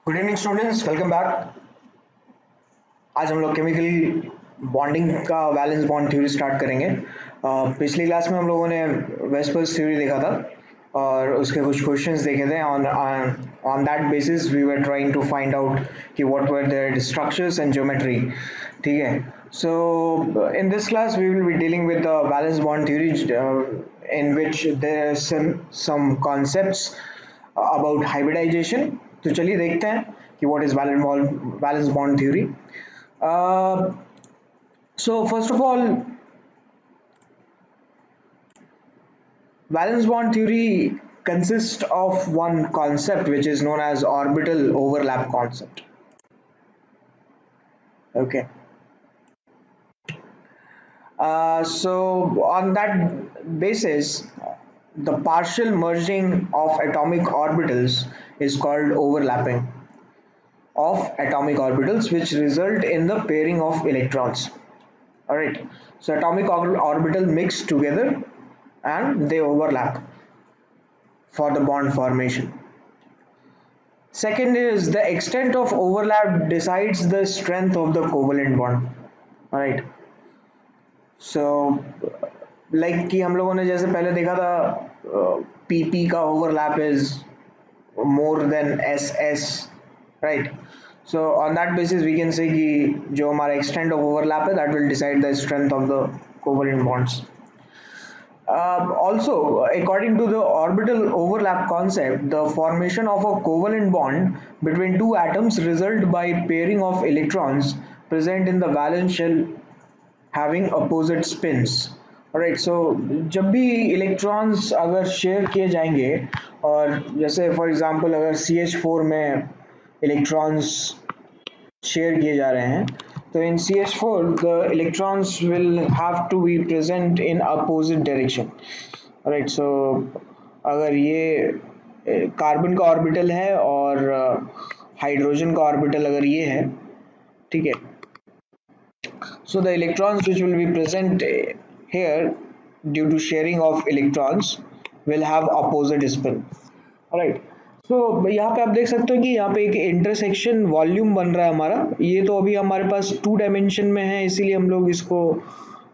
Good evening students, welcome back. आज हम लोग केमिकल बॉन्डिंग का वैलेंस बॉन्ड थ्योरी स्टार्ट करेंगे। पिछली क्लास में हम लोगों ने वेस्पर्स थ्योरी देखा था और उसके कुछ क्वेश्चंस देखे थे। On on that basis we were trying to find out कि what were their structures and geometry. ठीक है, so in this class we will be dealing with the valence bond theory in which there are some concepts about hybridization। तो चलिए देखते हैं कि what is valence bond theory। uh, so first of all, valence bond theory consists of one concept which is known as orbital overlap concept. Okay, so on that basis, the partial merging of atomic orbitals is called overlapping of atomic orbitals, which result in the pairing of electrons. All right, so atomic orbital mix together and they overlap for the bond formation. Second is the extent of overlap decides the strength of the covalent bond. All right, so like कि हम लोगों ने जैसे पहले देखा था, PP का overlap is more than SS, right? So on that basis we can say कि जो हमारा extent of overlap है that will decide the strength of the covalent bonds. Also, according to the orbital overlap concept, the formation of a covalent bond between two atoms result by pairing of electrons present in the valence shell having opposite spins। Alright, so जब भी electrons अगर share किए जाएंगे और जैसे for example अगर CH4 में electrons share किए जा रहे हैं, तो in CH4 the electrons will have to be present in opposite direction। Right, so अगर ये कार्बन का ऑर्बिटल है और हाइड्रोजन का ऑर्बिटल अगर ये है, ठीक है, so the electrons which will be present here due to sharing of electrons will have opposite spin। Right, so यहाँ पे आप देख सकते हो कि यहाँ पे एक इंटरसेक्शन वॉल्यूम बन रहा है हमारा। ये तो अभी हमारे पास 2 डायमेंशन में है, इसीलिए हम लोग इसको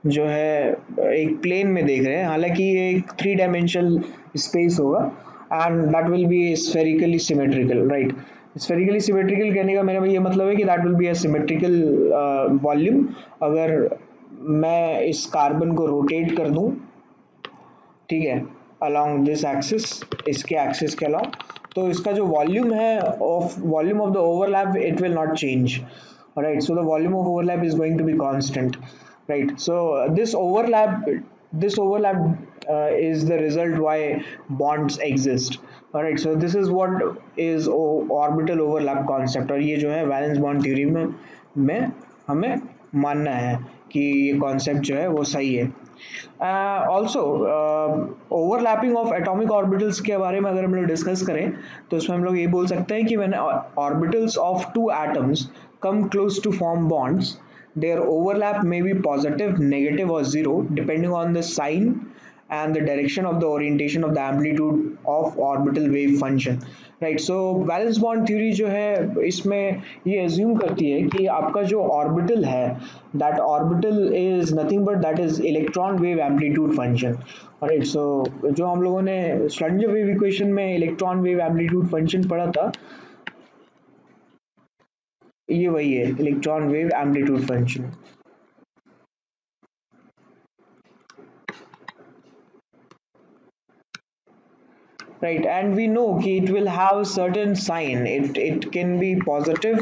जो है एक प्लेन में देख रहे हैं, हालांकि ये एक 3 डायमेंशनल स्पेस होगा and that will B spherically symmetrical. Right, spherically symmetrical कहने का मेरा ये मतलब है कि that will be a symmetrical volume. अगर मैं इस कार्बन को रोटेट कर दूं, ठीक है, along this axis, इसके एक्सिस के along, तो इसका जो वॉल्यूम है of volume of the overlap it will not change. Right, so the volume of overlap is going to be constant. Right, so this overlap is the result why bonds exist। alright, so this is what is orbital overlap concept, और ये जो है valence bond theory में हमें मानना है कि ये कॉन्सेप्ट जो है वो सही है। Also overlapping of atomic orbitals के बारे में अगर हम लोग डिस्कस करें तो उसमें हम लोग ये बोल सकते हैं कि when orbitals of two atoms come close to form bonds, their overlap may be positive, negative or zero depending on the sign and the direction of the orientation of the amplitude of orbital wave function। Right, so valence bond theory जो है इसमें ये assume करती है कि आपका जो orbital है that orbital is nothing but that is electron wave amplitude function. Right, so जो हम लोगों ने श्रोडिंगर वेव इक्वेशन में इलेक्ट्रॉन वेव एम्पलीट्यूड फंक्शन पढ़ा था, ये वही है electron wave amplitude function. Right, and we know कि it will have certain sign, it can be positive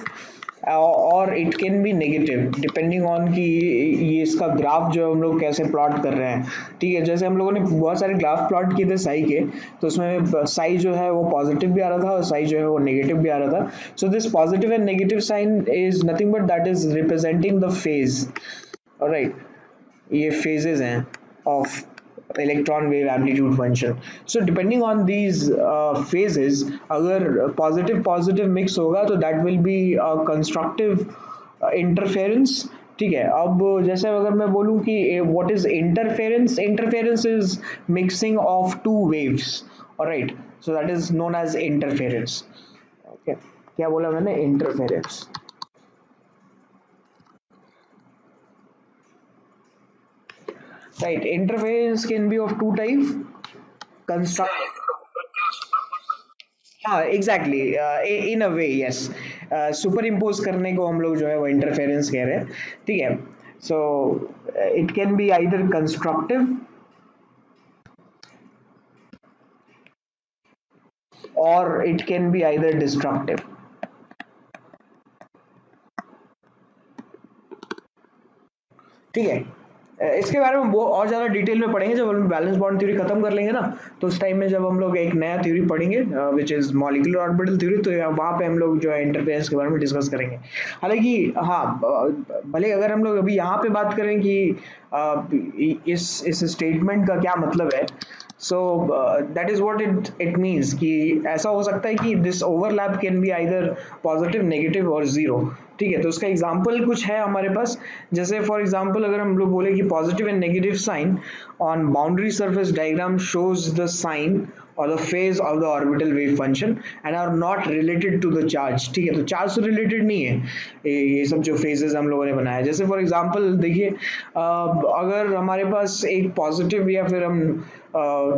or it can be negative depending on कि ये इसका ग्राफ जो हम लोग कैसे प्लॉट कर रहे हैं। ठीक है, जैसे हम लोगों ने बहुत सारे ग्राफ प्लॉट किए थे साई के, तो उसमें साई जो है वो पॉजिटिव भी आ रहा था और साई जो है वो नेगेटिव भी आ रहा था। So this positive and negative sign is nothing but that is representing the phase. Alright, ये phases हैं of electron wave amplitude function। so depending on these phases, अगर positive mix होगा तो that will be a constructive interference। ठीक है, अब जैसे अगर मैं बोलूं कि what is interference is mixing of two waves। alright, so that is known as interference। okay, क्या बोला मैंने? Interference. Right, interference can be of two types. Construct. हाँ एग्जैक्टली, इन अ वे यस, सुपर इम्पोज करने को हम लोग जो है वो इंटरफेरेंस कह रहे हैं, ठीक है। So it can be either constructive or it can be either destructive, ठीक है। इसके बारे में वो और ज़्यादा डिटेल में पढ़ेंगे जब हम बैलेंस बॉन्ड थ्योरी खत्म कर लेंगे ना, तो उस टाइम में जब हम लोग एक नया थ्योरी पढ़ेंगे which is molecular orbital theory, तो वहाँ पे हम लोग जो है इंटरफेरेंस के बारे में डिस्कस करेंगे। हालांकि हाँ, भले अगर हम लोग अभी यहाँ पे बात करें कि इस स्टेटमेंट का क्या मतलब है, so that is what it means कि ऐसा हो सकता है कि this overlap can be either positive, negative और जीरो, ठीक है। तो उसका एग्जाम्पल कुछ है हमारे पास, जैसे फॉर एग्जाम्पल अगर हम लोग बोले कि positive and negative sign on boundary surface diagram shows the sign और the phase of the orbital wave function and are not related to the charge, ठीक है। तो चार्ज से रिलेटेड नहीं है ये सब जो फेजेस हम लोगों ने बनाया। जैसे फॉर एग्जाम्पल देखिए, अगर हमारे पास एक पॉजिटिव या फिर हम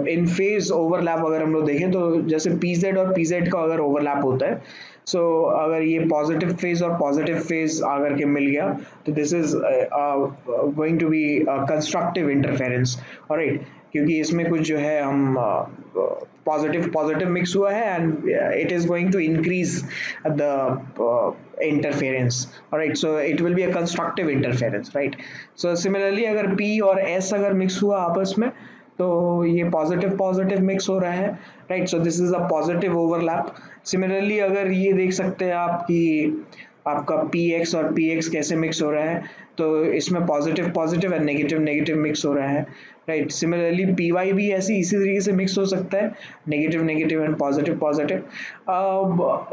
इन फेज ओवरलैप अगर हम लोग देखें, तो जैसे पी जेड और पी जेड का अगर ओवरलैप होता है, सो अगर ये पॉजिटिव फेज और पॉजिटिव फेज अगर के मिल गया, तो this is going to be constructive interference, alright, क्योंकि इसमें कुछ जो है हम पॉजिटिव पॉजिटिव मिक्स हुआ है and it is going to increase the interference, all right, so it will be a constructive interference, right? So similarly अगर p और s अगर मिक्स हुआ आपस में, तो ये पॉजिटिव पॉजिटिव मिक्स हो रहा है, right, so this is a positive overlap. Similarly अगर ये देख सकते हैं आप कि आपका पी एक्स और पी एक्स कैसे मिक्स हो रहा है, तो इसमें positive positive and negative negative mix हो रहा है, राइट। सिमिलरली पी वाई भी ऐसी इसी तरीके से मिक्स हो सकता है, negative negative and positive positive.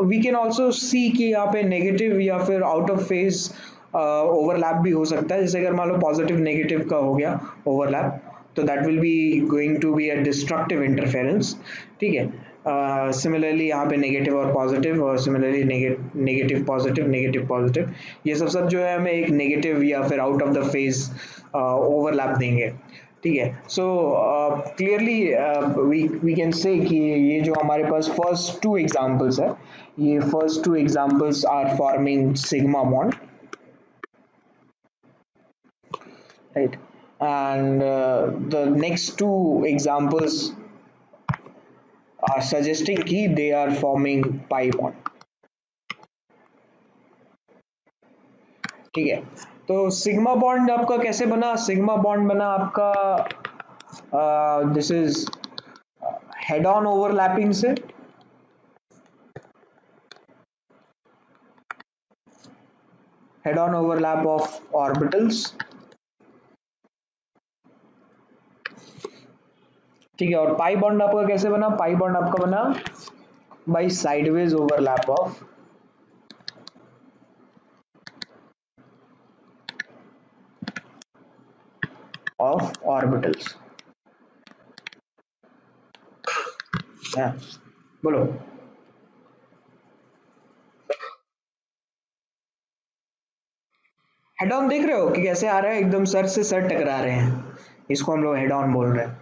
We can also see कि यहाँ पे नेगेटिव या फिर आउट ऑफ फेज ओवरलैप भी हो सकता है, जैसे अगर मान लो पॉजिटिव नेगेटिव का हो गया ओवरलैप, तो that will be going to be a destructive interference, ठीक है। सिमिलरली यहाँ पे नेगेटिव और पॉजिटिव, और सिमिलरली नेगेटिव पॉजिटिव, ये सब जो है हमें एक नेगेटिव या फिर out of the phase overlap देंगे, ठीक है। So clearly we can say कि ये जो हमारे पास फर्स्ट टू एग्जांपल्स है, ये first two examples are forming sigma bond, right, and the next two examples are suggesting कि they are forming pi bond, ठीक है। तो सिग्मा बॉन्ड आपका कैसे बना? सिग्मा बॉन्ड बना आपका this is head on overlapping से, head on overlap of orbitals, ठीक है। और पाई बॉन्ड आपका कैसे बना? पाई बॉन्ड आपका बना by sideways overlap of orbitals, बोलो। हेड ऑन देख रहे हो कि कैसे आ रहा है, एकदम सर से सर टकरा रहे हैं, इसको हम लोग हेड ऑन बोल रहे हैं,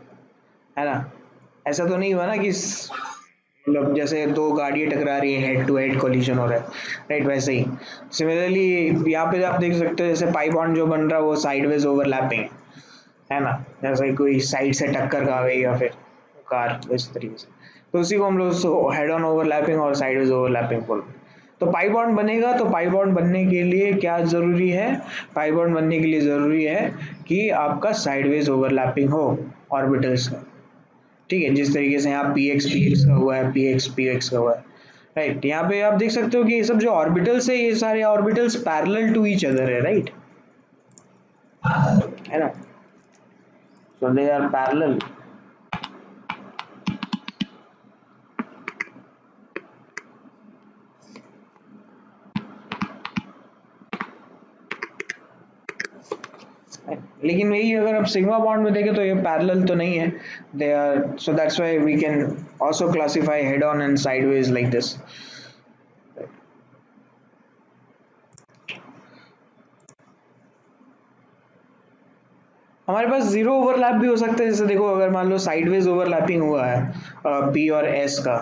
है ना। ऐसा तो नहीं हुआ ना कि मतलब जैसे दो गाड़ियां टकरा रही है, हेड टू हेड कोलिजन हो रहा है, राइट, वैसे ही। सिमिलरली यहाँ पे आप देख सकते हो जैसे पाई बॉन्ड जो बन रहा है वो साइडवेज ओवरलैपिंग है ना, जैसे कोई साइड से टक्कर खा गई या फिर कार, इस तरीके से, तो उसी को हम लोग हेड ऑन ओवरलैपिंग और साइडवेज ओवरलैपिंग बोलते हैं। तो पाई बॉन्ड बनेगा, तो पाई बॉन्ड बनने के लिए क्या जरूरी है? पाई बॉन्ड बनने के लिए जरूरी है कि आपका साइडवेज ओवरलैपिंग हो ऑर्बिटल्स का, ठीक है। जिस तरीके से यहाँ पी एक्स का हुआ है, पी एक्स का हुआ है, राइट। यहाँ पे आप देख सकते हो कि ये सब जो ऑर्बिटल्स है, ये सारे orbitals parallel to each other है, राइट, है ना। सो दे आर पैरेलल, लेकिन वही अगर आप सिग्मा बॉन्ड में देखें तो ये पैरेलल तो नहीं है, they are, so that's why we can also classify head on and sideways like this. हमारे पास जीरो ओवरलैप भी हो सकता है, जैसे देखो अगर मान लो साइडवेज ओवरलैपिंग हुआ है पी और एस का,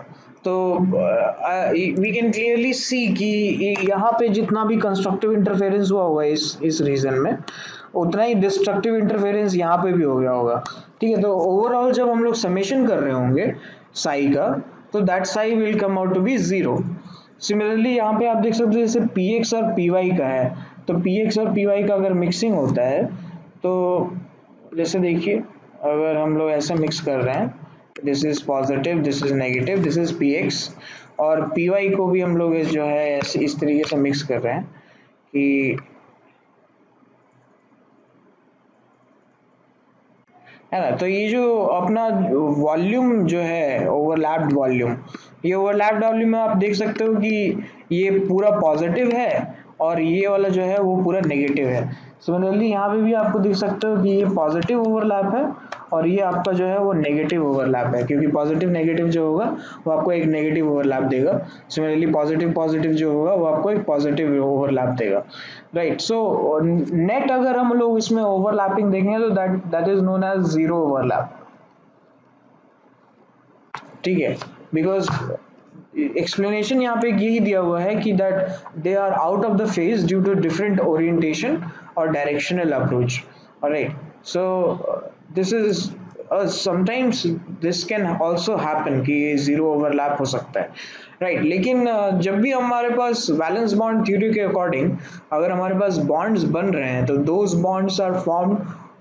तो वी कैन क्लियरली सी कि यहाँ पे जितना भी कंस्ट्रक्टिव इंटरफेरेंस हुआ होगा इस रीजन में, उतना ही डिस्ट्रक्टिव इंटरफेरेंस यहाँ पे भी हो गया होगा। ठीक है, तो ओवरऑल जब हम लोग समेशन कर रहे होंगे साई का, तो that psi will come out to be zero. Similarly यहाँ पे आप देख सकते हो जैसे पी एक्स और पी वाई का है, तो पी एक्स और पी वाई का अगर मिक्सिंग होता है, तो जैसे देखिए अगर हम लोग ऐसे मिक्स कर रहे हैं, this is positive, this is negative, this is P X, और पी वाई को भी हम लोग जो है इस तरीके से मिक्स कर रहे हैं कि, है ना, तो ये जो अपना वॉल्यूम जो है ओवरलैप्ड वॉल्यूम, ये ओवरलैप्ड वॉल्यूम में आप देख सकते हो कि ये पूरा पॉजिटिव है और ये वाला जो है वो पूरा नेगेटिव है। सिमिलरली यहाँ पे भी आपको देख सकते हो कि ये पॉजिटिव ओवरलैप है और ये आपका जो है वो नेगेटिव ओवरलैप है, क्योंकि पॉजिटिव नेगेटिव जो होगा वो आपको एक नेगेटिव ओवरलैप देगा। सिमिलरली पॉजिटिव पॉजिटिव जो होगा वो आपको एक पॉजिटिव ओवरलैप देगा। राइट, सो नेट अगर हम लोग इसमें ओवरलैपिंग देखेंगे तो that that is known as zero overlap. ठीक है, बिकॉज एक्सप्लेनेशन यहाँ पे यही दिया हुआ है कि that they are out of the phase due to different orientation और directional approach. Alright, so this is sometimes this can also happen कि ये जीरो ओवरलैप हो सकता है। राइट, लेकिन जब भी हमारे पास वैलेंस बॉन्ड थ्योरी के अकॉर्डिंग अगर हमारे पास बॉन्ड्स बन रहे हैं, तो those bonds are formed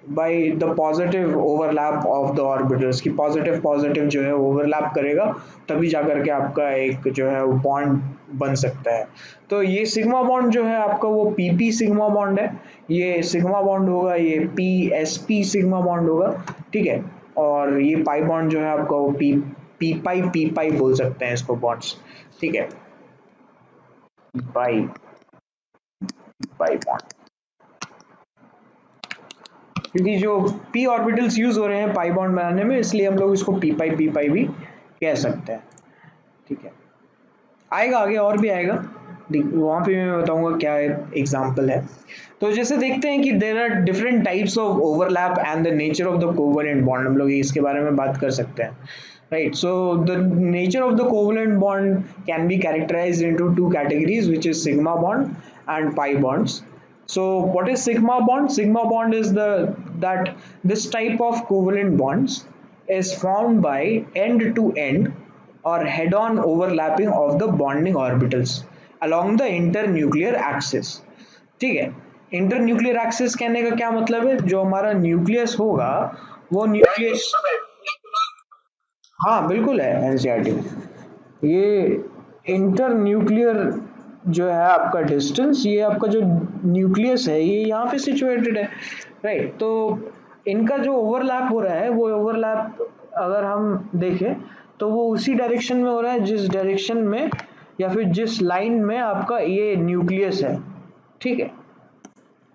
by the positive overlap of the orbitals, कि पॉजिटिव पॉजिटिव जो है ओवरलैप करेगा, तभी जाकर के आपका एक जो है वो बॉन्ड बन सकता है। तो ये सिग्मा बॉन्ड जो है आपका वो पीपी सिग्मा बॉन्ड है, ये सिग्मा बॉन्ड होगा, ये P S P sigma bond होगा। ठीक है, और ये पाई बॉन्ड जो है आपका वो पी पाई बोल सकते हैं इसको बॉन्ड्स। ठीक है, पाई पाई बॉन्ड, क्योंकि जो पी ऑर्बिटल्स यूज हो रहे हैं पाई बॉन्ड बनाने में, इसलिए हम लोग इसको पी पाई भी कह सकते हैं। ठीक है, आएगा आगे और भी आएगा, वहां पे मैं बताऊंगा क्या एग्जांपल है। तो जैसे देखते हैं कि there are different types of overlap and the nature of the covalent bond, हम लोग इसके बारे में बात कर सकते हैं। Right, so the nature of the covalent bond can be characterised into two categories, which is sigma bond and pi bonds. So what is sigma bond? Sigma bond is the that this type of covalent bonds is formed by end to end or head on overlapping of the bonding orbitals along the internuclear axis। ठीक है, internuclear axis कहने का क्या मतलब है, जो हमारा nucleus होगा वो न्यूक्लियस, हाँ बिल्कुल है एनसीईआरटी में। ये इंटर न्यूक्लियर जो है आपका डिस्टेंस, ये आपका जो न्यूक्लियस है ये यहाँ पे सिचुएटेड है। राइट, तो इनका जो ओवरलैप हो रहा है वो ओवरलैप अगर हम देखें तो वो उसी डायरेक्शन में हो रहा है जिस डायरेक्शन में या फिर जिस लाइन में आपका ये न्यूक्लियस है। ठीक है,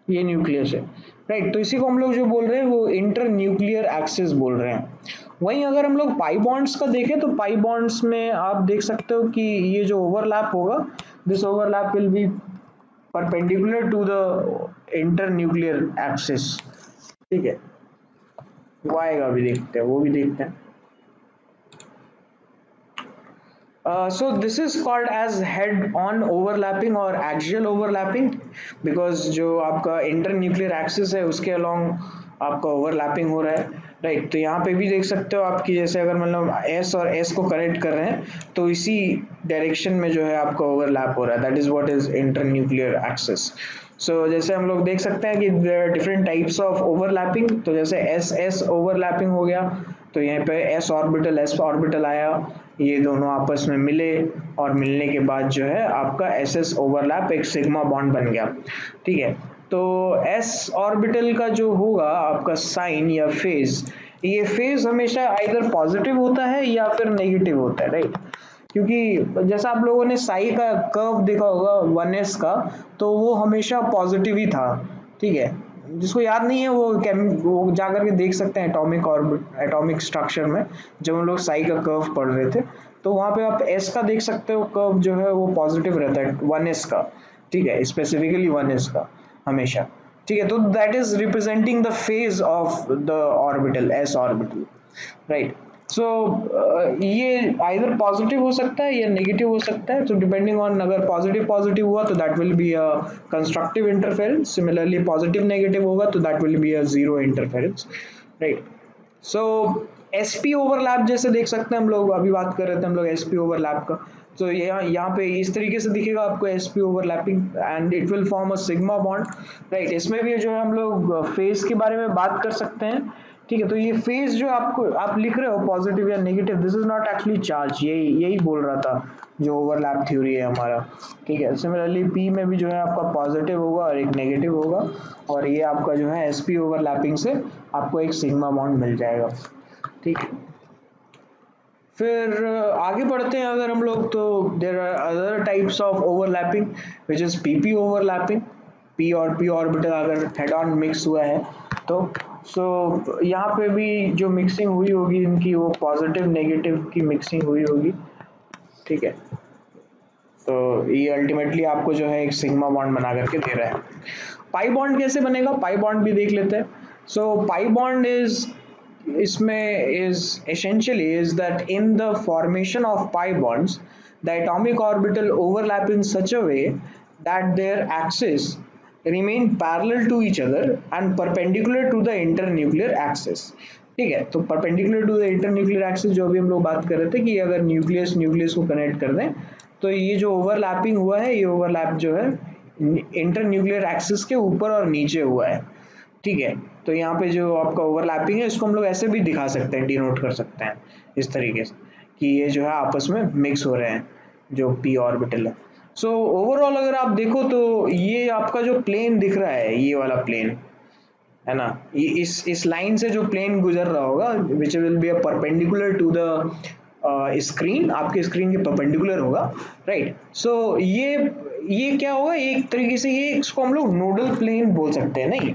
ये न्यूक्लियस है। राइट, तो इसी को हम लोग जो बोल रहे हैं वो इंटर न्यूक्लियर एक्सिस बोल रहे हैं। वहीं अगर हम लोग पाई बॉन्ड्स का देखें तो पाई बॉन्ड्स में आप देख सकते हो कि ये जो ओवरलैप होगा, this overlap will be perpendicular to the inter nuclear axis. ठीक है, वो आएगा, अभी देखते हैं, वो भी देखते हैं। So this is called as head-on overlapping और axial overlapping, because जो आपका internuclear axis है उसके along आपका overlapping हो रहा है। राइट, तो यहाँ पे भी देख सकते हो आपकी, जैसे अगर मतलब S और S को कनेक्ट कर रहे हैं तो इसी डायरेक्शन में जो है आपका ओवरलैप हो रहा है, that is what is internuclear axis. So जैसे हम लोग देख सकते हैं कि डिफरेंट टाइप्स ऑफ ओवरलैपिंग, तो जैसे एस एस ओवरलैपिंग हो गया, तो यहाँ पे एस ऑर्बिटल आया, ये दोनों आपस में मिले और मिलने के बाद जो है आपका एस एस ओवरलैप एक सिग्मा बॉन्ड बन गया। ठीक है, तो एस ऑर्बिटल का जो होगा आपका साइन या फेज, ये फेज हमेशा आइदर पॉजिटिव होता है या फिर नेगेटिव होता है। राइट, क्योंकि जैसा आप लोगों ने साई का कर्व देखा होगा 1s का, तो वो हमेशा पॉजिटिव ही था। ठीक है, जिसको याद नहीं है वो जाकर के देख सकते हैं एटॉमिक ऑर्बिट एटॉमिक स्ट्रक्चर में, जब हम लोग साई का कर्व पढ़ रहे थे, तो वहां पे आप एस का देख सकते हो कर्व जो है वो पॉजिटिव रहता है 1s का। ठीक है, स्पेसिफिकली 1s का हमेशा। ठीक है, तो that is representing the phase of the orbital, s orbital, right. So ये आइदर पॉजिटिव हो सकता है या नेगेटिव हो सकता है, तो डिपेंडिंग ऑन, अगर पॉजिटिव पॉजिटिव हुआ तो that will be a constructive interference, similarly positive negative होगा तो that will be a zero interference, right. So SP overlap जैसे देख सकते हैं हम लोग, अभी बात कर रहे थे हम लोग एसपी ओवरलैप का। तो यहाँ पे इस तरीके से दिखेगा आपको SP overlapping, and it will form a sigma bond, right. इसमें भी जो है हम लोग फेज के बारे में बात कर सकते हैं, ठीक है। तो ये फेज जो आपको आप लिख रहे हो पॉजिटिव या negative, this is not actually charge, यही यही बोल रहा था जो ओवरलैप थ्योरी है हमारा, ठीक है। सिमिलरली पी में भी जो है आपका पॉजिटिव होगा और एक नेगेटिव होगा, और ये आपका जो है एसपी ओवरलैपिंग से आपको एक सिग्मा बॉन्ड मिल जाएगा, ठीक है। फिर आगे बढ़ते हैं अगर हम लोग, तो there are other types of overlapping which is P P overlapping. P और पी ऑर्बिटल अगर हेड ऑन मिक्स हुआ है तो यहाँ पे भी जो मिक्सिंग हुई होगी इनकी, वो पॉजिटिव नेगेटिव की मिक्सिंग हुई होगी, ठीक है। तो ये अल्टीमेटली आपको जो है एक सिग्मा बॉन्ड बना करके दे रहा है। पाई बॉन्ड कैसे बनेगा, पाई बॉन्ड भी देख लेते हैं। सो पाई बॉन्ड इज, इसमें is essentially is that in the formation of pi bonds, the atomic orbital overlap in such a way that their axes remain parallel to each other and perpendicular to the internuclear axis, ठीक है। तो perpendicular to the internuclear axis, जो अभी हम लोग बात कर रहे थे कि अगर न्यूक्लियस न्यूक्लियस को कनेक्ट कर दें तो ये जो ओवरलैपिंग हुआ है, ये ओवरलैप जो है इंटरन्यूक्लियर एक्सिस के ऊपर और नीचे हुआ है, ठीक है। तो यहाँ पे जो आपका ओवरलैपिंग है इसको हम लोग ऐसे भी दिखा सकते हैं, डिनोट कर सकते हैं इस तरीके से कि ये जो है आपस में मिक्स हो रहे हैं जो पी ऑर्बिटल है। सो ओवरऑल अगर आप देखो तो ये आपका जो प्लेन दिख रहा है, ये वाला प्लेन है ना, ये इस लाइन से जो प्लेन गुजर रहा होगा which will be a perpendicular to the screen, आपके स्क्रीन के परपेंडिकुलर होगा, राइट। सो ये क्या होगा, एक तरीके से ये इसको हम लोग नोडल प्लेन बोल सकते हैं, नहीं?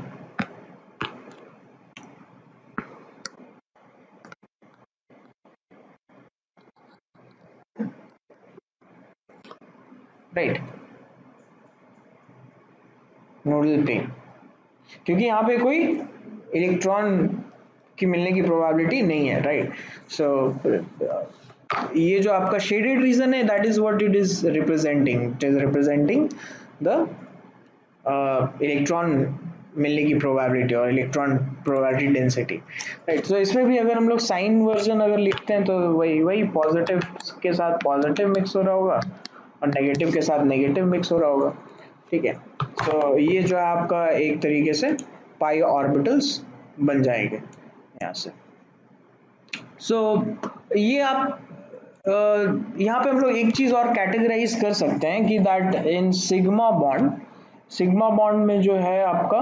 राइट, नोडल प्लेन, क्योंकि यहाँ पे कोई इलेक्ट्रॉन की मिलने की प्रोबेबिलिटी नहीं है, राइट। सो ये जो आपका शेडेड रीजन है, that is what it is representing, it is representing the electron मिलने की प्रोबेबिलिटी और इलेक्ट्रॉन प्रोबेबिलिटी डेंसिटी, राइट। तो इसमें भी अगर हम लोग साइन वर्जन अगर लिखते हैं तो वही वही पॉजिटिव के साथ पॉजिटिव मिक्स हो रहा होगा और नेगेटिव के साथ नेगेटिव मिक्स हो रहा होगा, ठीक है। तो ये जो है आपका एक तरीके से पाई ऑर्बिटल्स बन जाएंगे यहाँ से। सो ये आप यहाँ पे हम लोग एक चीज और कैटेगराइज कर सकते हैं कि that in sigma bond, sigma bond में जो है आपका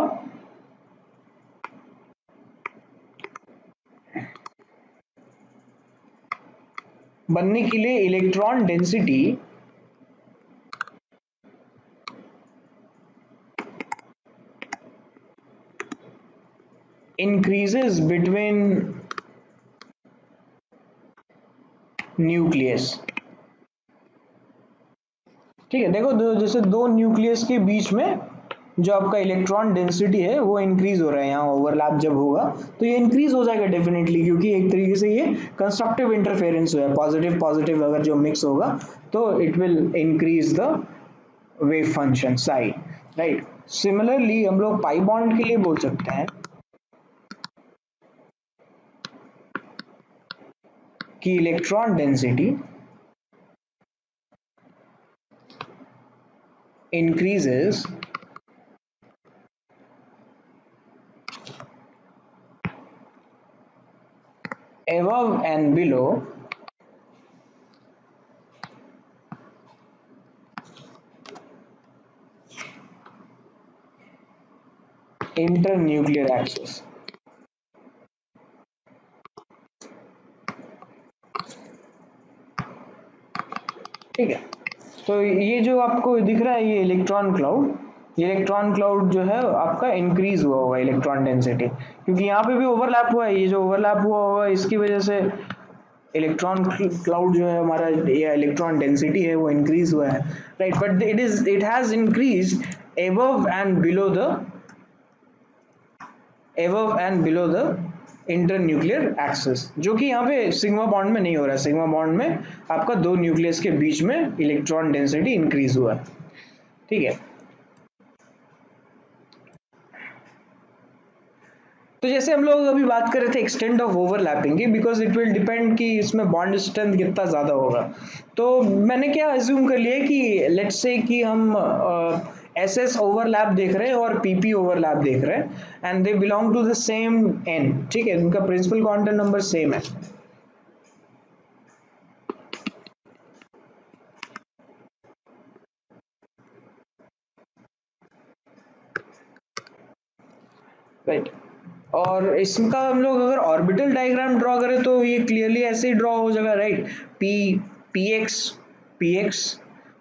बनने के लिए electron density increases between nucleus, ठीक है। देखो जैसे दो न्यूक्लियस के बीच में जो आपका इलेक्ट्रॉन डेंसिटी है वो इंक्रीज हो रहा है, यहाँ ओवरलैप जब होगा तो ये इंक्रीज हो जाएगा डेफिनेटली, क्योंकि एक तरीके से ये कंस्ट्रक्टिव इंटरफेरेंस हुआ है, पॉजिटिव पॉजिटिव अगर जो मिक्स होगा तो it will increase the wave function psi, right. Similarly हम लोग पाई बॉन्ड के लिए बोल सकते हैं कि electron density increases above and below internuclear axis, ठीक है। तो ये जो आपको दिख रहा है ये इलेक्ट्रॉन क्लाउड, ये इलेक्ट्रॉन क्लाउड जो है आपका इंक्रीज हुआ होगा इलेक्ट्रॉन डेंसिटी, क्योंकि यहाँ पे भी ओवरलैप हुआ है, ये जो ओवरलैप हुआ होगा इसकी वजह से इलेक्ट्रॉन क्लाउड जो है हमारा, ये इलेक्ट्रॉन डेंसिटी है वो इंक्रीज हुआ है, right. But it has increase above and below the above and below the internuclear axis, जो कि यहाँ पे सिग्मा बॉन्ड में नहीं हो रहा है। सिग्मा बॉन्ड में आपका दो न्यूक्लियस के बीच में इलेक्ट्रॉन डेंसिटी इंक्रीज हुआ है, ठीक है। तो जैसे हम लोग अभी बात कर रहे थे एक्सटेंट ऑफ ओवरलैपिंग की, बिकॉज इट विल डिपेंड कि इसमें बॉन्ड स्ट्रेंथ कितना ज़्यादा होगा। तो मैंने क्या अज्यूम कर लिया कि लेट्स से कि हम एस एस ओवरलैप देख रहे हैं और पीपी ओवरलैप देख रहे हैं and they belong to the same N, ठीक है, उनका प्रिंसिपल क्वांटम नंबर सेम है। राइट, और इसका हम लोग अगर ऑर्बिटल डायग्राम ड्रॉ करें तो ये क्लियरली ऐसे ही ड्रॉ हो जाएगा, राइट। पी पी एक्स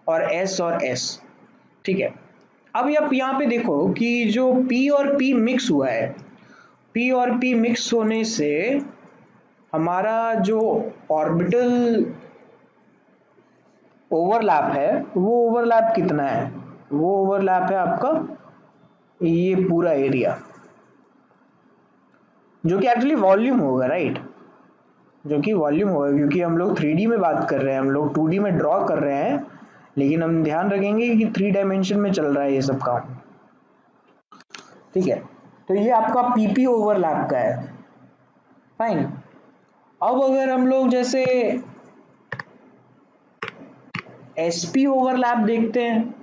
और एस, ठीक है। अब आप यहाँ पे देखो कि जो P और P मिक्स हुआ है, P और P मिक्स होने से हमारा जो ऑर्बिटल ओवरलैप है वो ओवरलैप कितना है, वो ओवरलैप है आपका ये पूरा एरिया, जो कि एक्चुअली वॉल्यूम होगा, राइट, जो कि वॉल्यूम होगा, क्योंकि हम लोग 3D में बात कर रहे हैं, हम लोग 2D में ड्रॉ कर रहे हैं, लेकिन हम ध्यान रखेंगे कि 3 डायमेंशन में चल रहा है ये सब काम, ठीक है। तो ये आपका पीपी ओवरलैप का है, फाइन। अब अगर हम लोग जैसे एसपी ओवरलैप देखते हैं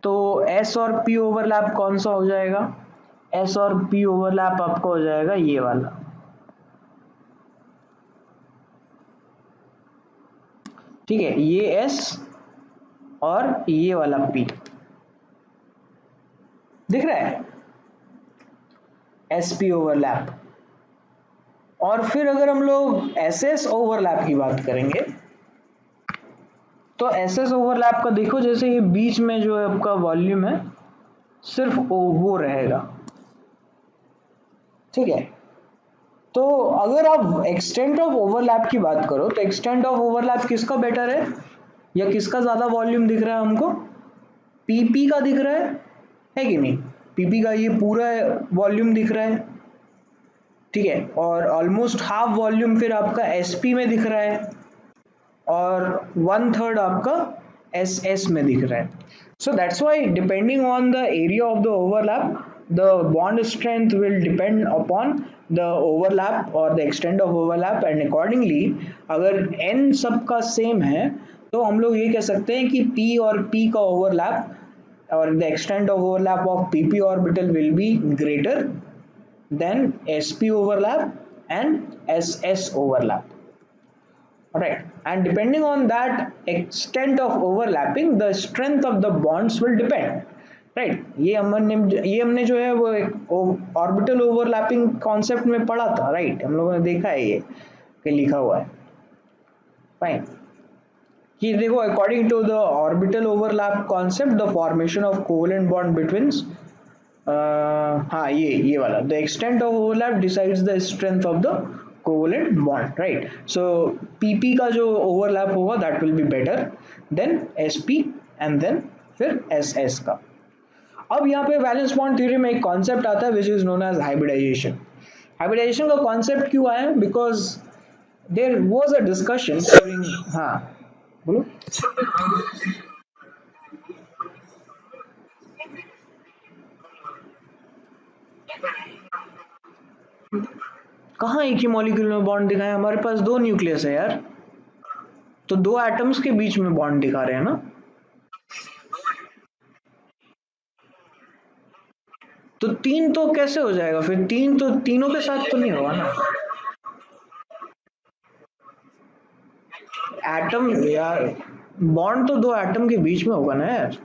तो एस और पी ओवरलैप कौन सा हो जाएगा, एस और पी ओवरलैप आपका हो जाएगा ये वाला, ठीक है, ये एस और ये वाला पी दिख रहा है, एसपी ओवरलैप। और फिर अगर हम लोग एसएस ओवरलैप की बात करेंगे तो एसएस ओवरलैप का देखो, जैसे ये बीच में जो है आपका वॉल्यूम है सिर्फ वो रहेगा, ठीक है। तो अगर आप एक्सटेंट ऑफ ओवरलैप की बात करो तो एक्सटेंट ऑफ ओवरलैप किसका बेटर है, या किसका ज्यादा वॉल्यूम दिख रहा है हमको, पीपी का दिख रहा है कि नहीं, पीपी का ये पूरा वॉल्यूम दिख रहा है, ठीक है, और ऑलमोस्ट हाफ वॉल्यूम फिर आपका एसपी में दिख रहा है और 1/3 आपका एस एस में दिख रहा है। So that's why depending on the area of the overlap the bond strength will depend upon the overlap or the extent of overlap, and accordingly अगर n सबका सेम है तो हम लोग ये कह सकते हैं कि p और p का overlap और the extent of overlap of pp orbital will be greater than sp overlap and ss overlap. Right, and depending on that extent of overlapping, the strength of the bonds will depend. Right, ये हमने जो है वो एक orbital overlapping concept में पढ़ा था, right, हम लोगों ने देखा है ये कि लिखा हुआ है, फाइन, कि देखो according to the orbital overlap concept the formation of covalent bond between हाँ ये वाला, the extent of overlap decides the strength of the covalent bond, right. So P P का जो ओवरलैप होगा that will be better than S P and then फिर S S का। अब यहाँ पे वैलेंस बॉन्ड थ्योरी में एक कॉन्सेप्ट आता है which is known as hybridisation. Hybridisation का कॉन्सेप्ट क्यों आया, because there was a discussion during, हाँ बोलो, कहाँ एक ही मॉलिक्यूल में बॉन्ड दिखाए, हमारे पास दो न्यूक्लियस है यार, तो दो एटम्स के बीच में बॉन्ड दिखा रहे हैं ना, तो तीन तो कैसे हो जाएगा फिर, तीन तो तीनों के साथ तो नहीं होगा ना, एटम यार, बॉन्ड तो दो एटम के बीच में होगा ना यार,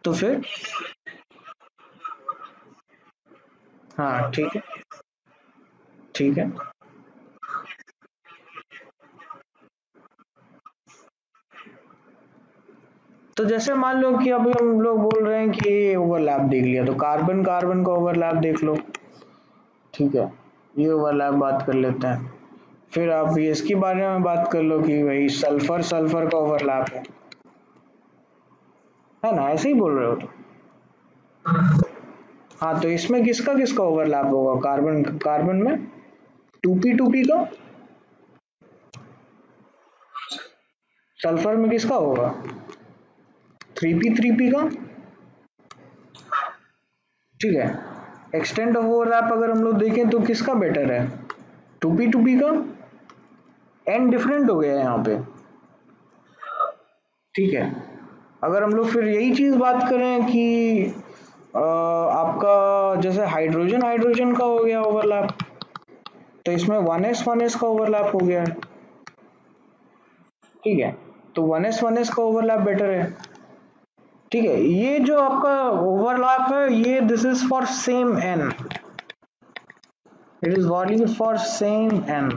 तो फिर हाँ ठीक है, ठीक है, तो जैसे मान लो कि अभी हम लोग बोल रहे हैं कि ओवरलैप देख लिया, तो कार्बन कार्बन का ओवरलैप देख लो, ठीक है, ये ओवरलैप बात कर लेते हैं, फिर आप ये इसके बारे में बात कर लो कि भाई सल्फर सल्फर का ओवरलैप है ना, ऐसे ही बोल रहे हो तो, हाँ, तो इसमें किसका किसका ओवरलैप होगा? कार्बन कार्बन में 2p का, सल्फर में किसका होगा? 3p का। ठीक है, एक्सटेंट ऑफ ओवरलैप अगर हम लोग देखें तो किसका बेटर है? 2p का। एन डिफरेंट हो गया है यहाँ पे। ठीक है, अगर हम लोग फिर यही चीज बात करें कि आपका जैसे हाइड्रोजन हाइड्रोजन का हो गया ओवरलैप, तो इसमें 1s का ओवरलैप हो गया है। ठीक है, तो 1s का ओवरलैप बेटर है। ठीक है, ये जो आपका ओवरलैप है ये this is for same N, it is value for same N,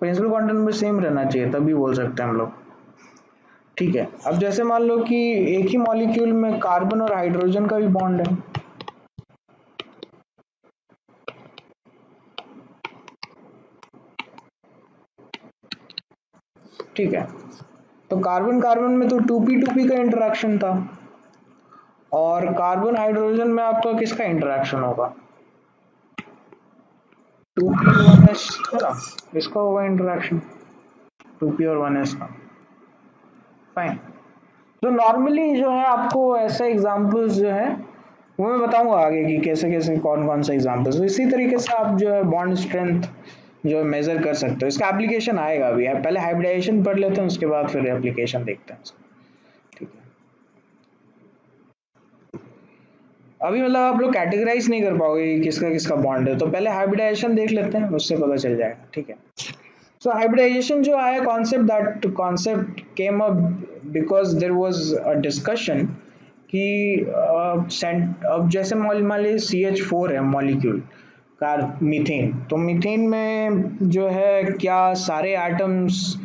principal quantum number same रहना चाहिए तभी बोल सकते हैं हम लोग। ठीक है, अब जैसे मान लो कि एक ही मॉलिक्यूल में कार्बन और हाइड्रोजन का भी बॉन्ड है। ठीक है, तो कार्बन कार्बन में तो 2p का इंटरेक्शन था, और कार्बन हाइड्रोजन में आपका किसका इंटरेक्शन होगा? 2p1s है ना, इसका होगा इंटरेक्शन 2p और 1s का। फाइन, तो नॉर्मली जो है आपको ऐसे एग्जांपल्स जो है वो मैं बताऊंगा आगे कि कैसे कैसे कौन कौन से एग्जांपल्स, तो इसी तरीके से आप जो है बॉन्ड स्ट्रेंथ जो मेजर कर सकते हो। इसका एप्लीकेशन आएगा अभी, आप पहले हाइब्रिडाइजेशन पढ़ लेते हैं उसके बाद फिर एप्लीकेशन देखते हैं। ठीक है, अभी मतलब आप लोग कैटेगराइज नहीं कर पाओगे कि किसका किसका बॉन्ड है, तो पहले हाइब्रिडाइजेशन देख लेते हैं उससे पता चल जाएगा। ठीक है, सो हाइब्रिडाइजेशन जो आया concept, that concept came up because there was a discussion कि अब जैसे मान लीजिए CH4 है मॉलिक्यूल का मीथेन, तो मीथेन में जो है क्या सारे एटम्स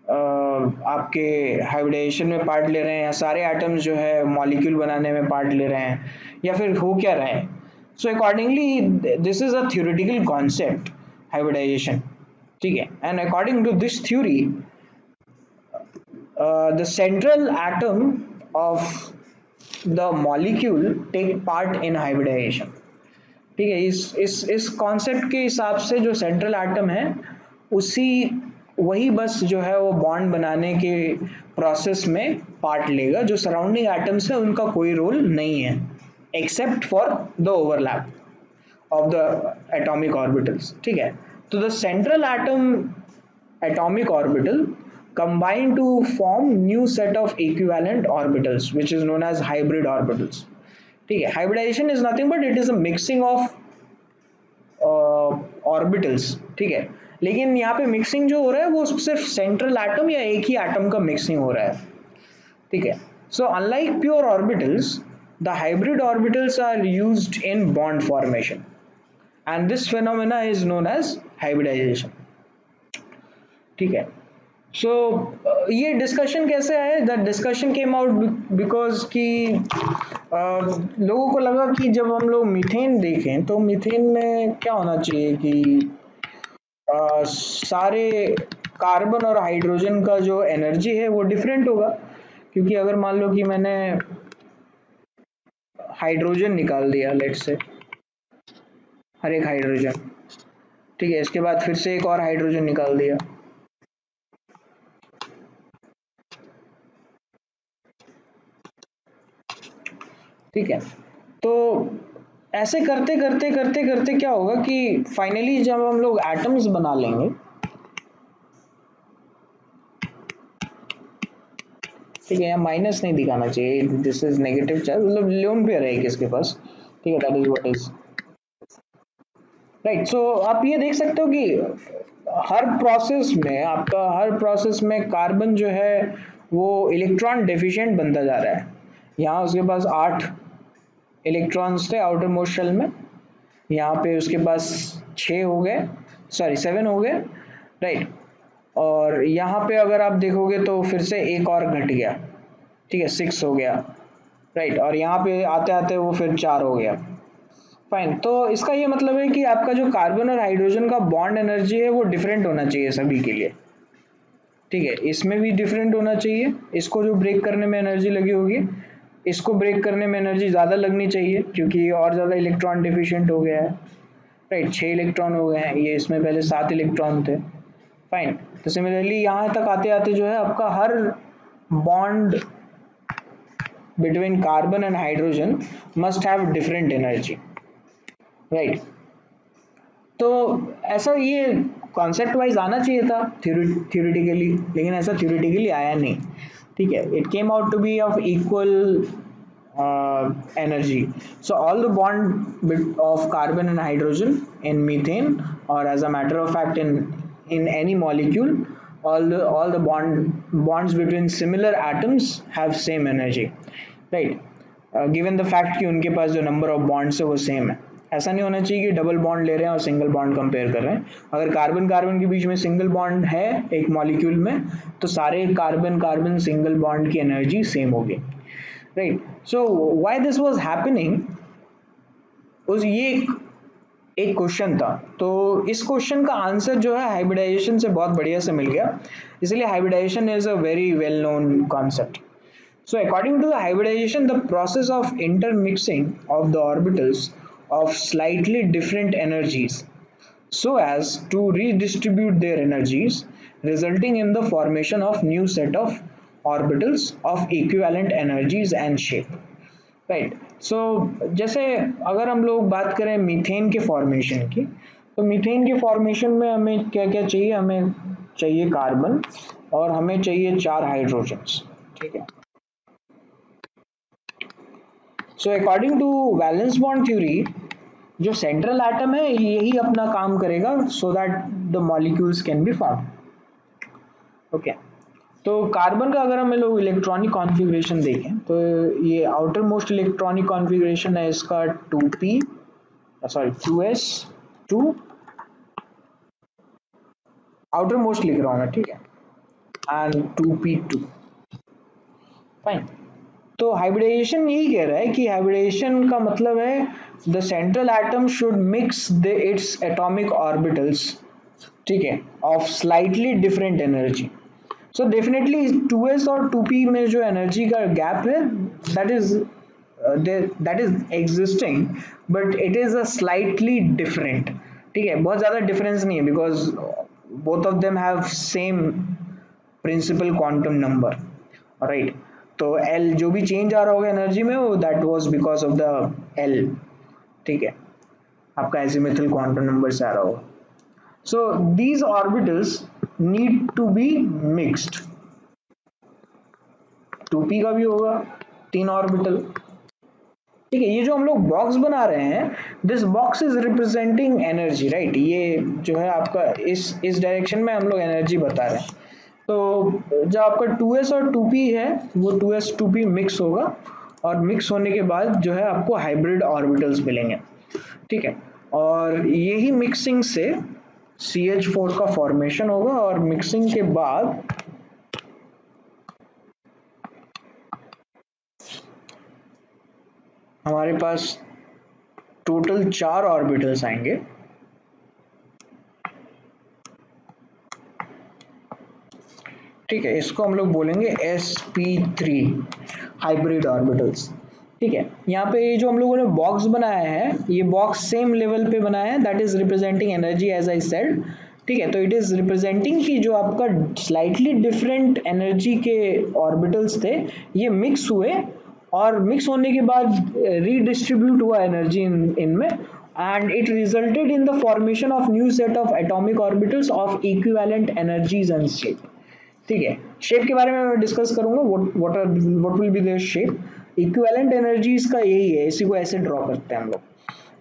आपके हाइब्रिडाइजेशन में पार्ट ले रहे हैं, या सारे एटम्स जो है मॉलिक्यूल बनाने में पार्ट ले रहे हैं, या फिर हो क्या रहे हैं? So accordingly this is a theoretical concept, hybridisation. ठीक है, and according to this theory the central atom of the molecule take part in hybridization। ठीक है, इस कॉन्सेप्ट के हिसाब से जो सेंट्रल एटम है उसी वही बस जो है वो बॉन्ड बनाने के प्रोसेस में पार्ट लेगा, जो सराउंडिंग एटम्स है उनका कोई रोल नहीं है except for the overlap of the atomic orbitals. ठीक है, तो the central atom atomic orbital combine to form new set of equivalent orbitals which is known as hybrid orbitals। ठीक है, hybridization is nothing but it is a mixing of orbitals. ठीक है, लेकिन यहाँ पे मिक्सिंग जो हो रहा है वो सिर्फ सेंट्रल एटम या एक ही एटम का मिक्सिंग हो रहा है। ठीक है, so unlike pure orbitals the hybrid orbitals are used in bond formation and this phenomena is known as hybridisation. ठीक है, सो ये डिस्कशन कैसे आया? That discussion came out because कि लोगों को लगा कि जब हम लोग मीथेन देखें तो मीथेन में क्या होना चाहिए कि सारे कार्बन और हाइड्रोजन का जो एनर्जी है वो डिफरेंट होगा, क्योंकि अगर मान लो कि मैंने हाइड्रोजन निकाल दिया लेट से, हर एक हाइड्रोजन, ठीक है, इसके बाद फिर से एक और हाइड्रोजन निकाल दिया, ठीक है, तो ऐसे करते करते करते करते क्या होगा कि फाइनली जब हम लोग एटम्स बना लेंगे, ठीक है, यहाँ माइनस नहीं दिखाना चाहिए, दिस इज नेगेटिव चार्ज, मतलब लोन पेयर है किसके पास। ठीक है, that is what is right. So आप ये देख सकते हो कि हर प्रोसेस में कार्बन जो है वो इलेक्ट्रॉन डेफिशिएंट बनता जा रहा है। यहाँ उसके पास 8 इलेक्ट्रॉन्स थे आउटर मोस्ट शेल में, यहाँ पे उसके पास 6 हो गए, सॉरी 7 हो गए, राइट। और यहाँ पे अगर आप देखोगे तो फिर से एक और घट गया, ठीक है, 6 हो गया, राइट। और यहाँ पे आते आते वो फिर 4 हो गया। फाइन, तो इसका ये मतलब है कि आपका जो कार्बन और हाइड्रोजन का बॉन्ड एनर्जी है वो डिफरेंट होना चाहिए सभी के लिए। ठीक है, इसमें भी डिफरेंट होना चाहिए, इसको जो ब्रेक करने में एनर्जी लगी होगी इसको ब्रेक करने में एनर्जी ज़्यादा लगनी चाहिए क्योंकि ये और ज़्यादा इलेक्ट्रॉन डिफिशिएंट हो गया है, राइट। 6 इलेक्ट्रॉन हो गए हैं, ये इसमें पहले 7 इलेक्ट्रॉन थे, फाइन। तो सिमिलरली यहाँ तक आते आते जो है आपका हर bond between carbon and hydrogen must have different energy, right. तो ऐसा ये कॉन्सेप्ट वाइज आना चाहिए था थ्योरेटिकली, लेकिन ऐसा थ्योरेटिकली आया नहीं, ठीक है। It came out to be of equal energy. So all the bond of carbon and hydrogen in methane, or as a matter of fact in any molecule, all the bonds between similar atoms have same energy, right? Given the fact कि उनके पास जो number of bonds है वो same है, ऐसा नहीं होना चाहिए कि डबल बॉन्ड ले रहे हैं और सिंगल बॉन्ड कंपेयर कर रहे हैं। अगर कार्बन कार्बन के बीच में सिंगल बॉन्ड है एक मॉलिक्यूल में, तो सारे कार्बन कार्बन सिंगल बॉन्ड की एनर्जी सेम होगी, right. So why this was happening, उस ये एक क्वेश्चन था। तो इस क्वेश्चन का आंसर जो है हाइब्रिडाइजेशन से बहुत बढ़िया से मिल गया, इसलिए hybridisation is a very well known concept. So according to the hybridization, the process of intermixing of the orbitals of slightly different energies so as to redistribute their energies, resulting in the formation of new set of orbitals of equivalent energies and shape, right? So जैसे अगर हम लोग बात करें methane के formation की, तो methane के फॉर्मेशन में हमें क्या क्या चाहिए, हमें चाहिए कार्बन और हमें चाहिए 4 हाइड्रोजन्स, ठीक है। So according to valence bond theory, जो सेंट्रल एटम है यही अपना काम करेगा so that the molecules can be form, okay. तो कार्बन का अगर हम लोग इलेक्ट्रॉनिक कॉन्फ़िगरेशन देखें, तो ये आउटर मोस्ट इलेक्ट्रॉनिक कॉन्फ़िगरेशन है इसका 2p, sorry 2s2, outer most लिख रहा हूँ मैं, ठीक है, एंड 2p2, फाइन। तो हाइब्रिडाइजेशन यही कह रहा है कि हाइब्रिडाइजेशन का मतलब है the central atom should mix the its atomic orbitals, ठीक है, of slightly different energy. So definitely 2s और 2p में जो एनर्जी का गैप है that is existing, but it is a slightly different, ठीक है, बहुत ज्यादा डिफरेंस नहीं है because both of them have same principal quantum number, right. तो एल जो भी चेंज आ रहा होगा एनर्जी में वो that was because of the L, ठीक है, आपका एजिमुथल क्वांटम नंबर से आ रहा होगा। So these orbitals need to be mixed, 2p का भी होगा 3 ऑर्बिटल, ठीक है। ये जो हम लोग बॉक्स बना रहे हैं, this box is representing energy, right. ये जो है आपका इस डायरेक्शन में हम लोग एनर्जी बता रहे हैं। तो जब आपका 2s और 2p है वो 2s 2p मिक्स होगा और मिक्स होने के बाद जो है आपको हाइब्रिड ऑर्बिटल्स मिलेंगे, ठीक है। और यही मिक्सिंग से CH4 का फॉर्मेशन होगा और मिक्सिंग के बाद हमारे पास टोटल 4 ऑर्बिटल्स आएंगे, ठीक है। इसको हम लोग बोलेंगे sp3 हाइब्रिड ऑर्बिटल्स, ठीक है। यहाँ पे ये जो हम लोगों ने बॉक्स बनाया है, ये बॉक्स सेम लेवल पे बनाया है, that is representing energy as I said, ठीक है। तो इट इज रिप्रेजेंटिंग कि जो आपका स्लाइटली डिफरेंट एनर्जी के ऑर्बिटल्स थे ये मिक्स हुए और मिक्स होने के बाद रीडिस्ट्रीब्यूट हुआ एनर्जी इनमें, and it resulted in the formation of new set of atomic orbitals of equivalent energies and shape, ठीक है। शेप के बारे में मैं डिस्कस करूंगा, what will be their shape. Equivalent energies का यही है, इसी को ऐसे ड्रॉ करते हैं हम लोग,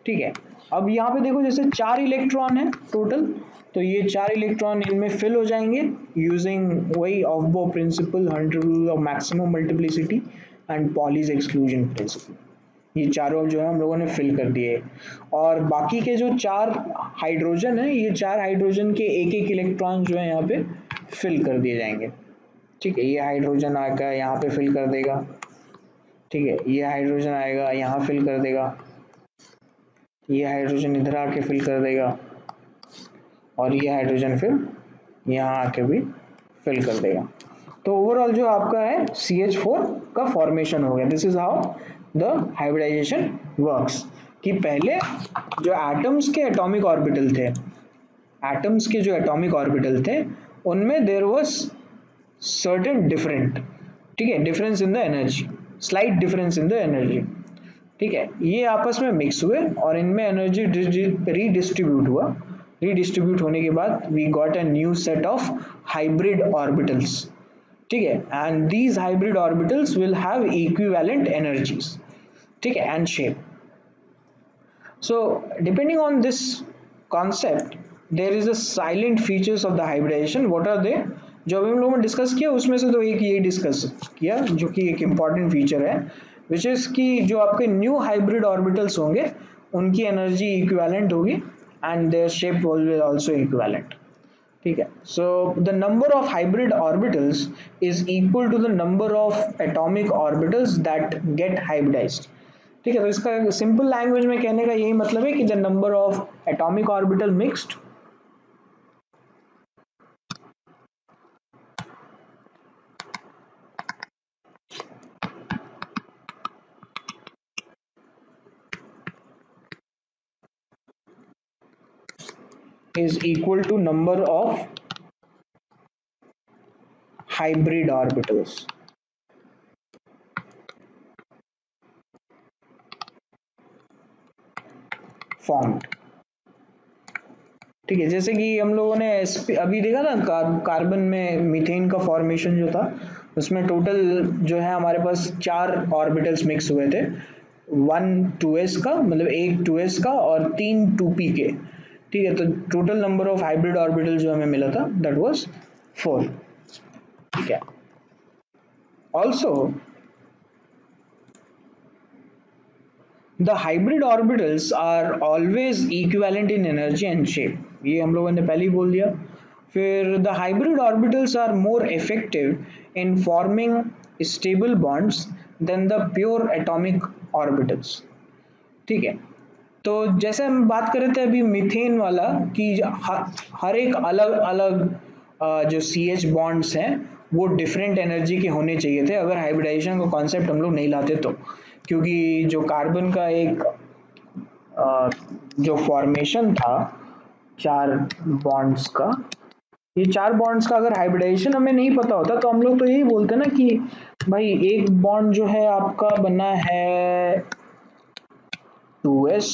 ठीक है। अब यहाँ पे देखो जैसे 4 इलेक्ट्रॉन है टोटल, तो ये 4 इलेक्ट्रॉन इनमें फिल हो जाएंगे यूजिंग वही Aufbau principle, 100 rule of maximum multiplicity and Pauli's exclusion principle, ये चारों जो है हम लोगों ने फिल कर दिए। और बाकी के जो 4 हाइड्रोजन है, ये 4 हाइड्रोजन के एक एक इलेक्ट्रॉन जो है यहाँ पे फिल कर दिए जाएंगे, ठीक है। ये हाइड्रोजन आकर यहाँ पे फिल कर देगा, ठीक है। ये हाइड्रोजन आएगा यहाँ फिल कर देगा, ये हाइड्रोजन इधर आके फिल कर देगा और ये हाइड्रोजन फिर यहाँ आके भी फिल कर देगा, तो ओवरऑल जो आपका है CH4 का फॉर्मेशन हो गया। This is how the hybridization works, कि पहले जो एटम्स के एटॉमिक ऑर्बिटल थे, एटम्स के जो एटॉमिक ऑर्बिटल थे उनमें देयर वाज सर्टेन डिफरेंट, ठीक है, difference in the energy, slight difference in the energy, ठीक है, ये आपस में मिक्स हुए और इनमें एनर्जी रीडिस्ट्रीब्यूट हुआ। रीडिस्ट्रीब्यूट होने के बाद we got a new set of hybrid orbitals, ठीक है, and these hybrid orbitals will have equivalent energies, ठीक है, and shape. So depending on this concept, there is a silent features of the hybridization. What are they? जो अभी हम लोगों ने discuss किया उसमें से तो एक यही डिस्कस किया जो कि एक इम्पॉर्टेंट फीचर है, विच इज कि जो आपके न्यू हाइब्रिड ऑर्बिटल्स होंगे उनकी एनर्जी इक्विवेलेंट होगी and their shape will also equivalent, ठीक है। So the number of hybrid orbitals is equal to the number of atomic orbitals that get hybridized, ठीक है। तो इसका सिंपल लैंग्वेज में कहने का यही मतलब है कि the number of atomic orbital mixed is equal to number of hybrid orbitals formed, ठीक है। जैसे कि हम लोगों ने अभी देखा ना कार्बन में मीथेन का फॉर्मेशन जो था उसमें टोटल जो है हमारे पास 4 ऑर्बिटल्स मिक्स हुए थे, 1 2s का, मतलब एक 2s का और 3 2p के, ठीक है। तो total number of hybrid orbital जो हमें मिला था दैट वाज 4, ठीक है। Also The hybrid orbitals are always equivalent in energy and shape, ये हम लोगों ने पहले ही बोल दिया। फिर the hybrid orbitals are more effective in forming stable bonds than the pure atomic orbitals, ठीक है। तो जैसे हम बात कर रहे थे अभी मीथेन वाला कि हर एक अलग अलग जो CH बॉन्ड्स हैं वो डिफरेंट एनर्जी के होने चाहिए थे अगर हाइब्रिडाइजेशन का कॉन्सेप्ट हम लोग नहीं लाते तो, क्योंकि जो कार्बन का एक जो फॉर्मेशन था 4 बॉन्ड्स का, ये 4 बॉन्ड्स का अगर हाइब्रिडाइजेशन हमें नहीं पता होता तो हम लोग तो यही बोलते ना कि भाई एक बॉन्ड जो है आपका बना है 2s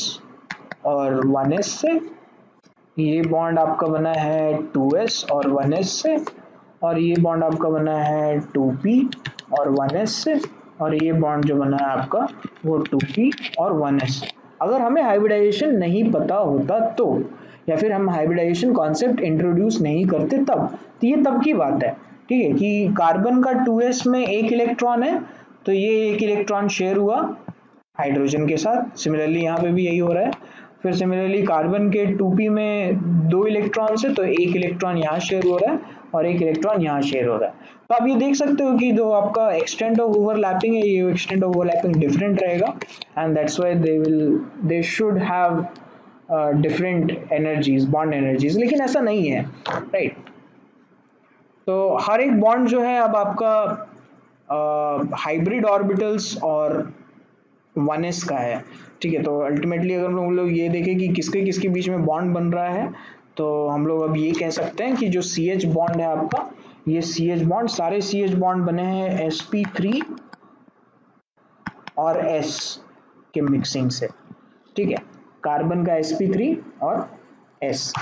और 1s से, ये बॉन्ड आपका बना है 2s और 1s से, और ये बॉन्ड आपका बना है 2p और 1s से, और ये बॉन्ड जो बना है आपका वो 2p और 1s। अगर हमें हाइब्रिडाइजेशन नहीं पता होता तो, या फिर हम हाइब्रिडाइजेशन कॉन्सेप्ट इंट्रोड्यूस नहीं करते तब, तो ये तब की बात है, ठीक है, कि कार्बन का 2s में एक इलेक्ट्रॉन है तो ये एक इलेक्ट्रॉन शेयर हुआ हाइड्रोजन के साथ, सिमिलरली यहाँ पे भी यही हो रहा है। फिर सिमिलरली कार्बन के 2p में 2 इलेक्ट्रॉन से तो एक इलेक्ट्रॉन यहाँ शेयर हो रहा है और एक इलेक्ट्रॉन यहाँ शेयर हो रहा है। तो आप ये देख सकते हो कि जो आपका एक्सटेंट ऑफ ओवरलैपिंग है ये एक्सटेंट ऑफ ओवरलैपिंग डिफरेंट रहेगा and that's why they should have different energies, bond energies, लेकिन ऐसा नहीं है, राइट। तो हर एक बॉन्ड जो है अब आपका हाइब्रिड ऑर्बिटल्स और 1s का है, ठीक है। तो अल्टीमेटली अगर हम लोग ये देखें कि किसके किसके बीच में बॉन्ड बन रहा है तो हम लोग अब ये कह सकते हैं कि जो CH बॉन्ड है आपका, ये CH बॉन्ड, सारे CH बॉन्ड बने हैं sp3 और s के मिक्सिंग से, ठीक है, कार्बन का sp3 और s,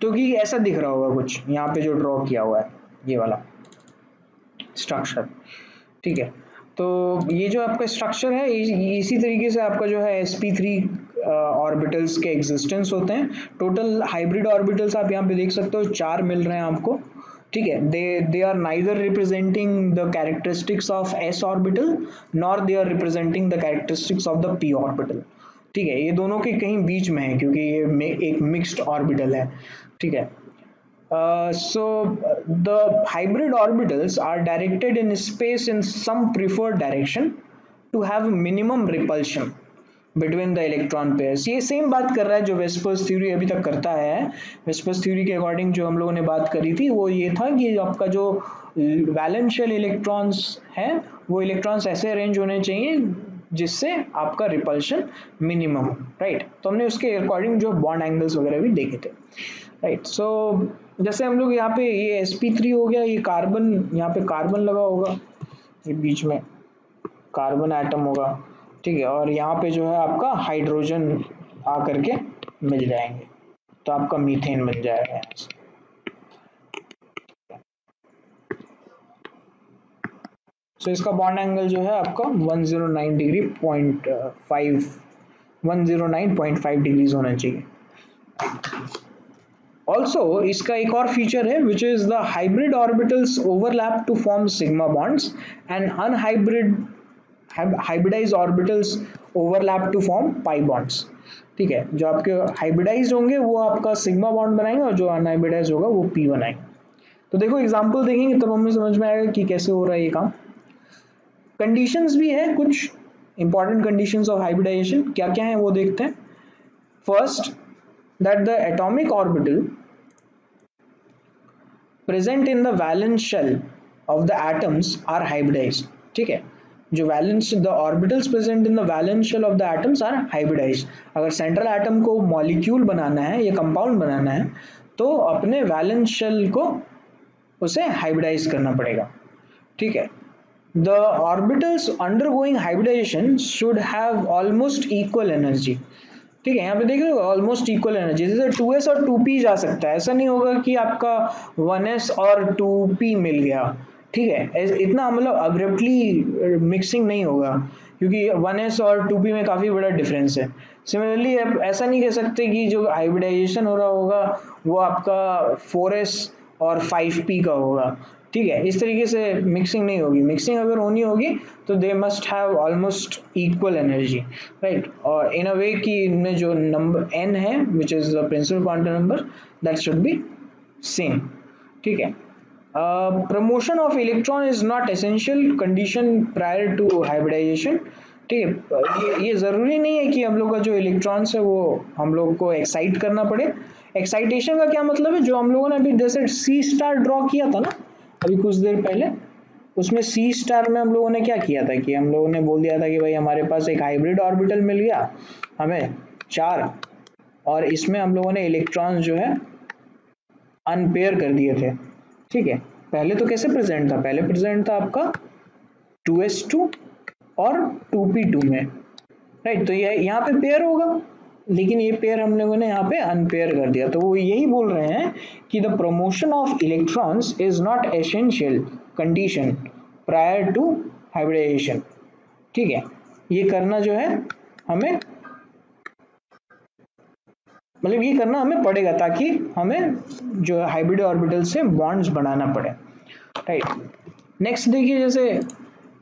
तो कि ऐसा दिख रहा होगा कुछ यहाँ पे जो ड्रॉ किया हुआ है ये वाला स्ट्रक्चर, ठीक है। तो ये जो आपका स्ट्रक्चर है इसी तरीके से आपका जो है sp3 ऑर्बिटल्स के एग्जिस्टेंस होते हैं। टोटल हाइब्रिड ऑर्बिटल्स आप यहाँ पे देख सकते हो 4 मिल रहे हैं आपको, ठीक है। They are neither representing the characteristics of s orbital nor they are representing the characteristics of the p orbital, ठीक है। ये दोनों के कहीं बीच में है क्योंकि ये एक मिक्स्ड ऑर्बिटल है, ठीक है। So the hybrid orbitals are directed in space in some preferred direction to have minimum repulsion between the electron pairs। ये सेम बात कर रहा है जो वेस्पर्स थ्योरी अभी तक करता है। वेस्पर्स थ्योरी के अकॉर्डिंग जो हम लोगों ने बात करी थी वो ये था कि आपका जो वैलेंस शेल इलेक्ट्रॉन्स हैं वो इलेक्ट्रॉन्स ऐसे अरेंज होने चाहिए जिससे आपका रिपल्शन मिनिमम हो, राइट। तो हमने उसके अकॉर्डिंग जो बॉन्ड एंगल्स वगैरह भी देखे थे, राइट। सो जैसे हम लोग यहाँ पे ये sp3 हो गया, ये कार्बन, यहाँ पे कार्बन लगा होगा, ये बीच में कार्बन एटम होगा, ठीक है, और यहाँ पे जो है आपका हाइड्रोजन आ करके मिल जाएंगे, तो आपका मीथेन बन जाएगा यहाँ से। सो इसका बॉन्ड एंगल जो है आपका 109 डिग्री 109.5 डिग्रीज होना चाहिए। ऑल्सो इसका एक और फीचर है which is the hybrid orbitals overlap to form sigma bonds and hybridize orbitals overlap to form pi bonds. ठीक है, जो आपके हाइब्रिडाइज होंगे वो आपका सिग्मा बॉन्ड बनाएंगे और जो अनहाइब्रिडाइज होगा वो पी बनाएंगे। तो देखो एग्जांपल देखेंगे तब हमें समझ में आएगा कि कैसे हो रहा है ये काम। कंडीशंस भी है, कुछ इंपॉर्टेंट कंडीशंस ऑफ हाइब्रिडाइजेशन क्या क्या है वो देखते हैं। First, that the atomic orbital present in the valence shell of the atoms are hybridized. ठीक है, जो valence the orbitals present in the valence shell of the atoms are hybridized. अगर सेंट्रल एटम को मॉलिक्यूल बनाना है या compound बनाना है तो अपने वैलेंस शेल को उसे हाइब्रिडाइज करना पड़ेगा। ठीक है, the orbitals undergoing hybridization should have almost equal energy। ठीक है, यहाँ पे देखिए ऑलमोस्ट इक्वल एनर्जी, जैसे 2s और 2p जा सकता है, ऐसा नहीं होगा कि आपका 1s और 2p मिल गया। ठीक है, इतना मतलब अब्रप्टली मिक्सिंग नहीं होगा क्योंकि 1s और 2p में काफ़ी बड़ा डिफरेंस है। सिमिलरली ऐसा नहीं कह सकते कि जो हाइब्रिडाइजेशन हो रहा होगा वो आपका 4s और 5p का होगा। ठीक है, इस तरीके से मिक्सिंग नहीं होगी। मिक्सिंग अगर होनी होगी तो they must have almost equal energy, right, और इन अ वे कि इनमें जो नंबर n है which is the principal quantum number that should be same. ठीक है, promotion of electron is not essential condition prior to hybridization. ठीक है, ये जरूरी नहीं है कि हम लोग का जो इलेक्ट्रॉन्स है वो हम लोग को एक्साइट करना पड़े। एक्साइटेशन का क्या मतलब है, जो हम लोगों ने अभी जैसे सी स्टार ड्रॉ किया था ना अभी कुछ देर पहले, उसमें सी स्टार में हम लोगों ने क्या किया था कि हम लोगों ने बोल दिया था कि भाई हमारे पास एक हाइब्रिड ऑर्बिटल मिल गया हमें 4, और इसमें हम लोगों ने इलेक्ट्रॉन्स जो है अनपेयर कर दिए थे। ठीक है, पहले तो कैसे प्रेजेंट था, पहले प्रेजेंट था आपका 2s2 और 2p2 में, राइट। तो ये यहाँ पे पेयर होगा, लेकिन ये पेयर हम लोगों ने यहाँ पे अनपेयर कर दिया। तो वो यही बोल रहे हैं कि the promotion of electrons is not essential condition prior to hybridization. ठीक है, ये करना जो है हमें मतलब ये करना हमें पड़ेगा ताकि हमें जो हाइब्रिड ऑर्बिटल से बॉन्ड्स बनाना पड़े, राइट। नेक्स्ट देखिए जैसे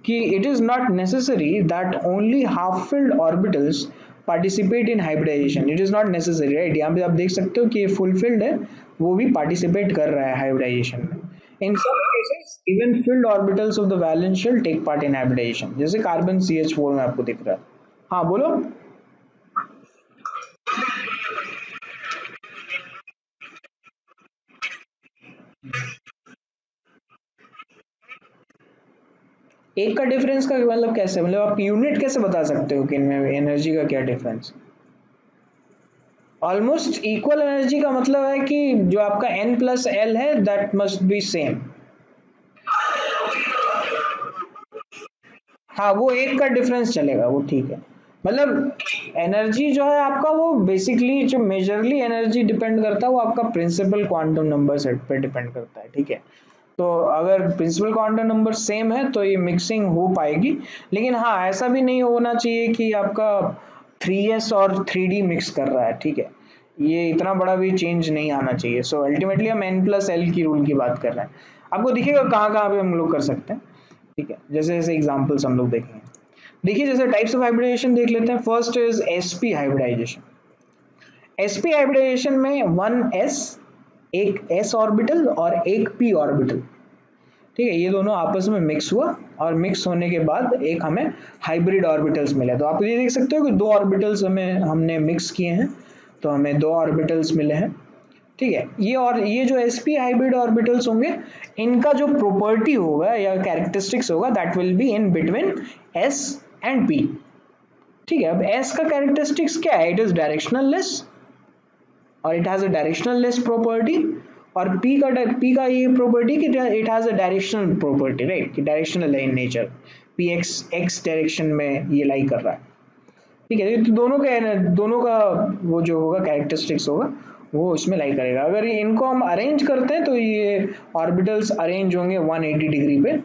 कि it is not necessary that only half filled orbitals participate in hybridization. It is not necessary, right. यहाँ पे आप देख सकते हो कि ये फुल फिल्ड है वो भी पार्टिसिपेट कर रहा है हाइब्रिडाइजेशन में। In some cases even filled orbitals of the valence shell take part in hybridization, जैसे कार्बन CH4 में आपको दिख रहा है। हाँ बोलो। एक का डिफरेंस का मतलब कैसे, मतलब आप यूनिट कैसे बता सकते हो कि इनमें एनर्जी का क्या डिफरेंस। ऑलमोस्ट इक्वल एनर्जी का मतलब है कि जो आपका n+l है दैट मस्ट बी सेम। हाँ वो एक का डिफरेंस चलेगा, वो ठीक है। मतलब एनर्जी जो है आपका वो बेसिकली जो मेजरली एनर्जी डिपेंड करता है वो आपका प्रिंसिपल क्वांटम नंबर सेट पे डिपेंड करता है। ठीक है, तो अगर प्रिंसिपल क्वांटम नंबर सेम है तो ये मिक्सिंग हो पाएगी, लेकिन हाँ ऐसा भी नहीं होना चाहिए कि आपका 3s और 3d मिक्स कर रहा है। ठीक है, ये इतना बड़ा भी चेंज नहीं आना चाहिए। सो अल्टीमेटली हम n+l की रूल की बात कर रहे हैं। आपको दिखेगा कहाँ कहाँ पे हम लोग कर सकते हैं। ठीक है, जैसे जैसे एग्जांपल्स हम लोग देखेंगे। देखिए जैसे टाइप्स ऑफ हाइब्रिडाइजेशन देख लेते हैं। First is sp hybridization. sp hybridization में 1s, एक s ऑर्बिटल और एक p ऑर्बिटल, ठीक है, ये दोनों आपस में मिक्स हुआ और मिक्स होने के बाद एक हमें हाइब्रिड ऑर्बिटल्स मिले। तो आप ये देख सकते हो कि दो ऑर्बिटल्स हमने मिक्स किए हैं तो हमें दो ऑर्बिटल्स मिले हैं। ठीक है। ये और ये जो sp हाइब्रिड ऑर्बिटल्स होंगे, इनका जो प्रॉपर्टी होगा या कैरेक्टरिस्टिक्स होगा, that will be in between s and p। ठीक है, अब s का कैरेक्टरिस्टिक्स क्या है? इट इज डायरेक्शनल लेस और it has a directional less property, और p का ये प्रॉपर्टी कि it has a directional property, right, कि डायरेक्शनल है in nature, p x direction में ये लाई कर रहा है। ठीक है, तो दोनों का वो जो होगा कैरेक्टरिस्टिक्स होगा वो इसमें लाई करेगा। अगर इनको हम अरेंज करते हैं तो ये ऑर्बिटल्स अरेंज होंगे 180 डिग्री पे।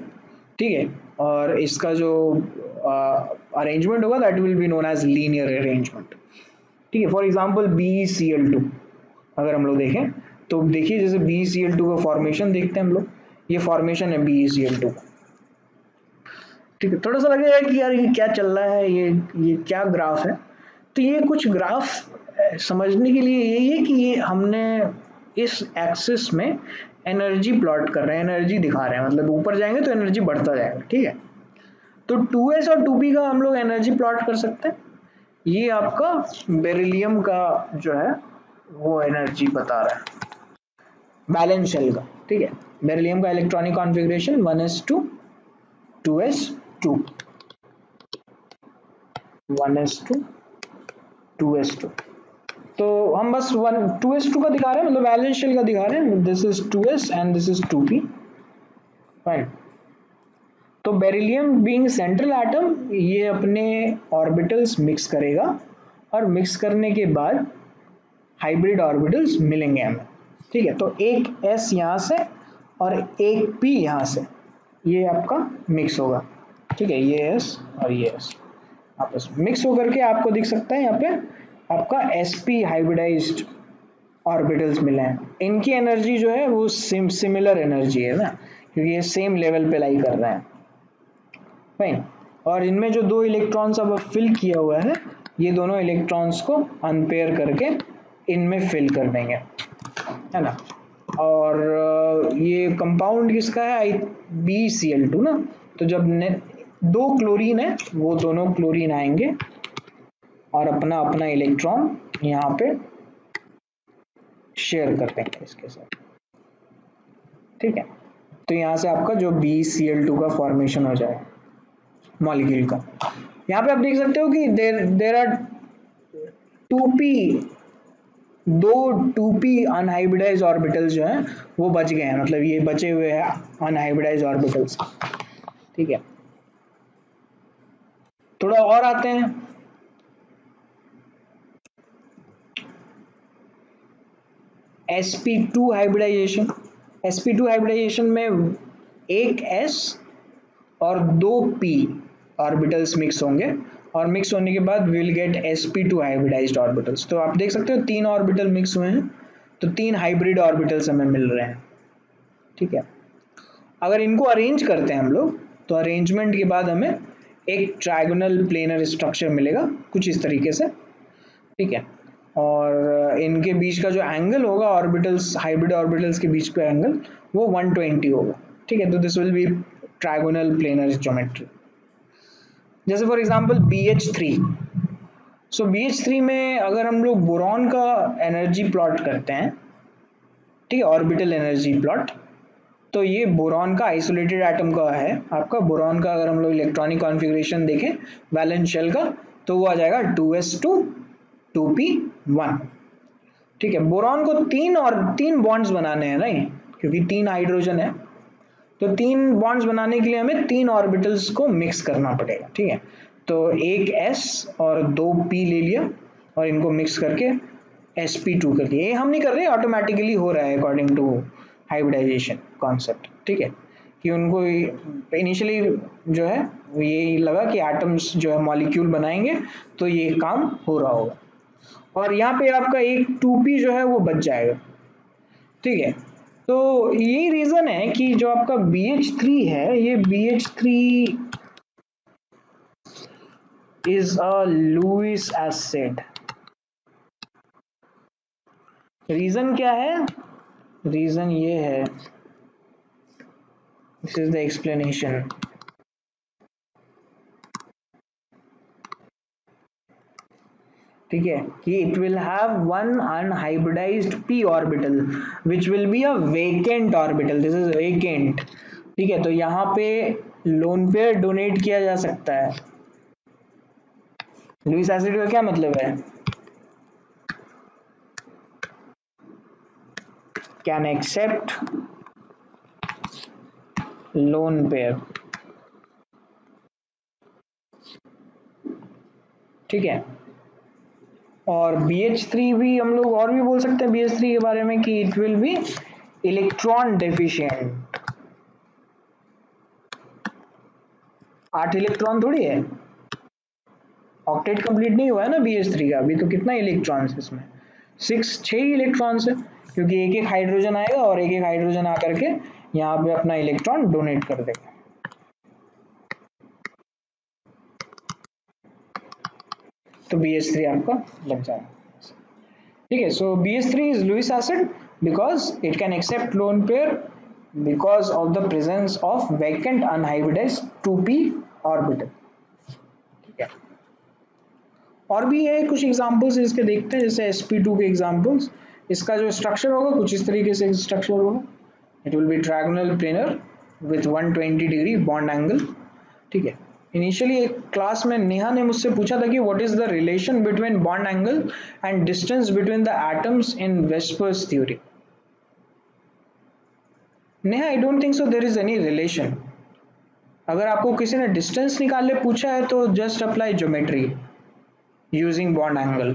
ठीक है, और इसका जो अरेंजमेंट होगा that will be known as linear arrangement. ठीक है, फॉर एग्जांपल BeCl2 अगर हम लोग देखें तो देखिए, जैसे BeCl2 का फॉर्मेशन देखते हैं हम लोग, ये फॉर्मेशन है BeCl2। ठीक है, थोड़ा सा लगेगा कि यार ये क्या चल रहा है, ये क्या ग्राफ है। तो ये कुछ ग्राफ समझने के लिए यही है कि ये हमने इस एक्सिस में एनर्जी प्लॉट कर रहे हैं, एनर्जी दिखा रहे हैं, मतलब ऊपर जाएंगे तो एनर्जी बढ़ता जाएगा। ठीक है, तो 2s और 2p का हम लोग एनर्जी प्लॉट कर सकते हैं। ये आपका बेरिलियम का जो है वो एनर्जी बता रहा है, बैलेंस शेल का। ठीक है, बेरिलियम का electronic configuration 1s2 2s2 1s2 2s2। तो हम बस 2s2 का दिखा रहे हैं, मतलब बैलेंस शेल का दिखा रहे हैं। This is 2s and this is 2p। Fine. तो बेरिलियम बीइंग सेंट्रल एटम, ये अपने ऑर्बिटल्स मिक्स करेगा और मिक्स करने के बाद हाइब्रिड ऑर्बिटल्स मिलेंगे हमें। ठीक है, तो एक s यहाँ से और एक p यहाँ से, ये आपका मिक्स होगा। ठीक है, ये s और ये s आपस में मिक्स होकर के आपको दिख सकता है यहाँ पे आपका sp हाइब्रिडाइज्ड ऑर्बिटल्स मिले हैं। इनकी एनर्जी जो है वो सिमिलर एनर्जी है ना, क्योंकि ये सेम लेवल पे लाई कर रहे हैं। फाइन। और इनमें जो दो इलेक्ट्रॉन्स अब फिल किया हुआ है, ये दोनों इलेक्ट्रॉन्स को अनपेयर करके इनमें फिल कर देंगे, है ना। और ये कंपाउंड किसका है? BeCl2 ना। तो जब दो क्लोरीन है, वो दोनों क्लोरीन आएंगे और अपना अपना इलेक्ट्रॉन यहाँ पे शेयर कर देंगे इसके साथ। ठीक है, तो यहाँ से आपका जो BeCl2 का फॉर्मेशन हो जाएगा मॉलिक्यूल का। यहाँ पे आप देख सकते हो कि देर आर 2p, दो 2p अनहाइब्रिडाइज ऑर्बिटल्स जो हैं वो बच गए हैं, मतलब ये बचे हुए हैं अनहाइब्रिडाइज ऑर्बिटल्स। ठीक है, थोड़ा और आते हैं। sp2 hybridisation. sp2 हाइब्रिडाइजेशन में एक s और दो p ऑर्बिटल्स मिक्स होंगे, और मिक्स होने के बाद will get sp2 hybridised orbitals. तो आप देख सकते हो तीन ऑर्बिटल मिक्स हुए हैं, तो तीन हाइब्रिड ऑर्बिटल्स हमें मिल रहे हैं। ठीक है, अगर इनको अरेंज करते हैं हम लोग, तो अरेंजमेंट के बाद हमें एक ट्रायगोनल प्लेनर स्ट्रक्चर मिलेगा कुछ इस तरीके से। ठीक है, और इनके बीच का जो एंगल होगा ऑर्बिटल्स, हाइब्रिड ऑर्बिटल्स के बीच का एंगल, वो 120 होगा। ठीक है, तो this will be trigonal planar geometry. जैसे for example BH3। So BH3 में अगर हम लोग बोरॉन का एनर्जी प्लॉट करते हैं, ठीक है, ऑर्बिटल एनर्जी प्लॉट, तो ये बोरॉन का आइसोलेटेड एटम का है आपका। बोरॉन का अगर हम लोग इलेक्ट्रॉनिक कॉन्फ़िगरेशन देखें वैलेंस शेल का, तो वो आ जाएगा 2s2 2p1। ठीक है, बोरॉन को तीन बॉन्ड्स बनाने हैं नहीं, क्योंकि तीन हाइड्रोजन है, तो तीन बॉन्ड्स बनाने के लिए हमें तीन ऑर्बिटल्स को मिक्स करना पड़ेगा। ठीक है, तो एक s और दो p ले लिया और इनको मिक्स करके sp2 कर दिया। ये हम नहीं कर रहे, ऑटोमेटिकली हो रहा है अकॉर्डिंग टू हाइब्रिडाइजेशन कॉन्सेप्ट। ठीक है, कि उनको इनिशियली जो है ये लगा कि एटम्स जो है मॉलिक्यूल बनाएंगे तो ये काम हो रहा होगा, और यहाँ पे आपका एक 2p जो है वो बच जाएगा। ठीक है, तो यही रीजन है कि जो आपका BH3 है, ये BH3 is a Lewis acid. Reason क्या है? रीजन ये है, दिस इज द एक्सप्लेनेशन। ठीक है, कि it will have one unhybridised p orbital which will be a vacant orbital, this is vacant. ठीक है, तो यहाँ पे लोन पेयर डोनेट किया जा सकता है। लुईस एसिड का क्या मतलब है? Can accept lone pair. ठीक है, और BH3 भी हम लोग और भी बोल सकते हैं BH3 के बारे में कि it will be electron deficient. 8 electron थोड़ी है, ऑक्टेट कंप्लीट नहीं हुआ है ना BH3 का, अभी तो कितना इलेक्ट्रॉन्स है इसमें? 6 ही इलेक्ट्रॉन्स है, क्योंकि एक एक हाइड्रोजन आएगा और एक एक हाइड्रोजन आकर के यहाँ पे अपना इलेक्ट्रॉन डोनेट कर देगा। तो BH3 आपका लग जाएगा। ठीक है, so BH3 is Lewis acid because it can accept lone pair because of the presence of vacant unhybridized 2p orbital। ठीक है, और भी है कुछ एग्जांपल्स इसके देखते हैं, जैसे sp2 के एग्जांपल्स। इसका जो स्ट्रक्चर होगा कुछ इस तरीके से स्ट्रक्चर होगा, it will be triangular planar with 120 degree bond angle. ठीक है, इनिशियली एक क्लास में नेहा ने मुझसे पूछा था कि what is the relation between bond angle and distance between the atoms in VSEPR theory. Neha, I don't think so there is any relation. अगर आपको किसी ने डिस्टेंस निकालने पूछा है तो just apply geometry using bond angle.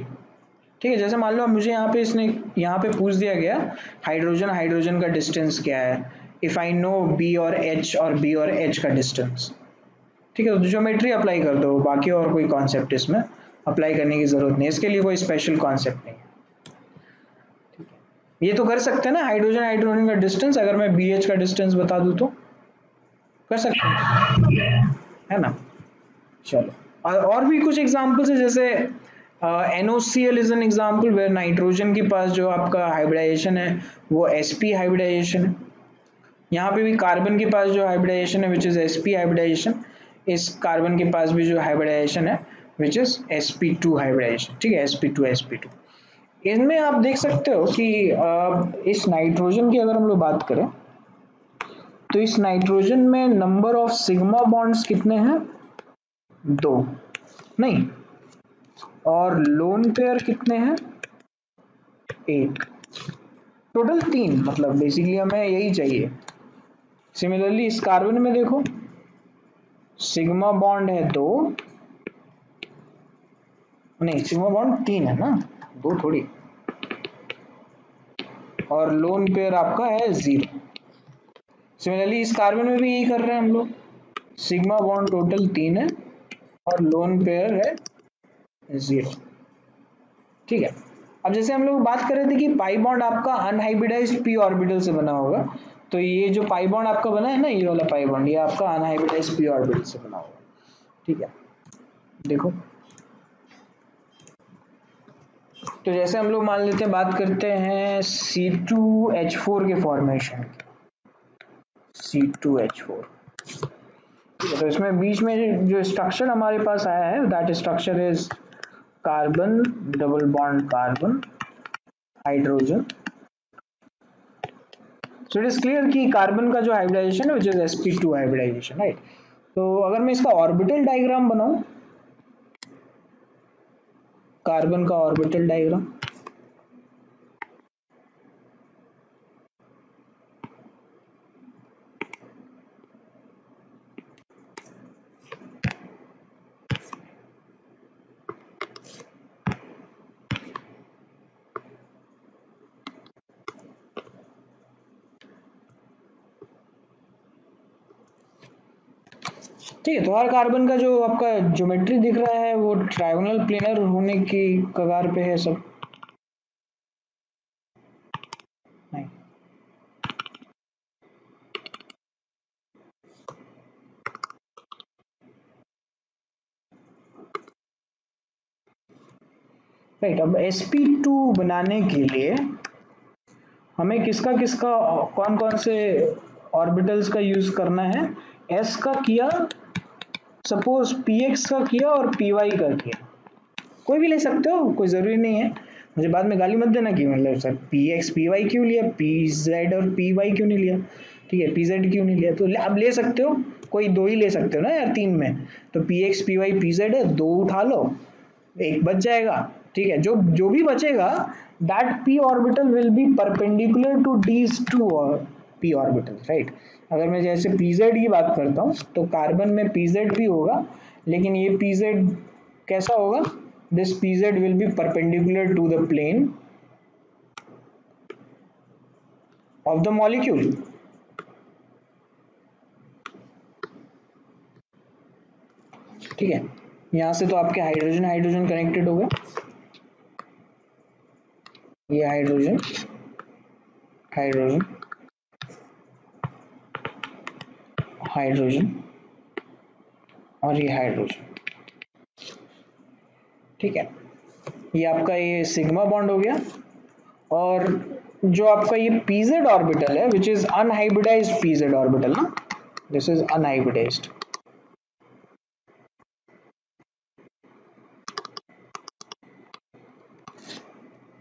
ठीक है, जैसे मान लो मुझे यहाँ पे इसने यहाँ पे पूछ दिया गया हाइड्रोजन हाइड्रोजन का डिस्टेंस क्या है, इफ आई नो बी और एच और बी और एच का डिस्टेंस। ठीक है, तो ज्योमेट्री अप्लाई कर दो, बाकी और कोई कॉन्सेप्ट इसमें अप्लाई करने की जरूरत नहीं, इसके लिए कोई स्पेशल कॉन्सेप्ट नहीं है। ये तो कर सकते हैं ना, हाइड्रोजन हाइड्रोजन का डिस्टेंस अगर मैं BH का डिस्टेंस बता दूं तो कर सकते हैं, है ना। चलो, और भी कुछ एग्जांपल्स है, जैसे NOCl is an example where nitrogen के पास जो आपका हाइब्रिडाइजेशन है वो sp हाइब्रिडाइजेशन है। यहाँ पे भी कार्बन के पास जो हाइब्रिडाइजेशन है विच इज sp हाइब्रिडाइजेशन, इस कार्बन के पास भी जो हाइब्रिडाइजेशन है विच इज sp2 हाइब्रिडाइजेशन। ठीक है, sp2 इनमें आप देख सकते हो कि इस नाइट्रोजन की अगर हम लोग बात करें तो इस नाइट्रोजन में नंबर ऑफ सिग्मा बॉन्ड्स कितने हैं? 2 नहीं, और लोन पेयर कितने हैं? 1, टोटल 3, मतलब बेसिकली हमें यही चाहिए। सिमिलरली इस कार्बन में देखो, सिग्मा बॉन्ड है 2, नहीं सिग्मा बॉन्ड 3 है ना, 2 थोड़ी, और लोन पेयर आपका है 0। सिमिलरली इस कार्बन में भी यही कर रहे हैं हम लोग, सिग्मा बॉन्ड टोटल 3 है और लोन पेयर है 0। ठीक है, अब जैसे हम लोग बात कर रहे थे कि पाई बॉन्ड आपका अनहाइब्रिडाइज्ड p ऑर्बिटल से बना होगा, तो ये जो पाई बॉन्ड आपका बना है ना, ये वाला पाई बॉन्ड, ये आपका अनहाइब्रिडाइज्ड p ऑर्बिटल से बना होगा। ठीक है, देखो, तो जैसे हम लोग मान लेते हैं, बात करते हैं C2H4 के फॉर्मेशन, C2H4। ठीक है, तो इसमें बीच में जो स्ट्रक्चर हमारे पास आया है that structure is carbon double bond carbon hydrogen. So it is clear कि कार्बन का जो हाइब्रिडाइजेशन है which is sp2 hybridisation, right. तो अगर मैं इसका ऑर्बिटल डायग्राम बनाऊं, कार्बन का ऑर्बिटल डायग्राम, ठीक है, तो हर कार्बन का जो आपका ज्योमेट्री दिख रहा है वो ट्रायंगुलर प्लेनर होने की कगार पे है सब, नहीं। राइट, अब sp2 बनाने के लिए हमें किसका किसका कौन कौन से ऑर्बिटल्स का यूज करना है? s का किया, सपोज px का किया और py का किया, कोई भी ले सकते हो, कोई ज़रूरी नहीं है। मुझे बाद में गाली मत देना कि मतलब sir p x p y क्यों लिया, पी जेड और पी वाई क्यों नहीं लिया, ठीक है, पी जेड क्यों नहीं लिया। तो अब ले सकते हो, कोई दो ही ले सकते हो ना यार तीन में। तो P x p y p z है, दो उठा लो, एक बच जाएगा। ठीक है, जो जो भी बचेगा that p orbital will be perpendicular to these two p orbital, right. अगर मैं जैसे पी जेड की बात करता हूँ तो कार्बन में पी जेड भी होगा, लेकिन ये पी जेड कैसा होगा, this pz will be perpendicular to the plane of the molecule। ठीक है, यहां से तो आपके हाइड्रोजन हाइड्रोजन कनेक्टेड हो गए, ये हाइड्रोजन हाइड्रोजन हाइड्रोजन और ये हाइड्रोजन। ठीक है, ये आपका ये सिग्मा बॉन्ड हो गया। और जो आपका ये pz ऑर्बिटल है which is unhybridised pz orbital ना, दिस इज अनहाइब्रिडाइज्ड।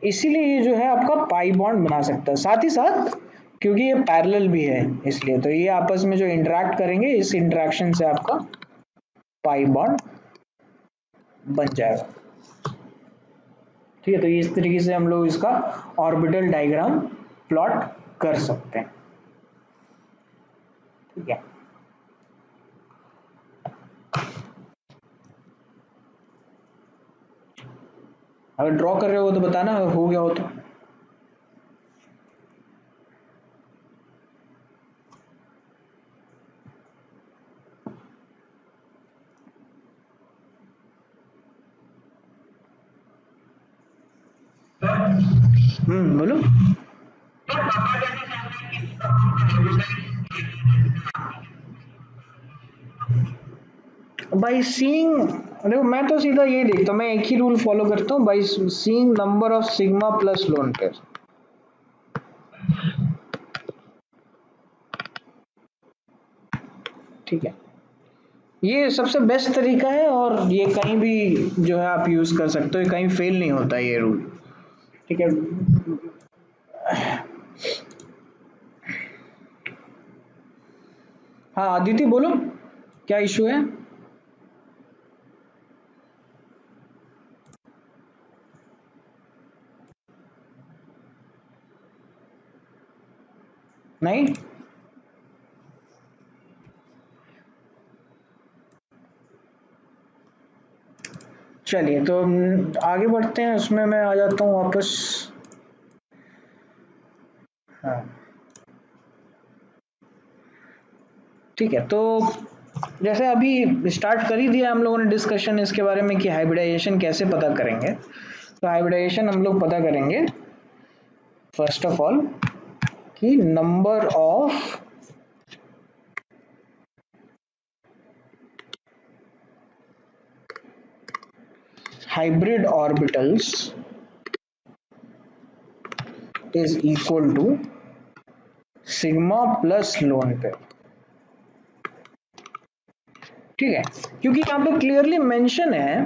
इसीलिए ये जो है आपका पाई बॉन्ड बना सकता है, साथ ही साथ क्योंकि ये पैरेलल भी है इसलिए, तो ये आपस में जो इंटरेक्ट करेंगे इस इंटरेक्शन से आपका पाई बॉन्ड बन जाएगा। ठीक है, तो इस तरीके से हम लोग इसका ऑर्बिटल डायग्राम प्लॉट कर सकते हैं। ठीक है, अगर ड्रॉ कर रहे हो तो बताना, हो गया हो तो। बोलो। बाई सीइंग, देखो मैं तो सीधा ये देखता हूँ, मैं एक ही रूल फॉलो करता हूँ, by seeing number of sigma plus lone pair. ठीक है, ये सबसे बेस्ट तरीका है और ये कहीं भी जो है आप यूज कर सकते हो, कहीं फेल नहीं होता ये रूल। ठीक है, हाँ आदिति बोलो, क्या इशू है। नहीं, चलिए तो आगे बढ़ते हैं, उसमें मैं आ जाता हूँ वापस। हाँ, ठीक है, तो जैसे अभी स्टार्ट कर ही दिया हम लोगों ने डिस्कशन इसके बारे में कि हाइब्रिडाइजेशन कैसे पता करेंगे। तो हाइब्रिडाइजेशन हम लोग पता करेंगे फर्स्ट ऑफ ऑल कि number of hybrid orbitals is equal to sigma plus lone pair। ठीक है, क्योंकि यहाँ पे क्लियरली मेंशन है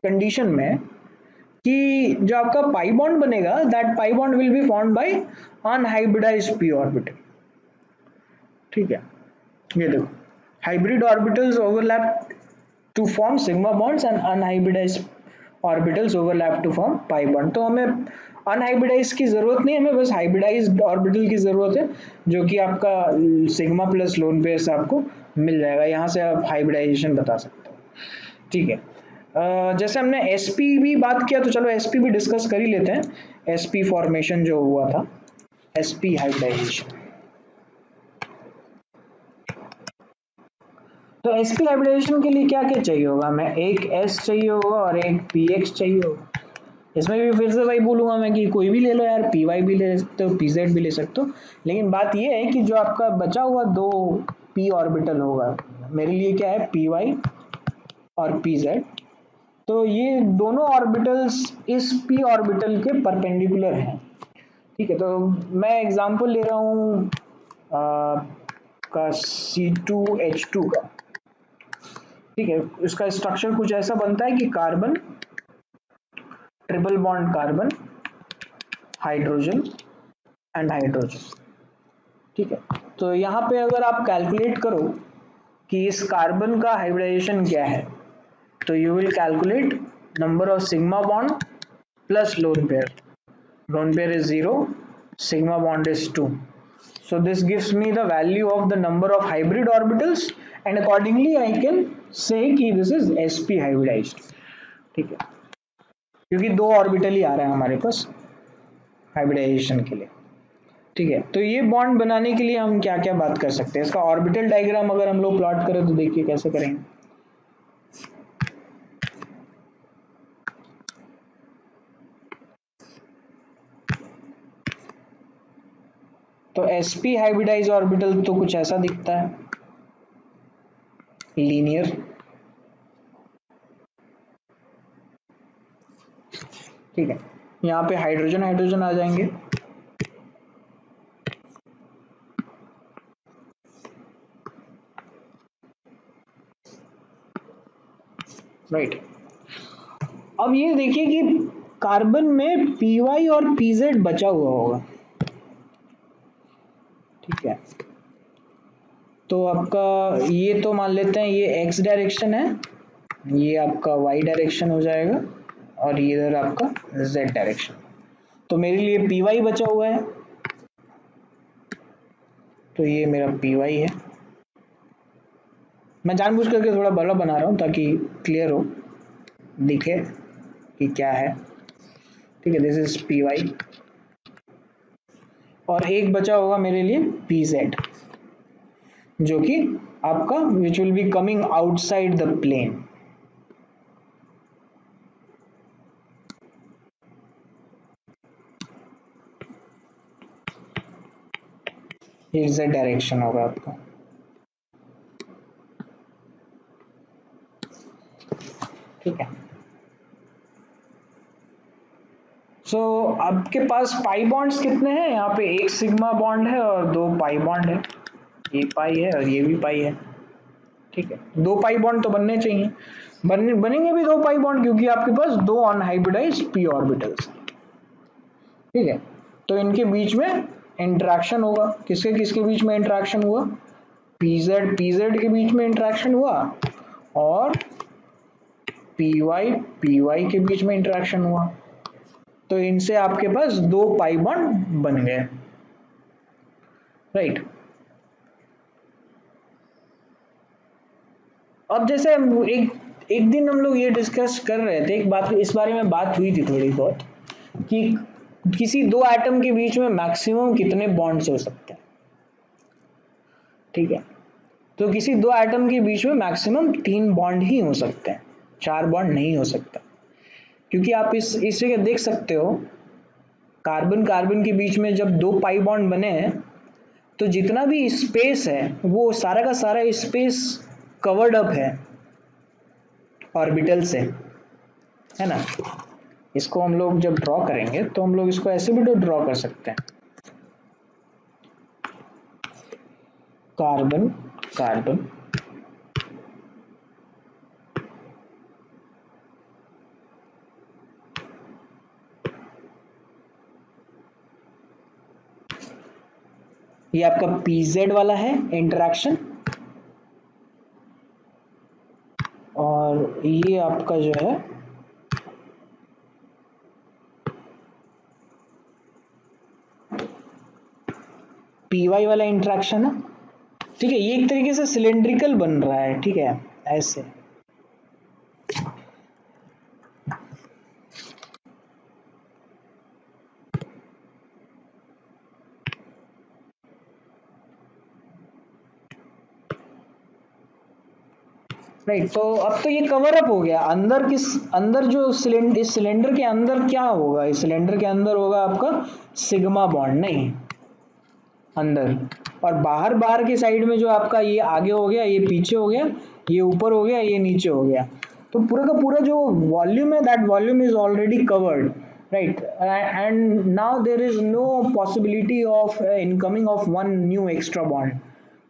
कंडीशन में कि जो आपका पाई बॉन्ड बनेगा that pi bond will be formed by unhybridized p orbital. ठीक है, ये देखो, hybrid orbitals overlap to form sigma bonds and unhybridized orbitals overlap to form pi bond. तो हमें अनहाइब्रिडाइज की जरूरत नहीं है, हमें बस हाइब्रिडाइज्ड ऑर्बिटल की जरूरत है, जो कि आपका सिग्मा प्लस लोन पेयर से आपको मिल जाएगा। यहाँ से आप हाइब्रिडाइजेशन बता सकते हो। ठीक है, जैसे हमने एसपी भी बात किया तो चलो एसपी भी डिस्कस कर ही लेते हैं। एसपी फॉर्मेशन जो हुआ था, एसपी हाइब्रिडाइजेशन, तो एसपी हाइब्रिडाइजेशन के लिए क्या क्या चाहिए होगा, हमें एक एस चाहिए होगा और एक पी एक्स चाहिए होगा। इसमें भी फिर से वही बोलूंगा मैं कि कोई भी ले लो यार, पी वाई भी ले सकते हो, पी जेड भी ले सकते हो, लेकिन बात यह है कि जो आपका बचा हुआ दो पी ऑर्बिटल होगा, मेरे लिए क्या है, पी वाई और पी जेड। तो ये दोनों ऑर्बिटल्स इस पी ऑर्बिटल के परपेंडिकुलर हैं। ठीक है, तो मैं एग्जांपल ले रहा हूँ का C2H2 का। ठीक है, इसका स्ट्रक्चर कुछ ऐसा बनता है कि carbon triple bond carbon, hydrogen and hydrogen. ठीक है, तो यहाँ पे अगर आप कैलकुलेट करो कि इस कार्बन का हाइब्रिडाइजेशन क्या है, तो you will calculate number of sigma bond plus lone pair. Lone pair is 0, sigma bond is 2. So this gives me the value of the number of hybrid orbitals and accordingly I can say कि this is sp hybridized. ठीक है, क्योंकि दो orbital ही आ रहा है हमारे पास hybridisation के लिए. ठीक है, तो ये बॉन्ड बनाने के लिए हम क्या क्या बात कर सकते हैं. इसका ऑर्बिटल डायग्राम अगर हम लोग प्लॉट करें तो देखिए कैसे करेंगे. तो sp हाइब्रिडाइज ऑर्बिटल तो कुछ ऐसा दिखता है, लीनियर. ठीक है, यहाँ पे हाइड्रोजन हाइड्रोजन आ जाएंगे. राइट, अब ये देखिए कि कार्बन में py और pz बचा हुआ होगा. ठीक है, तो आपका ये तो मान लेते हैं ये x डायरेक्शन है, ये आपका y डायरेक्शन हो जाएगा और ये इधर आपका z डायरेक्शन. तो मेरे लिए py बचा हुआ है, तो ये मेरा py है. मैं जानबूझ करके थोड़ा बड़ा बना रहा हूँ ताकि क्लियर हो, दिखे कि क्या है. ठीक है, दिस इज py और एक बचा होगा मेरे लिए pz जो कि आपका which will be coming outside the plane. ये z डायरेक्शन होगा आपका. ठीक है, सो आपके पास पाई बॉन्ड्स कितने हैं. यहाँ पे एक सिग्मा बॉन्ड है और दो पाई बॉन्ड है. ये पाई है और ये भी पाई है. ठीक है, दो पाई बॉन्ड तो बनने चाहिए. बनेंगे भी दो पाई बॉन्ड क्योंकि आपके पास दो अनहाइब्रिडाइज्ड p ऑर्बिटल्स. ठीक है, तो इनके बीच में इंटरेक्शन होगा. किसके किसके बीच में इंटरेक्शन हुआ, pz pz के बीच में इंटरेक्शन हुआ और py py के बीच में इंटरेक्शन हुआ. तो इनसे आपके पास दो पाई बॉन्ड बन गए. राइट, अब जैसे एक दिन हम लोग ये डिस्कस कर रहे थे, एक बात इस बारे में बात हुई थी थोड़ी बहुत कि किसी दो एटम के बीच में मैक्सिमम कितने बॉन्ड्स हो सकते हैं. ठीक है, तो किसी दो एटम के बीच में मैक्सिमम 3 बॉन्ड ही हो सकते हैं, 4 बॉन्ड नहीं हो सकता. क्योंकि आप इस जगह देख सकते हो कार्बन कार्बन के बीच में जब दो पाई बॉन्ड बने हैं तो जितना भी स्पेस है वो सारा का सारा स्पेस कवर्ड अप है ऑर्बिटल से, है ना. इसको हम लोग जब ड्रॉ करेंगे तो हम लोग इसको ऐसे भी तो ड्रॉ कर सकते हैं, कार्बन कार्बन ये आपका pz वाला है इंटरेक्शन और ये आपका जो है py वाला इंटरेक्शन है. ठीक है, ये एक तरीके से सिलेंड्रिकल बन रहा है. ठीक है, ऐसे. राइट, तो अब तो ये कवर अप हो गया. अंदर जो सिलेंडर, इस सिलेंडर के अंदर क्या होगा, इस सिलेंडर के अंदर होगा आपका सिग्मा बॉन्ड, नहीं अंदर. और बाहर बाहर की साइड में जो आपका ये आगे हो गया, ये पीछे हो गया, ये ऊपर हो गया, ये नीचे हो गया. तो पूरा का पूरा जो वॉल्यूम है that volume is already covered. Right, and now there is no possibility of incoming of one new extra bond.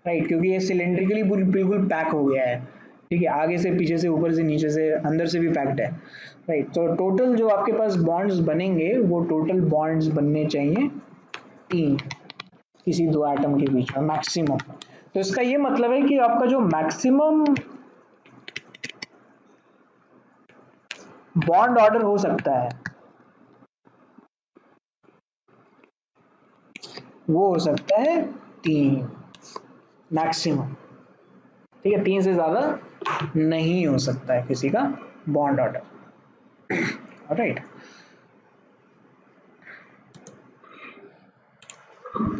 Right, क्योंकि ये सिलेंड्रिकली बिल्कुल पैक हो गया है. ठीक है, आगे से, पीछे से, ऊपर से, नीचे से, अंदर से भी पैक्ड है, राइट। तो टोटल जो आपके पास बॉन्ड्स बनेंगे वो टोटल बॉन्ड्स बनने चाहिए 3 किसी दो एटम के बीच में मैक्सिमम। तो इसका ये मतलब है कि आपका जो मैक्सिमम बॉन्ड ऑर्डर हो सकता है वो हो सकता है 3 मैक्सिमम। ठीक है, 3 से ज्यादा नहीं हो सकता है किसी का बॉन्ड ऑर्डर, राइट।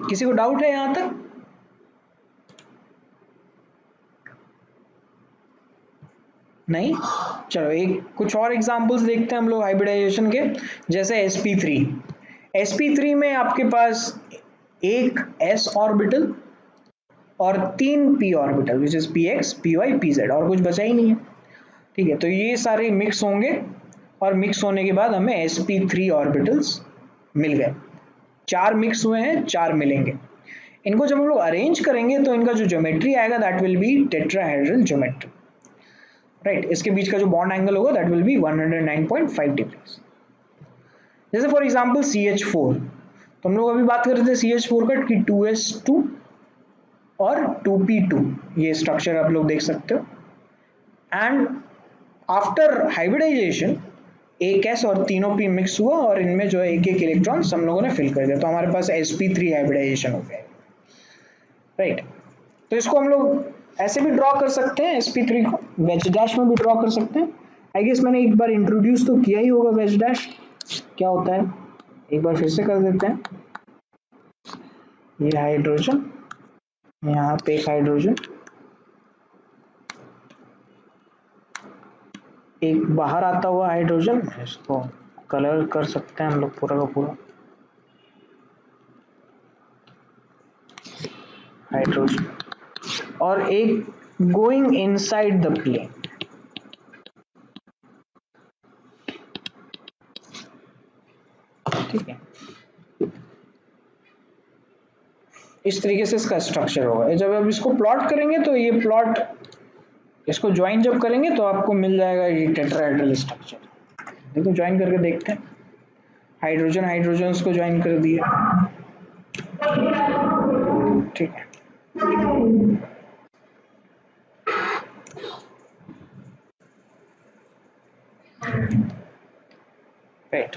किसी को डाउट है यहां तक? नहीं? चलो एक कुछ और एग्जांपल्स देखते हैं हम लोग हाइब्रिडाइजेशन के। जैसे sp3, sp3 में आपके पास एक s ऑर्बिटल और 3 p orbital which is px py pz, और कुछ बचा ही नहीं है। ठीक है, तो ये सारे मिक्स होंगे और मिक्स होने के बाद हमें sp3 ऑर्बिटल्स मिल गए। 4 मिक्स हुए हैं, 4 मिलेंगे। इनको जब हम लोग अरेंज करेंगे तो इनका जो ज्योमेट्री आएगा that will B tetrahedral geometry, right. इसके बीच का जो बॉन्ड एंगल होगा दैट विल बी 109.5 डिग्री। जैसे फॉर एग्जांपल CH4, तो हम लोग अभी बात कर रहे थे CH4 का कि 2s2 और 2p2 ये स्ट्रक्चर आप लोग देख सकते हो। एंड आफ्टर हाइब्रिडाइजेशन एक s और तीनों p मिक्स हुआ और इनमें जो है एक एक इलेक्ट्रॉन हम लोगों ने फिल कर दिया, तो हमारे पास sp3 हाइब्रिडाइजेशन हो गया, राइट। तो इसको हम लोग ऐसे भी ड्रॉ कर सकते हैं, sp3 को वेज डैश में भी ड्रॉ कर सकते हैं। आई गेस मैंने एक बार इंट्रोड्यूस तो किया ही होगा वेज डैश क्या होता है, एक बार फिर से कर देते हैं। ये हाइड्रोजन, यहाँ पे एक हाइड्रोजन, एक बाहर आता हुआ हाइड्रोजन, इसको कलर कर सकते हैं हम लोग पूरा का पूरा हाइड्रोजन, और एक गोइंग इनसाइड द प्लेन। ठीक है, इस तरीके से इसका स्ट्रक्चर होगा। जब आप इसको प्लॉट करेंगे तो ये प्लॉट, इसको ज्वाइन जब करेंगे तो आपको मिल जाएगा ये टेट्राहेड्रल स्ट्रक्चर। देखो ज्वाइन करके देखते हैं, हाइड्रोजन हाइड्रोजन को ज्वाइन कर दिया, ठीक है। राइट,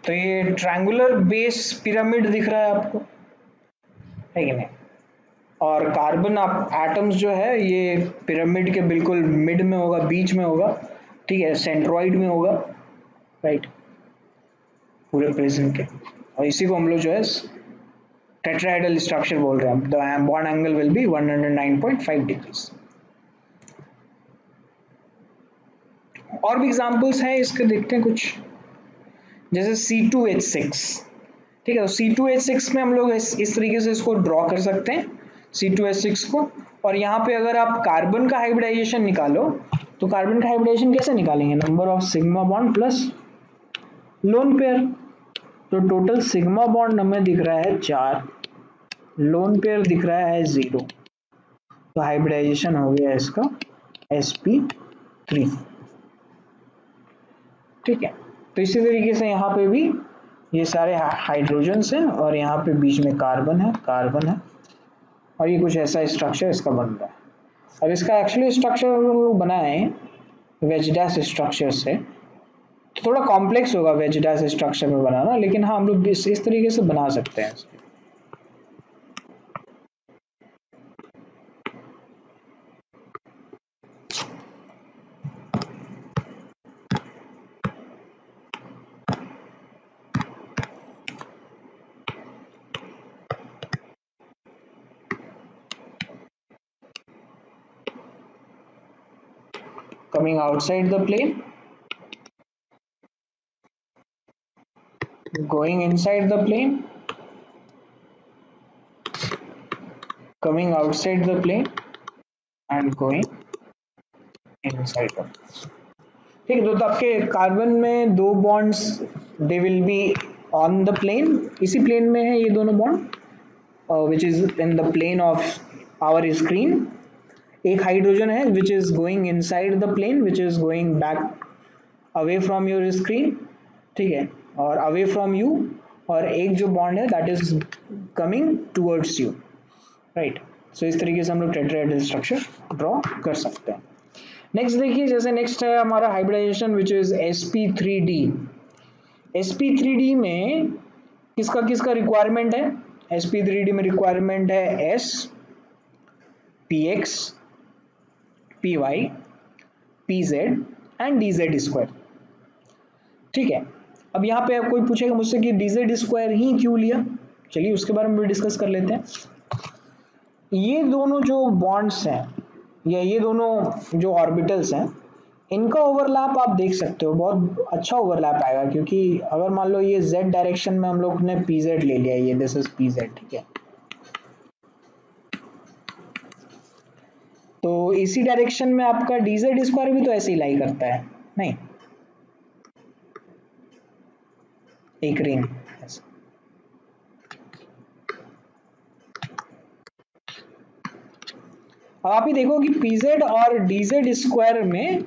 तो ये ट्रायंगुलर बेस पिरामिड दिख रहा है आपको, है कि नहीं? और कार्बन एटम्स जो है ये पिरामिड के बिल्कुल मिड में होगा, बीच में होगा, ठीक है, सेंट्रॉइड में होगा, राइट, पूरे प्रिज्म के। और इसी को हम लोग जो है टेट्राहेड्रल स्ट्रक्चर बोल रहे हैं। The bond angle will be 109.5 degrees. और भी एग्जांपल्स हैं इसके, देखते हैं कुछ। जैसे C2H6, ठीक है, तो C2H6 में हम लोग इस तरीके से इसको ड्रॉ कर सकते हैं C2H6 को। और यहाँ पे अगर आप कार्बन का हाइब्रिडाइजेशन निकालो तो कार्बन का हाइब्रिडाइजेशन कैसे निकालेंगे, number of sigma bond plus lone pair. तो टोटल सिग्मा बॉन्ड हमें दिख रहा है 4, लोन पेयर दिख रहा है 0, तो हाइब्रिडाइजेशन हो गया इसका sp3। ठीक है, तो इसी तरीके से यहाँ पे भी ये सारे हाइड्रोजन्स हैं और यहाँ पे बीच में कार्बन है, और ये कुछ ऐसा स्ट्रक्चर इसका बन रहा है। अब इसका एक्चुअली स्ट्रक्चर हम लोग बनाए हैं वेज डैश स्ट्रक्चर से, तो थोड़ा कॉम्प्लेक्स होगा वेज डैश स्ट्रक्चर में बनाना, लेकिन हाँ हम लोग इस तरीके से बना सकते हैं। Coming outside the plane, going inside the plane, coming outside the plane and going inside the plane। ठीक है, तो आपके कार्बन में दो bonds they will be on the plane, इसी प्लेन में है ये दोनों bond, which is in the plane of our screen. एक हाइड्रोजन है which is going inside the plane, which is going back away from your screen, ठीक है, और अवे फ्रॉम यू, और एक जो बॉन्ड है that is coming towards you, right. So इस तरीके से हम लोग टेट्राहेड्रल स्ट्रक्चर ड्रॉ कर सकते हैं। नेक्स्ट देखिए, जैसे नेक्स्ट है हमारा hybridisation which is sp3d। sp3d में किसका किसका रिक्वायरमेंट है? sp3d में रिक्वायरमेंट है s, px, py, pz and dz square, ठीक है। अब यहाँ पे कोई पूछेगा मुझसे कि dz स्क्वायर ही क्यों लिया, चलिए उसके बारे में भी डिस्कस कर लेते हैं। ये दोनों जो बॉन्ड्स हैं या ये दोनों जो ऑर्बिटल्स हैं, इनका ओवरलैप आप देख सकते हो, बहुत अच्छा ओवरलैप आएगा, क्योंकि अगर मान लो ये z डायरेक्शन में हम लोग ने pz ले लिया, ये दिस इज pz, ठीक है, तो इसी डायरेक्शन में आपका dz स्क्वायर भी तो ऐसे ही लाई करता है, नहीं, एक रिंग ऐसे। अब आप ही देखो कि pz और dz स्क्वायर में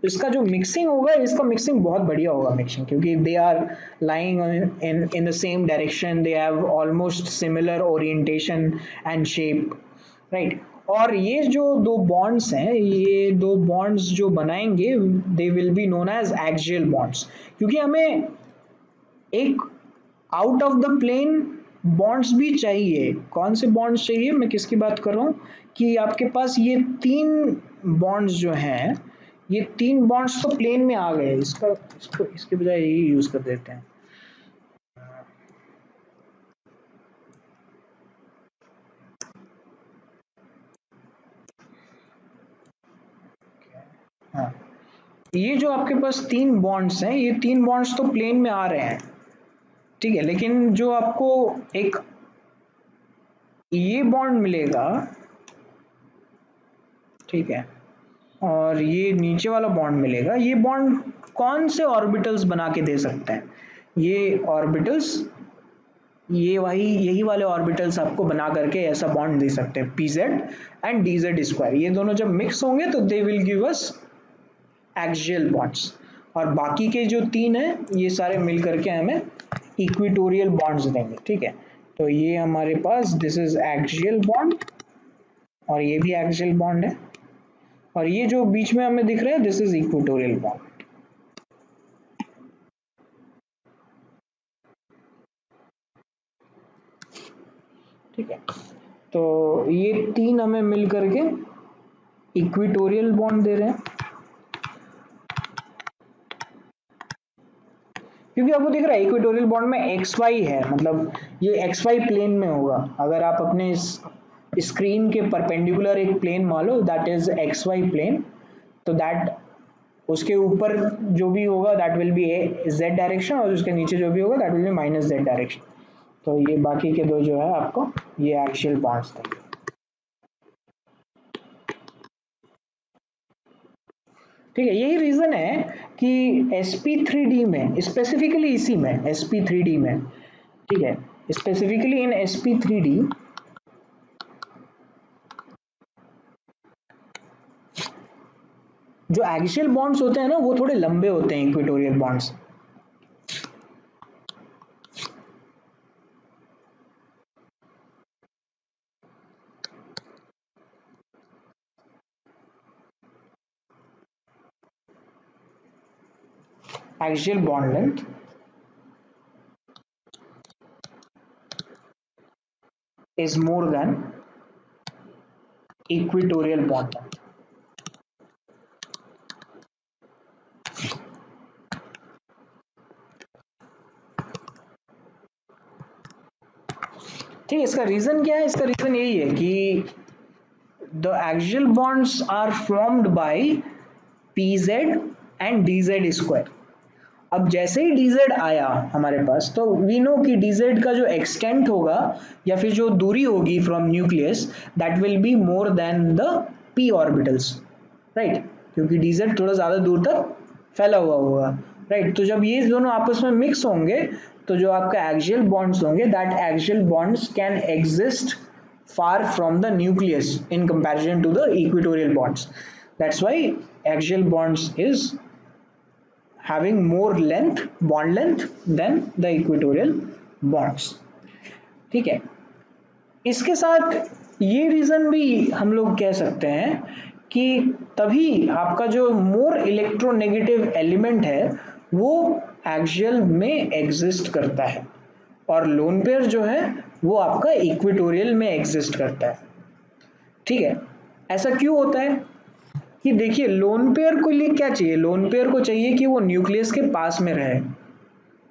इसका जो मिक्सिंग होगा, इसका मिक्सिंग बहुत बढ़िया होगा मिक्सिंग, क्योंकि they are lying in the same direction, they have almost similar orientation and shape, right. और ये जो दो बॉन्ड्स हैं, ये दो बॉन्ड्स जो बनाएंगे they will be known as axial bonds, क्योंकि हमें एक out of the plane bonds भी चाहिए। कौन से बॉन्ड्स चाहिए, मैं किसकी बात कर रहा हूँ, कि आपके पास ये तीन बॉन्ड्स जो हैं, ये तीन बॉन्ड्स तो प्लेन में आ गए, इसको इसके बजाय यही यूज कर देते हैं। हाँ, ये जो आपके पास तीन बॉन्ड्स हैं, ये तीन बॉन्ड्स तो प्लेन में आ रहे हैं, ठीक है, लेकिन जो आपको एक ये बॉन्ड मिलेगा, ठीक है, और ये नीचे वाला बॉन्ड मिलेगा, ये बॉन्ड कौन से ऑर्बिटल्स बना के दे सकते हैं? ये ऑर्बिटल्स, ये वही यही वाले ऑर्बिटल्स आपको बना करके ऐसा बॉन्ड दे सकते हैं, pz एंड dz स्क्वायर, ये दोनों जब मिक्स होंगे तो they will give us axial bonds, और बाकी के जो तीन हैं ये सारे मिल करके हमें इक्वेटोरियल बॉन्ड्स देंगे, ठीक है। तो ये हमारे पास दिस इज एक्सियल बॉन्ड, और ये भी एक्सियल बॉन्ड है, और ये जो बीच में हमें दिख रहा है दिस इज इक्वेटोरियल बॉन्ड, ठीक है। तो ये तीन हमें मिल करके इक्वेटोरियल बॉन्ड दे रहे हैं, क्योंकि आपको दिख रहा है इक्वेटोरियल बॉन्ड में एक्स वाई है, मतलब ये एक्स वाई प्लेन में होगा। अगर आप अपने स्क्रीन के परपेंडिकुलर एक प्लेन मान लो that is x y plane, तो दैट उसके ऊपर जो भी होगा that will be z direction, और उसके नीचे जो भी होगा that will be minus z direction. तो ये बाकी के दो जो है आपको ये एक्सियल बॉन्ड्स देंगे, ठीक है। यही रीजन है कि sp3d में स्पेसिफिकली, इसी में sp3d में, ठीक है, स्पेसिफिकली इन sp3d जो एक्सियल बॉन्ड्स होते हैं ना वो थोड़े लंबे होते हैं, equatorial bonds. Axial bond length is more than equatorial bond length. ठीक है, इसका रीजन क्या है? इसका रीजन यही है कि the axial bonds are formed by pz and dz square. अब जैसे ही dz आया हमारे पास, तो वी नो कि dz का जो एक्सटेंट होगा या फिर जो दूरी होगी from nucleus that will be more than the p orbitals, right, क्योंकि dz थोड़ा ज्यादा दूर तक फैला हुआ होगा, राइट। तो जब ये दोनों आपस में मिक्स होंगे तो जो आपका एक्सियल बॉन्ड्स होंगे that axial bonds can exist far from the nucleus in comparison to the equatorial bonds. That's why axial bonds is having more length, bond length than the equatorial bonds. ठीक है, इसके साथ ये reason भी हम लोग कह सकते हैं कि तभी आपका जो मोर इलेक्ट्रोनेगेटिव एलिमेंट है वो एक्सियल में एग्जिस्ट करता है और लोन पेयर जो है वो आपका इक्वेटोरियल में एग्जिस्ट करता है। ठीक है, ऐसा क्यों होता है कि देखिए लोन पेयर को लिए क्या चाहिए, लोन पेयर को चाहिए कि वो न्यूक्लियस के पास में रहे।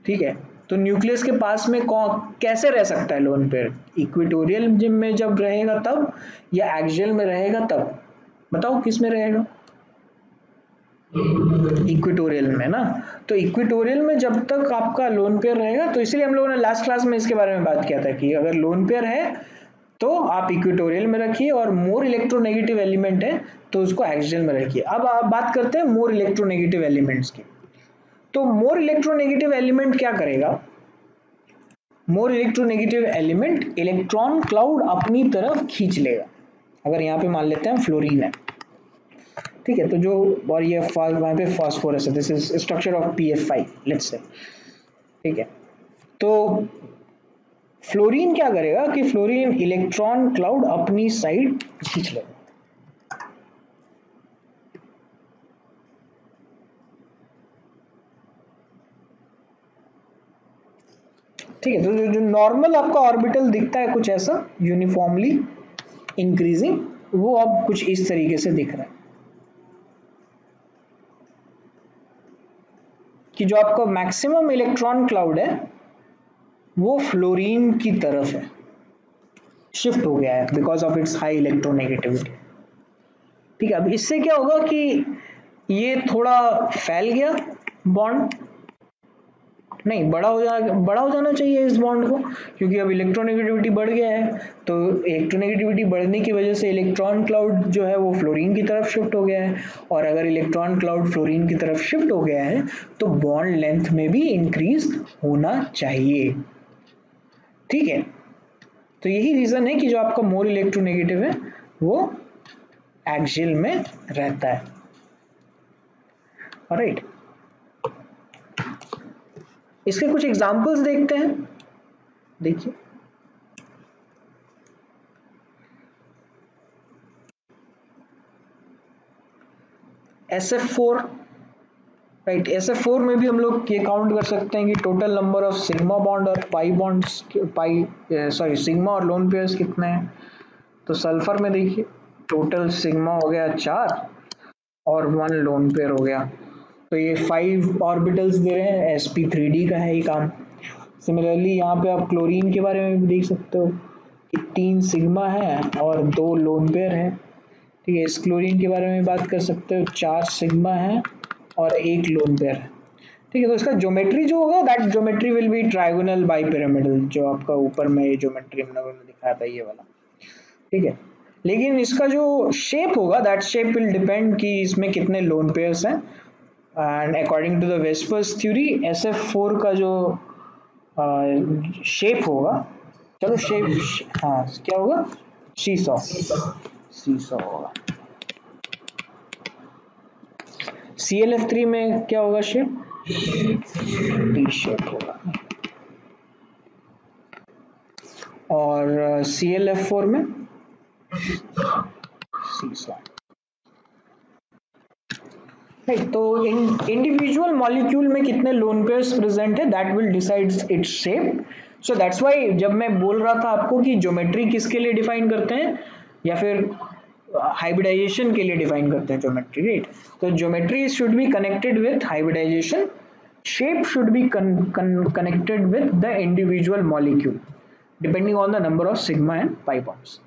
ठीक है, तो न्यूक्लियस के पास में कौन कैसे रह सकता है लोन पेयर, इक्वेटोरियल में जब रहेगा तब या एक्सियल में रहेगा तब, बताओ किस में रहेगा, इक्वेटोरियल में ना। तो इक्वेटोरियल में जब तक आपका लोन पेयर रहेगा, तो इसलिए हम लोगों ने लास्ट क्लास में इसके बारे में बात किया था कि अगर लोन पेयर है तो आप इक्वेटोरियल में रखिए और मोर इलेक्ट्रोनेगेटिव एलिमेंट है तो उसको एक्सियल में रखिए। अब आप बात करते हैं मोर इलेक्ट्रोनेगेटिव एलिमेंट्स की। तो मोर इलेक्ट्रोनेगेटिव एलिमेंट क्या करेगा, more electronegative element electron cloud अपनी तरफ खींच लेगा। अगर यहाँ पे मान लेते हैं फ्लोरीन है, ठीक है, तो जो और ये वहां पे फास्फोरस है, this is structure of PF5 let's say. ठीक है, तो फ्लोरीन क्या करेगा कि फ्लोरीन इलेक्ट्रॉन क्लाउड अपनी साइड खींच लेगा। ठीक है, तो जो नॉर्मल आपका ऑर्बिटल दिखता है कुछ ऐसा यूनिफॉर्मली इंक्रीजिंग, वो अब कुछ इस तरीके से दिख रहा है कि जो आपका मैक्सिमम इलेक्ट्रॉन क्लाउड है वो फ्लोरीन की तरफ है, शिफ्ट हो गया है because of its high electronegativity. ठीक है, अब इससे क्या होगा कि ये थोड़ा फैल गया बॉन्ड, नहीं बड़ा हो जाना चाहिए इस बॉन्ड को, क्योंकि अब इलेक्ट्रोनेगेटिविटी बढ़ गया है। तो इलेक्ट्रोनेगेटिविटी बढ़ने की वजह से इलेक्ट्रॉन क्लाउड जो है वो फ्लोरीन की तरफ शिफ्ट हो गया है, और अगर इलेक्ट्रॉन क्लाउड फ्लोरीन की तरफ शिफ्ट हो गया है तो बॉन्ड लेंथ में भी इंक्रीज होना चाहिए। ठीक है, तो यही रीजन है कि जो आपका मोर इलेक्ट्रोनेगेटिव है वो एक्सियल में रहता है। ऑलराइट, इसके कुछ एग्जांपल्स देखते हैं। देखिए SF4, राइट, SF4 में भी हम लोग ये काउंट कर सकते हैं कि total number of sigma bond और पाई बॉन्ड्स, सिग्मा और लोन पेयर्स कितने हैं। तो सल्फर में देखिए टोटल सिग्मा हो गया 4 और 1 लोन पेयर हो गया, तो ये 5 ऑर्बिटल्स दे रहे हैं, sp3d का है ये काम। सिमिलरली यहाँ पे आप क्लोरीन के बारे में भी देख सकते हो कि 3 सिग्मा है और 2 लोन पेयर है। ठीक है, इस क्लोरीन के बारे में बात कर सकते हो, 4 सिग्मा है और 1 लोन पेयर है। ठीक है, तो इसका ज्योमेट्री जो होगा that geometry will be trigonal bipyramidal, जो आपका ऊपर में ये ज्योमेट्री हम लोगों ने दिखाया था ये वाला। ठीक है, लेकिन इसका जो शेप होगा दैट शेप विल डिपेंड कि इसमें कितने लोन पेयर्स हैं, and according to the VSEPR theory SF4 का जो शेप होगा, चलो शेप, हाँ क्या होगा, सीसॉ, सीसॉ होगा। ClF3 में क्या होगा शेप, टी शेप होगा, और ClF4 में सीसॉ। राइट, तो इंडिविजुअल मॉलिक्यूल में कितने लोन पेयर्स प्रेजेंट है that will decides its shape. So that's why जब मैं बोल रहा था आपको कि ज्योमेट्री किसके लिए डिफाइन करते हैं या फिर हाइब्रिडाइजेशन के लिए डिफाइन करते हैं ज्योमेट्री, राइट। तो geometry should be connected with hybridization, shape should be connected with the individual molecule depending on the number of sigma and pi bonds.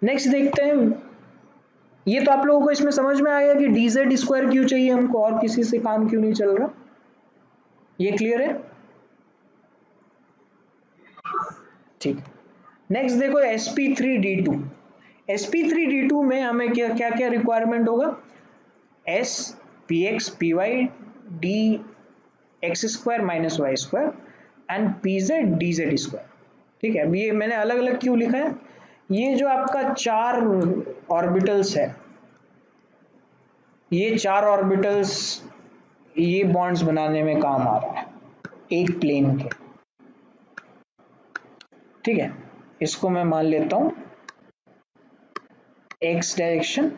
Next देखते हैं, ये तो आप लोगों को इसमें समझ में आया कि dz² क्यों चाहिए हमको और किसी से काम क्यों नहीं चल रहा, ये क्लियर है। ठीक, नेक्स्ट देखो sp3d2, sp3d2 में हमें क्या क्या क्या रिक्वायरमेंट होगा, s px py d x² - y² and pz dz²। ठीक है, अब ये मैंने अलग अलग क्यों लिखा है, ये जो आपका 4 ऑर्बिटल्स है, ये 4 ऑर्बिटल्स ये बॉन्ड्स बनाने में काम आ रहा है एक प्लेन के। ठीक है, इसको मैं मान लेता हूं एक्स डायरेक्शन,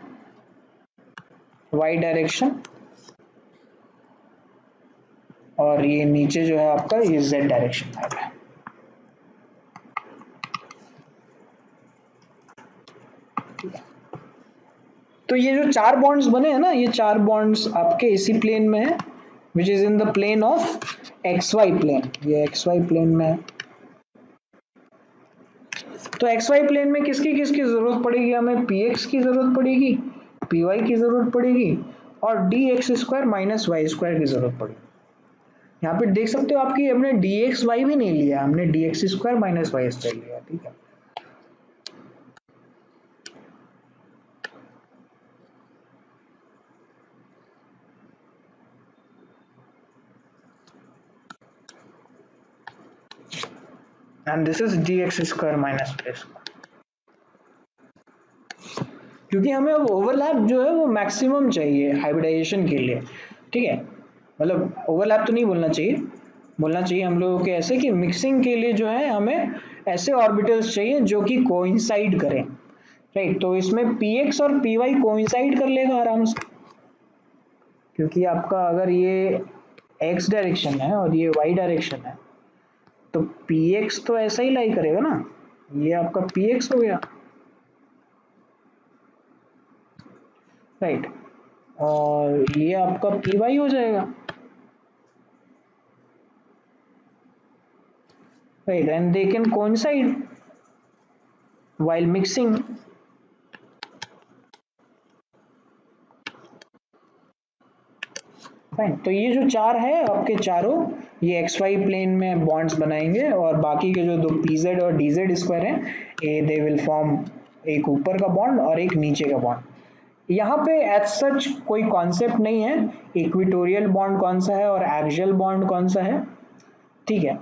वाई डायरेक्शन, और ये नीचे जो है आपका ये जेड डायरेक्शन आ रहा है। तो ये जो 4 बॉन्ड्स बने हैं ना, ये 4 बॉन्ड्स आपके इसी प्लेन में है, which is in the plane of x y plane, ये एक्स वाई प्लेन में है। तो एक्स वाई प्लेन में किसकी किसकी जरूरत पड़ेगी, हमें पी एक्स की जरूरत पड़ेगी, पी वाई की जरूरत पड़ेगी, और d x square minus y square की जरूरत पड़ेगी। यहाँ पे देख सकते हो आपकी हमने डी एक्स वाई भी नहीं लिया, हमने d x square minus y square लिया। ठीक है, and this is d x square minus y square, क्योंकि हमें अब ओवरलैप जो है वो मैक्सिमम चाहिए हाइब्रिडाइजेशन के लिए। ठीक है, मतलब ओवरलैप तो नहीं बोलना चाहिए, बोलना चाहिए हम लोगों के ऐसे कि मिक्सिंग के लिए जो है हमें ऐसे ऑर्बिटल्स चाहिए जो कि कोइंसाइड करें। राइट, तो इसमें पी एक्स और पी वाई कोइंसाइड कर लेगा आराम से, क्योंकि आपका अगर ये एक्स डायरेक्शन है और ये वाई डायरेक्शन है, तो पी एक्स तो ऐसा ही लाई करेगा ना, ये आपका पी एक्स हो गया। राइट, और ये आपका पी वाई हो जाएगा। Right, and they can coincide while mixing। Fine, तो ये जो 4 है आपके चारों, ये एक्स वाई प्लेन में बॉन्ड्स बनाएंगे, और बाकी के जो दो पी जेड और डी जेड स्क्वायर हैं, ये दे विल फॉर्म एक ऊपर का बॉन्ड और एक नीचे का बॉन्ड। यहाँ पे एज सच कोई कॉन्सेप्ट नहीं है इक्विटोरियल बॉन्ड कौन सा है और एक्सियल बॉन्ड कौन सा है। ठीक है,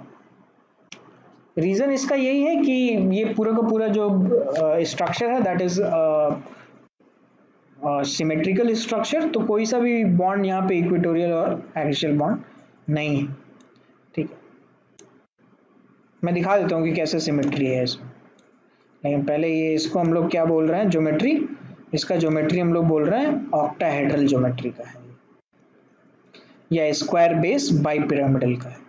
रीजन इसका यही है कि ये पूरा का पूरा जो स्ट्रक्चर है दैट इज सिमेट्रिकल स्ट्रक्चर, तो कोई सा भी बॉन्ड यहाँ पे इक्वेटोरियल और एक्सियल बॉन्ड नहीं है। ठीक है, मैं दिखा देता हूँ कि कैसे सिमेट्री है इसमें, लेकिन पहले ये इसको हम लोग क्या बोल रहे हैं, ज्योमेट्री, इसका ज्योमेट्री हम लोग बोल रहे हैं ऑक्टाहेड्रल ज्योमेट्री का है, या स्क्वायर बेस बाई पिरामिडल का है।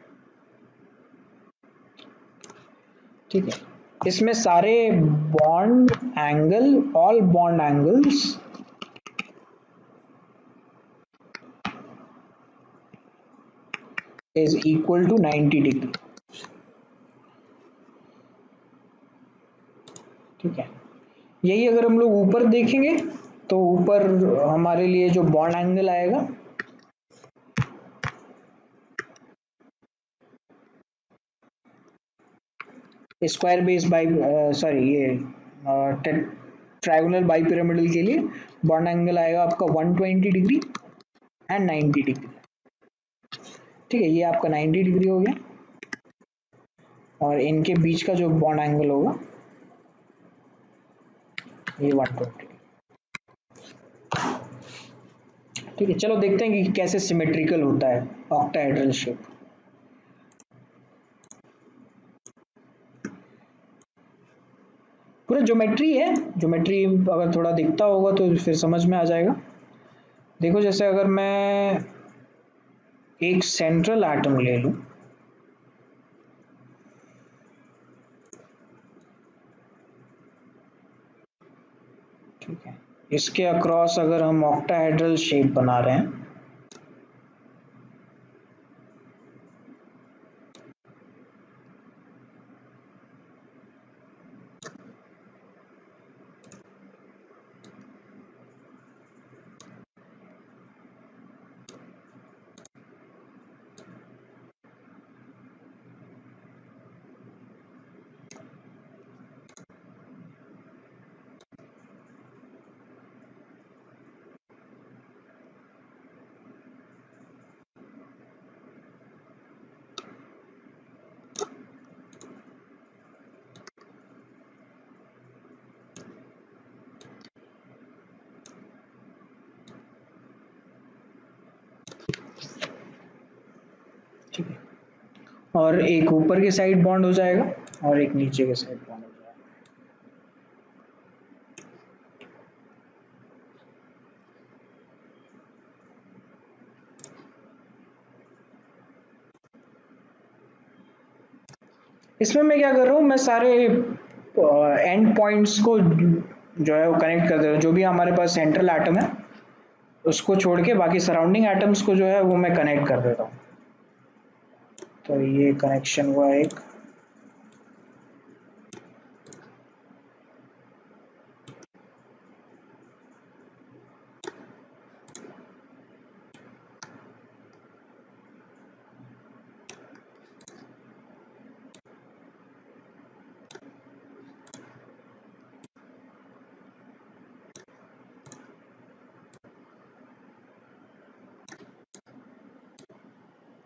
ठीक है, इसमें सारे bond angle, all bond angles is equal to 90 degree. ठीक है, यही अगर हम लोग ऊपर देखेंगे तो ऊपर हमारे लिए जो बॉन्ड एंगल आएगा स्क्वायर बेस बाई सॉरी ये ट्रायगोनल बाई पिरामिडल के लिए बॉन्ड एंगल आएगा आपका 120 डिग्री एंड 90 डिग्री। ठीक है, ये आपका 90 डिग्री हो गया, और इनके बीच का जो बॉन्ड एंगल होगा ये 120। ठीक है, चलो देखते हैं कि कैसे सिमेट्रिकल होता है ऑक्टाहेड्रल शेप। पूरा ज्योमेट्री है, ज्योमेट्री अगर थोड़ा दिखता होगा तो फिर समझ में आ जाएगा। देखो, जैसे अगर मैं एक सेंट्रल एटम ले लूं, ठीक है, इसके अक्रॉस अगर हम ऑक्टाहेड्रल शेप बना रहे हैं, और एक ऊपर के साइड बॉन्ड हो जाएगा और एक नीचे के साइड बॉन्ड हो जाएगा। इसमें मैं क्या कर रहा हूँ, मैं सारे एंड पॉइंट्स को जो है वो कनेक्ट कर दे रहा हूँ। जो भी हमारे पास सेंट्रल एटम है उसको छोड़ के बाकी सराउंडिंग एटम्स को जो है वो मैं कनेक्ट कर देता हूँ। तो ये कनेक्शन हुआ एक।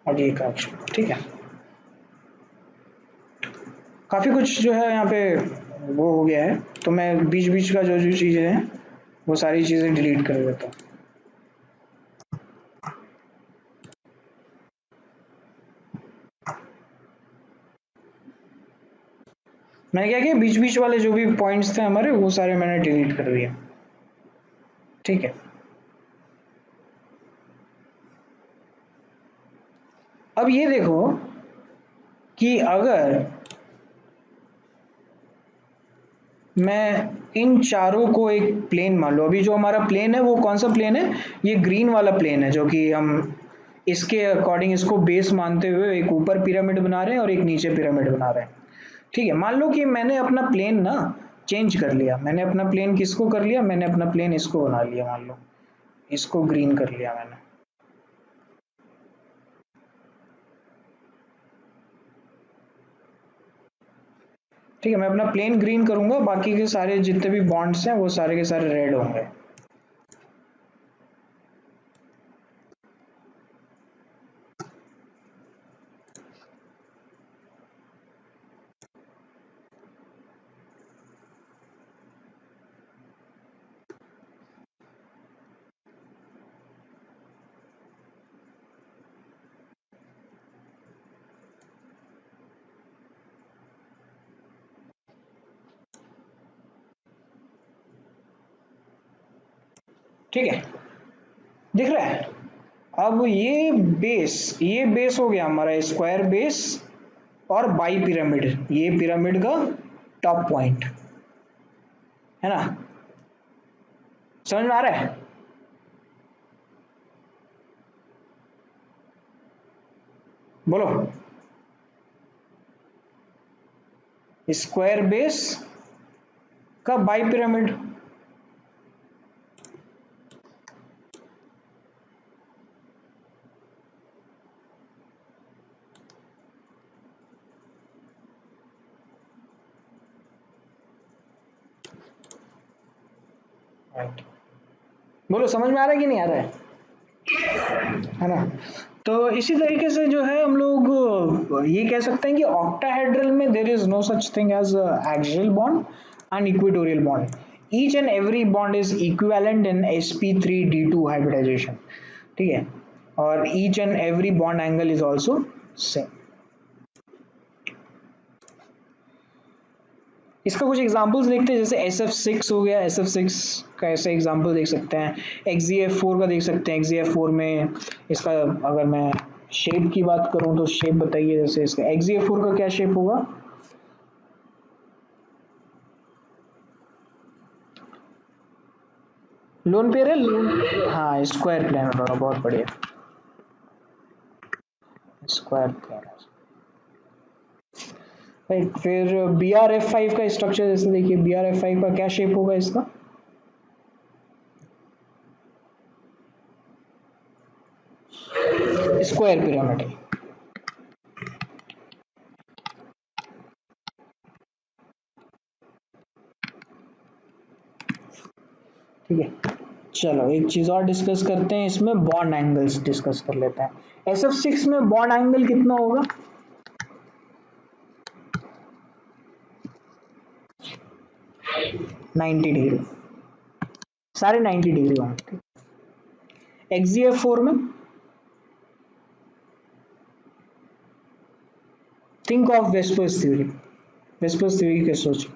और ये कनेक्शन, ठीक है। काफ़ी कुछ जो है यहाँ पे वो हो गया है, तो मैं बीच बीच का जो जो चीज़ें हैं वो सारी चीज़ें डिलीट कर देता हूँ। मैंने क्या किया, बीच बीच वाले जो भी पॉइंट्स थे हमारे वो सारे मैंने डिलीट कर दिए, ठीक है। अब ये देखो कि अगर मैं इन चारों को एक प्लेन मान लो, अभी जो हमारा प्लेन है वो कौन सा प्लेन है, ये ग्रीन वाला प्लेन है, जो कि हम इसके अकॉर्डिंग इसको बेस मानते हुए एक ऊपर पिरामिड बना रहे हैं और एक नीचे पिरामिड बना रहे हैं, ठीक है। मान लो कि मैंने अपना प्लेन ना चेंज कर लिया, मैंने अपना प्लेन किसको कर लिया, मैंने अपना प्लेन इसको बना लिया, मान लो इसको ग्रीन कर लिया मैंने, ठीक है। मैं अपना प्लेन ग्रीन करूंगा, बाकी के सारे जितने भी बॉन्ड्स हैं वो सारे के सारे रेड होंगे। ठीक है, दिख रहा है। अब ये बेस हो गया हमारा स्क्वायर बेस और बाई पिरामिड, ये पिरामिड का टॉप पॉइंट है ना, समझ में आ रहा है। बोलो, स्क्वायर बेस का बाई पिरामिड, बोलो समझ में आ रहा है कि नहीं आ रहा है ना। तो इसी तरीके से जो है हम लोग ये कह सकते हैं कि ऑक्टाहेड्रल में there is no such thing as axial bond and equatorial bond, each and every bond is equivalent in sp3d2 hybridization, ठीक है। और each and every bond angle is also same. इसका कुछ एग्जांपल्स देखते हैं, जैसे SF6 हो गया, SF6 का ऐसा एग्जांपल देख सकते हैं, XeF4 का देख सकते हैं। XeF4 में इसका अगर मैं शेप की बात करूं तो शेप बताइए, जैसे इसका XeF4 का क्या शेप होगा, लोन पेयर है, हाँ स्क्वायर प्लेन होगा, बहुत बढ़िया, स्क्वायर प्लेन है। राइट, फिर BRF5 का स्ट्रक्चर जैसे देखिए, BRF5 का क्या शेप होगा इसका, स्क्वायर पिरामिड, ठीक है। चलो एक चीज और डिस्कस करते हैं, इसमें बॉन्ड एंगल्स डिस्कस कर लेते हैं। SF6 में बॉन्ड एंगल कितना होगा, 90 डिग्री, सारे 90 डिग्री होंगे। XeF4 में think of vespers theory, vespers theory के सोच।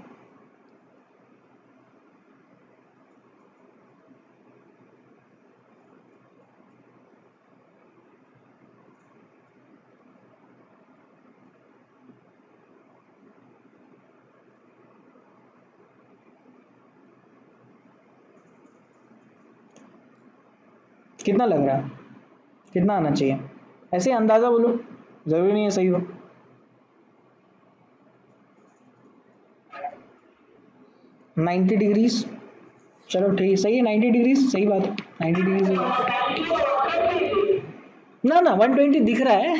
कितना लग रहा है, कितना आना चाहिए, ऐसे ही अंदाजा बोलो, जरूरी नहीं है सही हो। 90 डिग्रीज, चलो ठीक सही है, 90 डिग्रीज सही बात है, 90 डिग्रीज। ना ना 120 दिख रहा है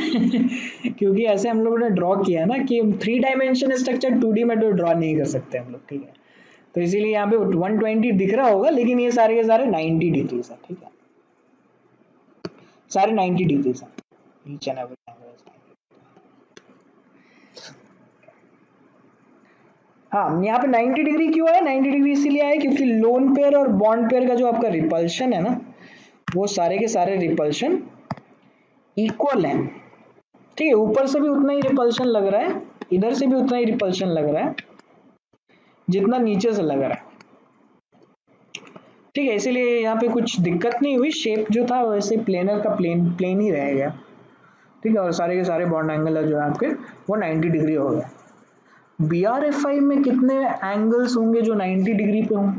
क्योंकि ऐसे हम लोगों ने ड्रॉ किया है ना कि 3 डायमेंशन स्ट्रक्चर 2D में तो ड्रॉ नहीं कर सकते हम लोग, ठीक है, तो इसीलिए यहाँ पे 120 दिख रहा होगा, लेकिन ये सारे के सारे 90 डिग्रीज है, ठीक है, सारे 90 डिग्रीज है, ईच एंड एवरी एंगल। हाँ, यहाँ पे 90 डिग्री क्यों है, 90 डिग्री इसीलिए आया क्योंकि लोन पेयर और बॉन्ड पेयर का जो आपका रिपल्शन है ना, वो सारे के सारे रिपल्शन इक्वल है, ठीक है, ऊपर से भी उतना ही रिपल्शन लग रहा है, इधर से भी उतना ही रिपल्शन लग रहा है जितना नीचे से लग रहा है, ठीक है, इसीलिए यहाँ पे कुछ दिक्कत नहीं हुई, शेप जो था वैसे प्लेनर का प्लेन प्लेन ही रह गया, ठीक है, और सारे के सारे बॉन्ड एंगल जो है आपके वो 90 डिग्री हो गए। BRFI में कितने एंगल्स होंगे जो 90 डिग्री पे हों?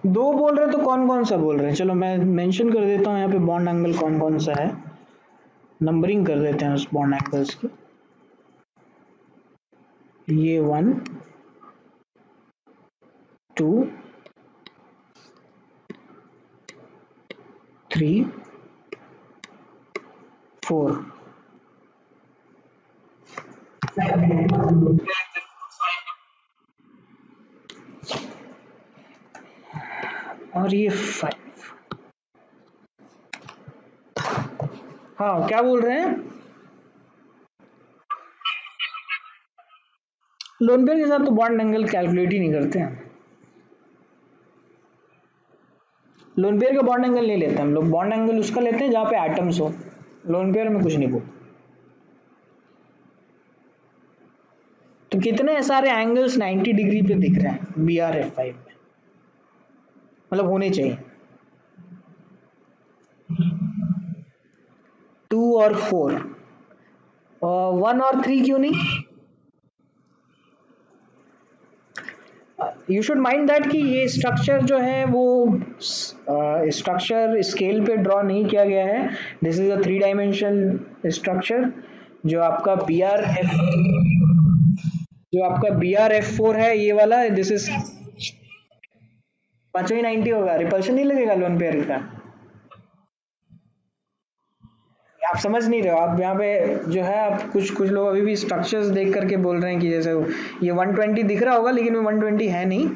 दो बोल रहे तो कौन कौन सा बोल रहे हैं, चलो मैं मेंशन कर देता हूँ यहाँ पे बॉन्ड एंगल कौन कौन सा है, नंबरिंग कर देते हैं उस बॉन्ड एंगल्स की, ये 1 2 3 4, और ये 5। हाँ क्या बोल रहे हैं, लोन पेयर के साथ तो बॉन्ड एंगल कैलकुलेट ही नहीं करते हैं, लोन पेयर का बॉन्ड एंगल नहीं लेते हम लोग, बॉन्ड एंगल उसका लेते हैं जहाँ पे एटम्स हो, लोन पेयर में कुछ नहीं बोलते। तो कितने सारे एंगल्स 90 डिग्री पे दिख रहे हैं BRFI में, मतलब होने चाहिए 2 और 4, 1 और 3 क्यों नहीं, यू शुड माइंड दैट कि ये स्ट्रक्चर जो है वो स्ट्रक्चर स्केल पे ड्रॉ नहीं किया गया है, this is a 3 dimension structure, जो आपका BRF4 है ये वाला, दिस इज 5 90 होगा, रिपल्शन नहीं लगेगा लोन पेयर का, आप समझ नहीं रहे हो, आप यहाँ पे जो है आप कुछ कुछ लोग अभी भी स्ट्रक्चर्स देख करके बोल रहे हैं कि जैसे ये 120 दिख रहा होगा लेकिन वो 120 है नहीं,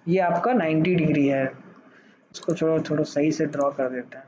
ये आपका 90 डिग्री है, इसको थोड़ा थोड़ा सही से ड्रॉ कर देते हैं।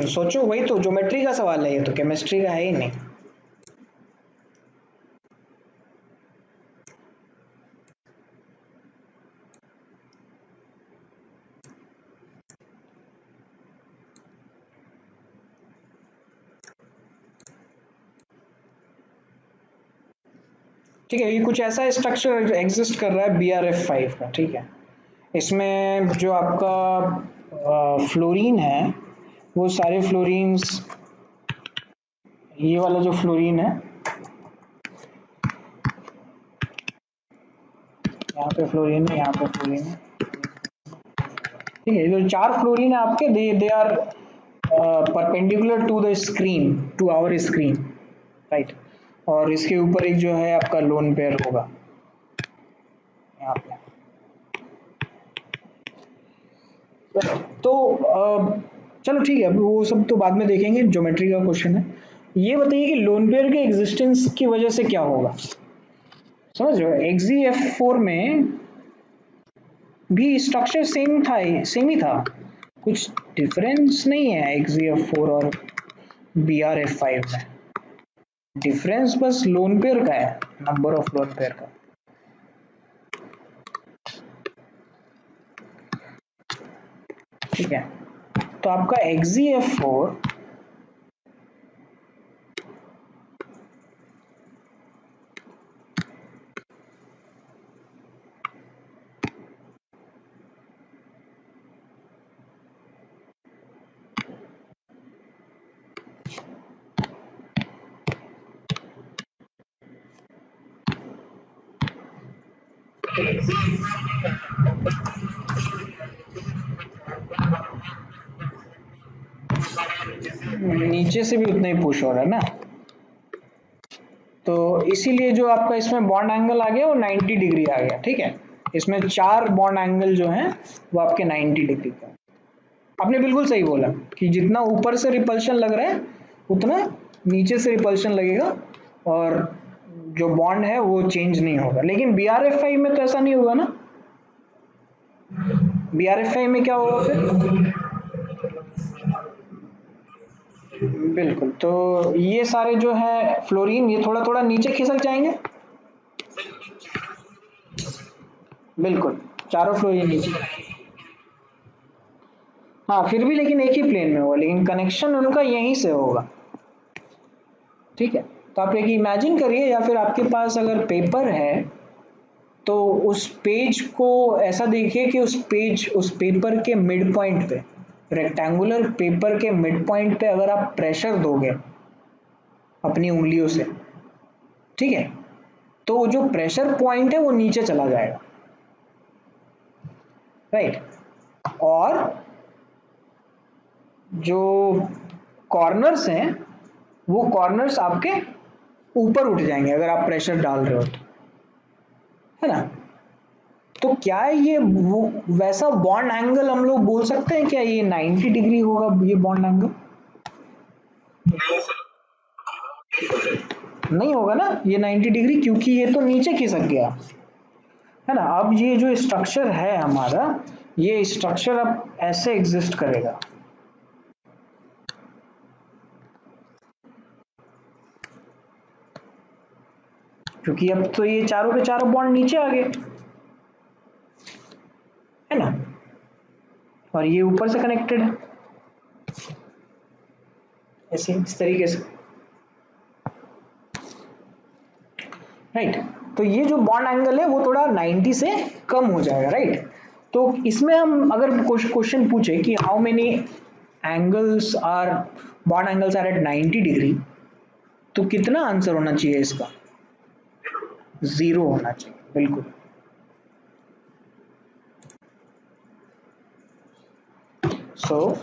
सोचो, वही तो ज्योमेट्री का सवाल है, ये तो केमिस्ट्री का है ही नहीं। ठीक है, ये कुछ ऐसा स्ट्रक्चर एग्जिस्ट कर रहा है BrF5 का, ठीक है। इसमें जो आपका फ्लोरीन है वो सारे फ्लोरीन्स, ये वाला जो फ्लोरीन है, यहाँ पे फ्लोरीन है, यहाँ पे फ्लोरीन है, ठीक है। जो 4 फ्लोरीन है आपके, they are perpendicular to the screen, to our screen, right. और इसके ऊपर एक जो है आपका लोन पेयर होगा यहाँ पे। तो चलो ठीक है, अभी वो सब तो बाद में देखेंगे, ज्योमेट्री का क्वेश्चन है। ये बताइए कि लोन पेयर के एग्जिस्टेंस की वजह से क्या होगा, समझ रहे हो। XeF4 में भी स्ट्रक्चर सेम ही था, कुछ डिफरेंस नहीं है XeF4 और BrF5 में। डिफरेंस बस लोन पेयर का है, नंबर ऑफ लोन पेयर का। ठीक है, तो आपका XeF4 नीचे से भी उतना ही पुश हो रहा है ना, तो इसीलिए जो आपका इसमें बॉन्ड एंगल आ गया वो 90 डिग्री आ गया, ठीक है। इसमें 4 बॉन्ड एंगल जो हैं वो आपके 90 डिग्री का। आपने बिल्कुल सही बोला कि जितना ऊपर से रिपल्शन लग रहा है उतना नीचे से रिपल्शन लगेगा, और जो बॉन्ड है वो चेंज नहीं होगा। लेकिन BrF5 में तो ऐसा नहीं होगा ना, BrF5 में क्या होगा फिर, बिल्कुल। तो ये सारे जो है फ्लोरीन, ये थोड़ा थोड़ा नीचे खिसक जाएंगे, बिल्कुल, चारों फ्लोरीन नीचे। हाँ, फिर भी लेकिन एक ही प्लेन में होगा, लेकिन कनेक्शन उनका यहीं से होगा, ठीक है। तो आप एक इमेजिन करिए, या फिर आपके पास अगर पेपर है तो उस पेज को ऐसा देखिए कि उस पेपर के मिड पॉइंट पे, रेक्टेंगुलर पेपर के मिड पॉइंट पे अगर आप प्रेशर दोगे अपनी उंगलियों से, ठीक है, तो जो प्रेशर पॉइंट है वो नीचे चला जाएगा, राइट। और जो कॉर्नर्स हैं वो कॉर्नर्स आपके ऊपर उठ जाएंगे अगर आप प्रेशर डाल रहे हो तो, है ना। तो क्या ये वो वैसा बॉन्ड एंगल हम लोग बोल सकते हैं क्या, ये 90 डिग्री होगा ये बॉन्ड एंगल, नहीं होगा ना ये 90 डिग्री, क्योंकि ये तो नीचे खिसक गया, है ना। अब ये जो स्ट्रक्चर है हमारा, ये स्ट्रक्चर अब ऐसे एग्जिस्ट करेगा, क्योंकि अब तो ये चारों के चारों बॉन्ड नीचे आ गए, है ना, और ये ऊपर से कनेक्टेड है ऐसे इस तरीके से, राइट। तो ये जो बॉन्ड एंगल है वो थोड़ा 90 से कम हो जाएगा, राइट। तो इसमें हम अगर क्वेश्चन पूछे कि how many angles are bond angles are at 90 degree, तो कितना आंसर होना चाहिए इसका, 0 होना चाहिए, बिल्कुल। So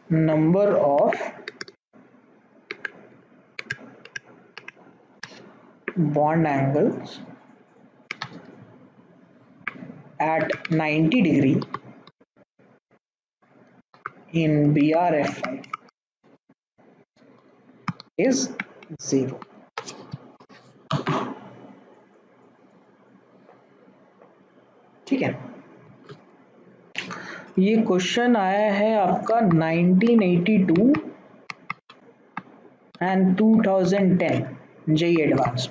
number of bond angles at 90 degree in BrF5 is 0, ठीक है। ये क्वेश्चन आया है आपका 1982 एंड 2010 जेई एडवांस।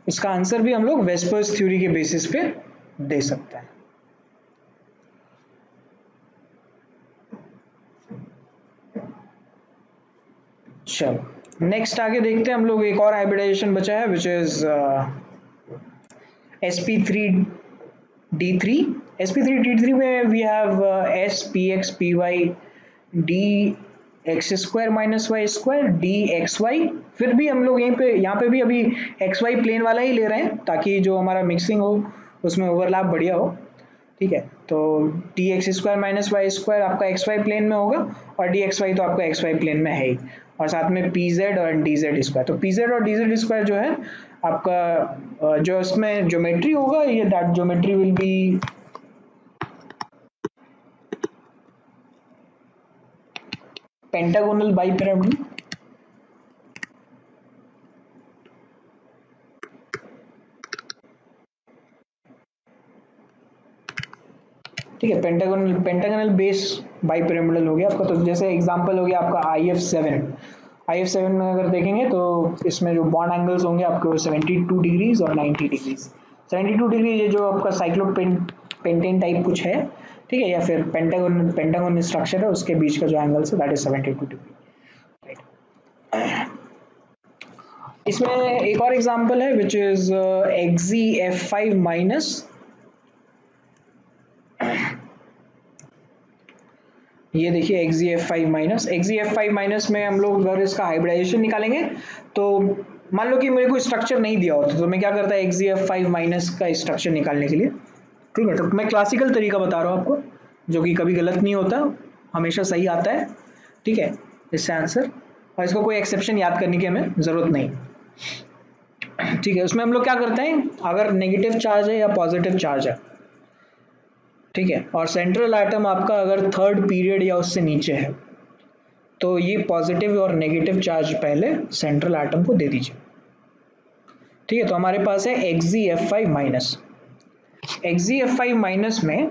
इसका आंसर भी हम लोग वेस्पर्स थ्योरी के बेसिस पे दे सकते हैं। चलो नेक्स्ट आगे देखते हैं हम लोग, एक और हाइब्रिडाइजेशन बचा है विच इज sp3d3। sp3d3 में we have s px py d x square minus y square d x y. फिर भी हम लोग यहाँ पे भी अभी एक्स वाई प्लेन वाला ही ले रहे हैं ताकि जो हमारा मिक्सिंग हो उसमें ओवरलैप बढ़िया हो। ठीक है, तो d x square minus y square आपका एक्स वाई प्लेन में होगा और डी एक्स वाई तो आपका एक्स वाई प्लेन में है ही, और साथ में पी जेड और डी जेड स्क्वायर। तो पी जेड और डी जेड स्क्वायर जो है आपका जो इसमें ज्योमेट्री होगा, ये that geometry will be pentagonal bipyramidal. ठीक है, पेंटागोनल बेस बाइपिरामिडल हो गया आपका। तो जैसे एग्जांपल हो गया आपका IF7 में अगर देखेंगे तो इसमें जो बॉन्ड एंगल्स होंगे आपके 72 डिग्रीज और 90 डिग्रीज। 72 डिग्री ये जो आपका साइक्लोपेंटेन टाइप कुछ है, ठीक है, या फिर पेंटागोन स्ट्रक्चर है उसके बीच का जो एंगल है दैट इज 72 डिग्री। इसमें एक और एग्जांपल है विच इज XZF5 माइनस। ये देखिए XZF5 माइनस में हम लोग अगर इसका हाइब्रिडाइजेशन निकालेंगे तो मान लो कि मेरे को स्ट्रक्चर नहीं दिया होता तो मैं क्या करता है XZF5 माइनस का स्ट्रक्चर निकालने के लिए। ठीक है, तो मैं क्लासिकल तरीका बता रहा हूँ आपको जो कि कभी गलत नहीं होता, हमेशा सही आता है। ठीक है, इससे आंसर, और इसको कोई एक्सेप्शन याद करने की हमें जरूरत नहीं। ठीक है, उसमें हम लोग क्या करते हैं, अगर नेगेटिव चार्ज है या पॉजिटिव चार्ज है, ठीक है, और सेंट्रल एटम आपका अगर थर्ड पीरियड या उससे नीचे है तो ये पॉजिटिव और नेगेटिव चार्ज पहले सेंट्रल एटम को दे दीजिए। ठीक है, तो हमारे पास है XZF5 माइनस। XZF5 माइनस में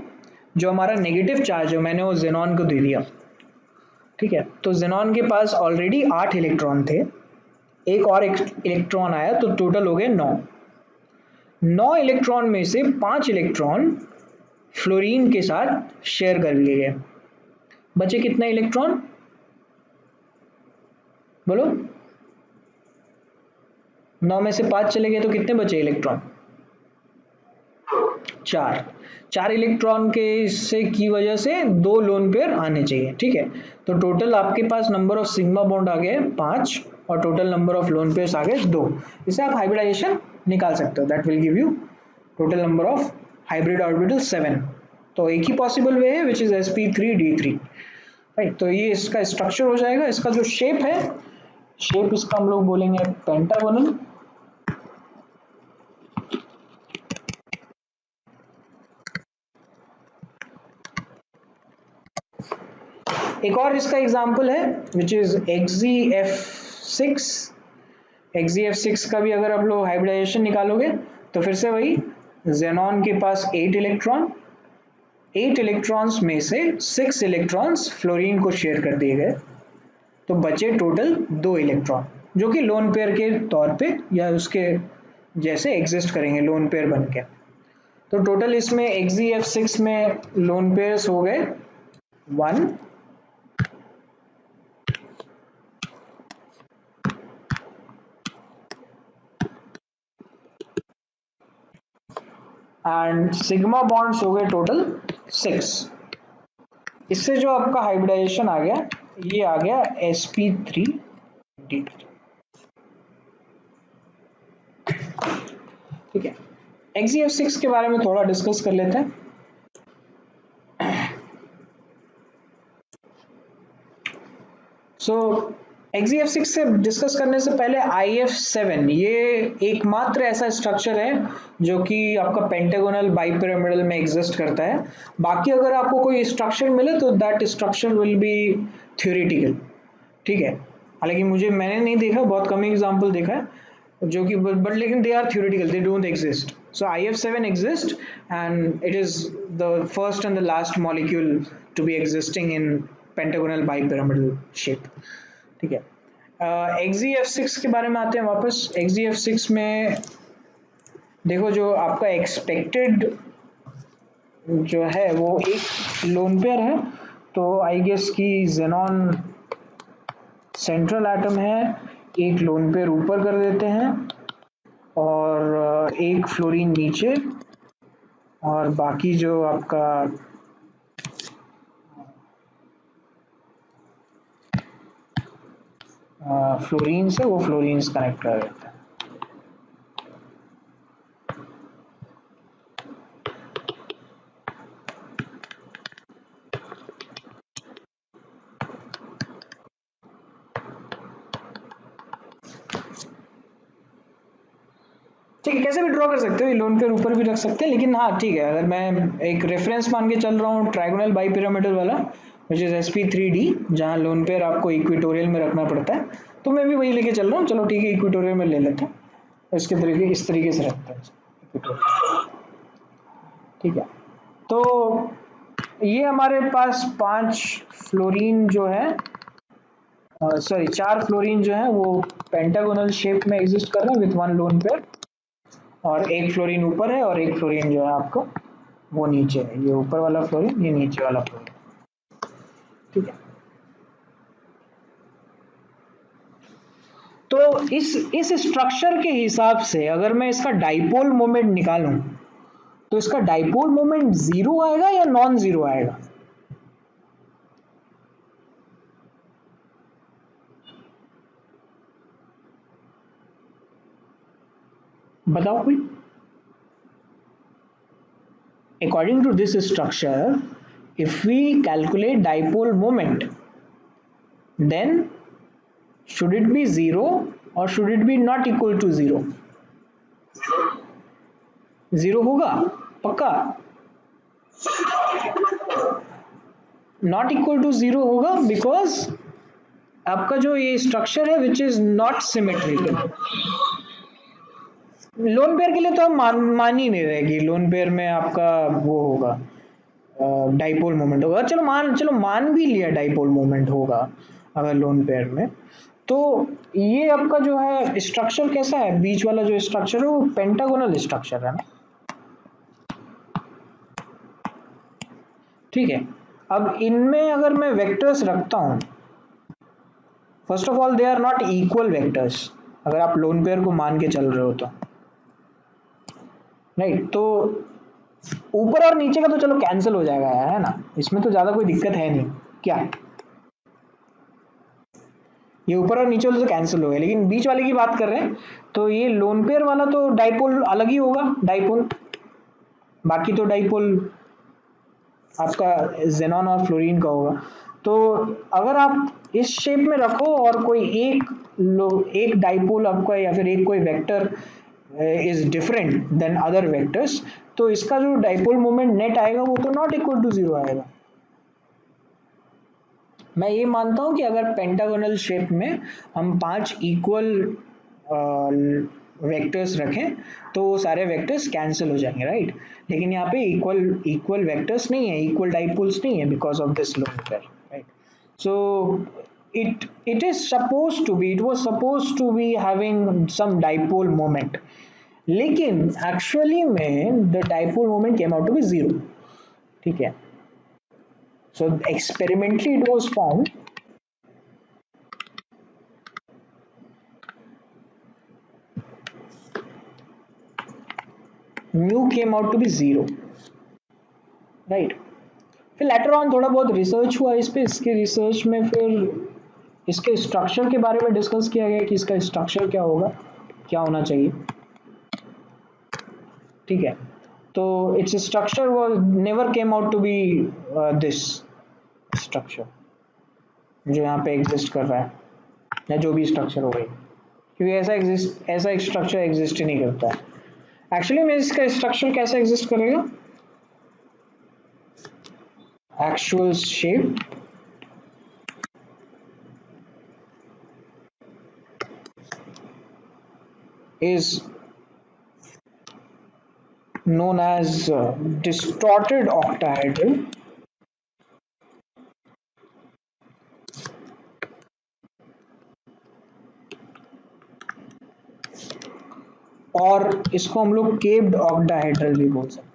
जो हमारा नेगेटिव चार्ज है मैंने वो जेनॉन को दे दिया। ठीक है, तो जेनॉन के पास ऑलरेडी 8 इलेक्ट्रॉन थे, एक और इलेक्ट्रॉन आया तो टोटल हो गए 9 इलेक्ट्रॉन में से 5 इलेक्ट्रॉन फ्लोरीन के साथ शेयर कर लिए गए। बचे कितने इलेक्ट्रॉन बोलो? 9 में से 5 चले गए तो कितने बचे इलेक्ट्रॉन? 4 इलेक्ट्रॉन के से की वजह से 2 लोन पेयर आने चाहिए। ठीक है, तो टोटल आपके पास नंबर ऑफ सिग्मा बॉन्ड आ गए 5 और total number of lone pairs आ गए 2। इससे आप हाइब्रिडाइजेशन निकाल सकते हो, that will give you total number of hybrid orbital 7। तो एक ही पॉसिबल वे है विच इज sp3d3। राइट, तो ये इसका स्ट्रक्चर हो जाएगा। इसका जो शेप है, शेप इसका हम लोग बोलेंगे पेंटागोनल। एक और इसका एग्जांपल है विच इज XZF6। XZF6 का भी अगर आप लोग हाइब्रिडाइजेशन निकालोगे तो फिर से वही, जेनॉन के पास 8 इलेक्ट्रॉन्स में से 6 इलेक्ट्रॉन्स फ्लोरीन को शेयर कर दिए गए, तो बचे टोटल 2 इलेक्ट्रॉन जो कि लोन पेयर के तौर पे या उसके जैसे एग्जिस्ट करेंगे लोन पेयर बन के। तो टोटल इसमें XZF6 में लोन पेयर्स हो गए 1 एंड सिग्मा बॉन्ड्स हो गए टोटल 6। इससे जो आपका हाइब्रिडाइजेशन आ गया ये आ गया sp3d। ठीक है, XZF6 के बारे में थोड़ा डिस्कस कर लेते हैं। सो XZF6 से डिस्कस करने से पहले IF7 ये एकमात्र ऐसा स्ट्रक्चर है जो कि आपका पेंटागोनल बाइपिरामिडल में एग्जिस्ट करता है। बाकी अगर आपको कोई स्ट्रक्चर मिले तो that structure will be theoretical. ठीक है, हालांकि मैंने नहीं देखा, बहुत कम एग्जांपल देखा है जो कि बट लेकिन they are theoretical, they don't exist. So IF7 exist and it is the first and the last molecule to be existing in pentagonal bipyramidal shape. ठीक है, XZF6 के बारे में आते हैं वापस। XZF6 में देखो जो आपका एक्सपेक्टेड जो है वो एक लोन पेयर है, तो आई गेस कि जेनॉन सेंट्रल एटम है, एक लोन पेयर ऊपर कर देते हैं और एक फ्लोरीन नीचे, और बाकी जो आपका फ्लोरीन से वो फ्लोरीन कनेक्ट कर देते हैं। ठीक है, कैसे भी ड्रॉ कर सकते हो, ये लोन पेयर ऊपर भी रख सकते हैं, लेकिन हाँ ठीक है, अगर मैं एक रेफरेंस मान के चल रहा हूँ ट्रायगोनल बाई पिरामिडल वाला विच इज sp3d, जहाँ लोन पेयर आपको इक्वेटोरियल में रखना पड़ता है, तो मैं भी वही लेके चल रहा हूँ। चलो ठीक है, इक्वेटोरियल में ले लेते हैं, इसके तरीके इस तरीके से रखते हैं इक्वेटोरियल। ठीक है, तो ये हमारे पास 5 फ्लोरीन जो है, सॉरी 4 फ्लोरीन जो है वो पेंटागोनल शेप में एग्जिस्ट कर रहा है विथ वन लोन पेयर, और एक फ्लोरीन ऊपर है और एक फ्लोरीन जो है आपको वो नीचे है, ये ऊपर वाला फ्लोरीन, ये नीचे वाला फ्लोरीन। ठीक है, तो इस स्ट्रक्चर के हिसाब से अगर मैं इसका डाइपोल मोमेंट निकालूं तो इसका डाइपोल मोमेंट जीरो आएगा या नॉन जीरो आएगा? बताओ कोई। According to this structure, if we calculate dipole moment, then should it be zero or should it be not equal to zero? Zero होगा पक्का? नॉट इक्वल टू जीरो होगा because आपका जो ये स्ट्रक्चर है which is not symmetrical. Lone pair के लिए तो हम मान ही नहीं रहेगी, लोन पेयर में आपका वो होगा डाइपोल मोमेंट होगा। चलो मान भी लिया डाइपोल मोमेंट होगा अगर लोन पेयर में, तो ये आपका जो है स्ट्रक्चर कैसा है, बीच वाला जो स्ट्रक्चर है वो पेंटागोनल स्ट्रक्चर है ना। ठीक है, अब इनमें अगर मैं वेक्टर्स रखता हूं, first of all they are not equal vectors अगर आप लोन पेयर को मान के चल रहे हो तो, राइट। तो ऊपर और नीचे का तो चलो कैंसिल हो जाएगा है ना, इसमें तो ज्यादा कोई दिक्कत है नहीं क्या, ये ऊपर और नीचे वाले तो कैंसिल हो गए, लेकिन बीच वाले की बात कर रहे हैं तो ये लोन पेयर वाला तो डाइपोल अलग ही होगा, डाइपोल, बाकी तो डाइपोल आपका जेनॉन और फ्लोरीन का होगा। तो अगर आप इस शेप में रखो और कोई एक डाइपोल आपका या फिर एक कोई vector is different than other vectors, तो इसका जो डाइपोल मोमेंट नेट आएगा वो तो नॉट इक्वल टू जीरो आएगा। मैं ये मानता हूं कि अगर पेंटागोनल शेप में हम 5 इक्वल वेक्टर्स रखें तो वो सारे वेक्टर्स कैंसिल हो जाएंगे, राइट। लेकिन यहाँ पे इक्वल वेक्टर्स नहीं है, इक्वल डाइपोल्स नहीं है because of this lone pair, right. So it is supposed to be, it was supposed to be having some dipole moment, लेकिन एक्चुअली में the dipole moment came out to be zero. ठीक है, so experimentally it was found mu came out to be zero, right। फिर later on थोड़ा बहुत research हुआ इस पे, इसके रिसर्च में फिर इसके स्ट्रक्चर के बारे में डिस्कस किया गया कि इसका स्ट्रक्चर क्या होगा, क्या होना चाहिए। ठीक है, तो its structure was never came out to be this structure जो यहाँ पे एग्जिस्ट कर रहा है, या जो भी स्ट्रक्चर हो गई, क्योंकि ऐसा स्ट्रक्चर एग्जिस्ट ही नहीं करता है। एक्चुअली में इसका स्ट्रक्चर कैसा एग्जिस्ट करेगा, actual shape is known as distorted octahedral, और इसको हम लोग केप्ड ऑक्टाहेड्रल भी बोल सकते हैं।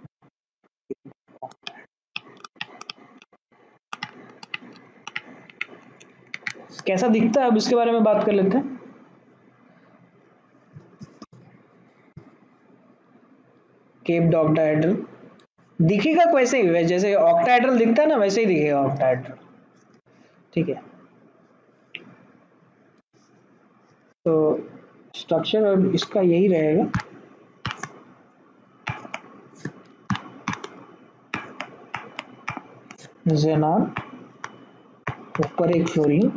कैसा दिखता है अब इसके बारे में बात कर लेते हैं। केप्ड ऑक्टाहेड्रल दिखेगा वैसे ही, जैसे ऑक्टाहेड्रल दिखता है ना वैसे ही दिखेगा ऑक्टाहेड्रल। ठीक है, तो स्ट्रक्चर अब इसका यही रहेगा। ज़ेनॉन, ऊपर एक फ्लोरीन,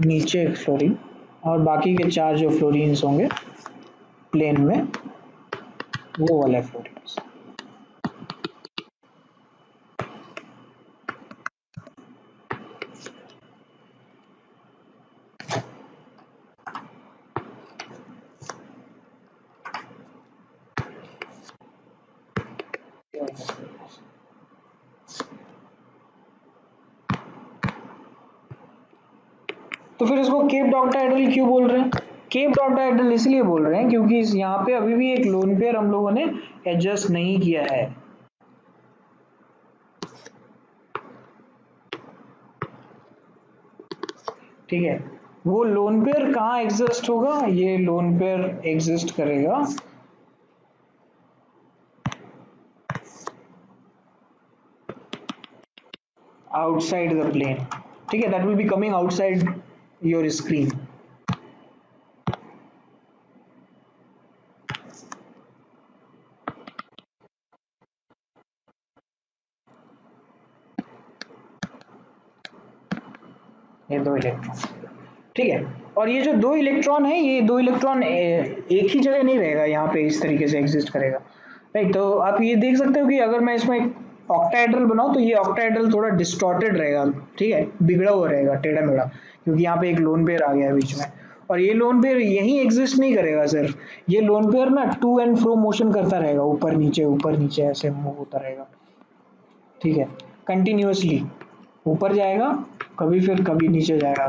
नीचे एक फ्लोरीन, और बाकी के 4 जो फ्लोरीन्स होंगे प्लेन में वो वाले फ्लोरीन्स। तो फिर इसको केप्ड ऑक्टाहेड्रल क्यों बोल रहे हैं? केप्ड ऑक्टाहेड्रल इसलिए बोल रहे हैं क्योंकि यहाँ पे अभी भी एक लोन पेयर हम लोगों ने एडजस्ट नहीं किया है। ठीक है, वो लोन पेयर कहाँ एग्जिस्ट होगा? ये लोन पेयर एग्जिस्ट करेगा outside the plane। ठीक है, that will be coming outside your screen। ये 2 इलेक्ट्रॉन, ठीक है, और ये जो 2 इलेक्ट्रॉन है, ये 2 इलेक्ट्रॉन एक ही जगह नहीं रहेगा, यहाँ पे इस तरीके से एग्जिस्ट करेगा। राइट, तो आप ये देख सकते हो कि अगर मैं इसमें ऑक्टाहेड्रल बनाऊं तो ये ऑक्टाहेड्रल थोड़ा डिस्टॉर्टेड रहेगा। ठीक है, बिगड़ा हुआ रहेगा, टेढ़ा मेढ़ा, क्योंकि यहाँ पे एक लोन पेयर आ गया है बीच में, और ये लोन पेयर यहीं एग्जिस्ट नहीं करेगा सर। ये लोन पेयर ना टू एंड फ्रो मोशन करता रहेगा, ऊपर नीचे ऐसे मूव होता रहेगा। ठीक है, कंटिन्यूअसली ऊपर जाएगा, कभी नीचे जाएगा।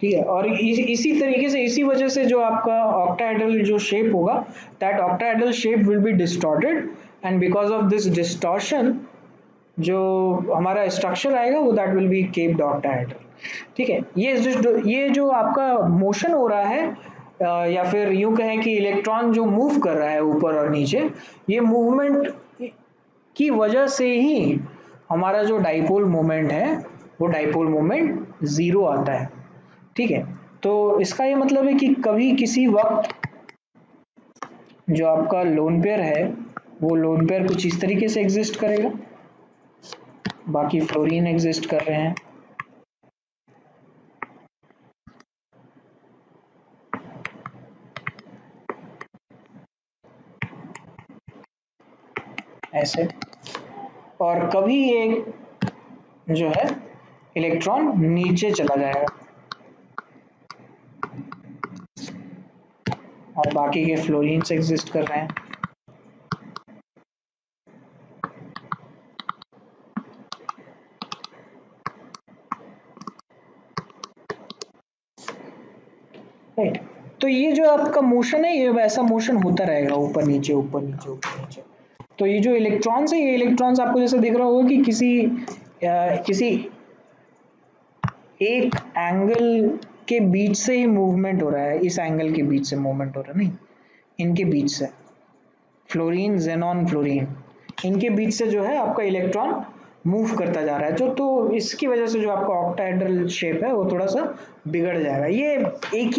ठीक है, और इसी तरीके से, इसी वजह से जो आपका ऑक्टाहेड्रल जो शेप होगा, that octahedral shape will be distorted, and because of this distortion जो हमारा स्ट्रक्चर आएगा वो that will B capped octahedral. ठीक है, ये जो आपका मोशन हो रहा है, या फिर यूं कहें कि इलेक्ट्रॉन जो मूव कर रहा है ऊपर और नीचे, ये मूवमेंट की वजह से ही हमारा जो डाइपोल मोमेंट है वो डाइपोल मोमेंट 0 आता है। ठीक है, तो इसका ये मतलब है कि कभी किसी वक्त जो आपका लोन पेयर है वो लोन पेयर कुछ इस तरीके से एग्जिस्ट करेगा, बाकी फ्लोरीन एग्जिस्ट कर रहे हैं ऐसे, और कभी एक जो है इलेक्ट्रॉन नीचे चला जाएगा और बाकी के फ्लोरीन्स एग्जिस्ट कर रहे हैं। राइट, तो ये जो आपका मोशन है ये वैसा मोशन होता रहेगा, ऊपर नीचे ऊपर नीचे ऊपर नीचे। तो ये जो इलेक्ट्रॉन्स है, ये इलेक्ट्रॉन्स आपको जैसे दिख रहा होगा कि किसी एक एंगल के बीच से ही मूवमेंट हो रहा है, इस एंगल के बीच से मूवमेंट हो रहा है, नहीं, इनके बीच से, फ्लोरीन जेनॉन फ्लोरीन, इनके बीच से जो है आपका इलेक्ट्रॉन मूव करता जा रहा है, जो तो इसकी वजह से जो आपका ऑक्टाहेड्रल शेप है वो थोड़ा सा बिगड़ जाएगा। ये एक ही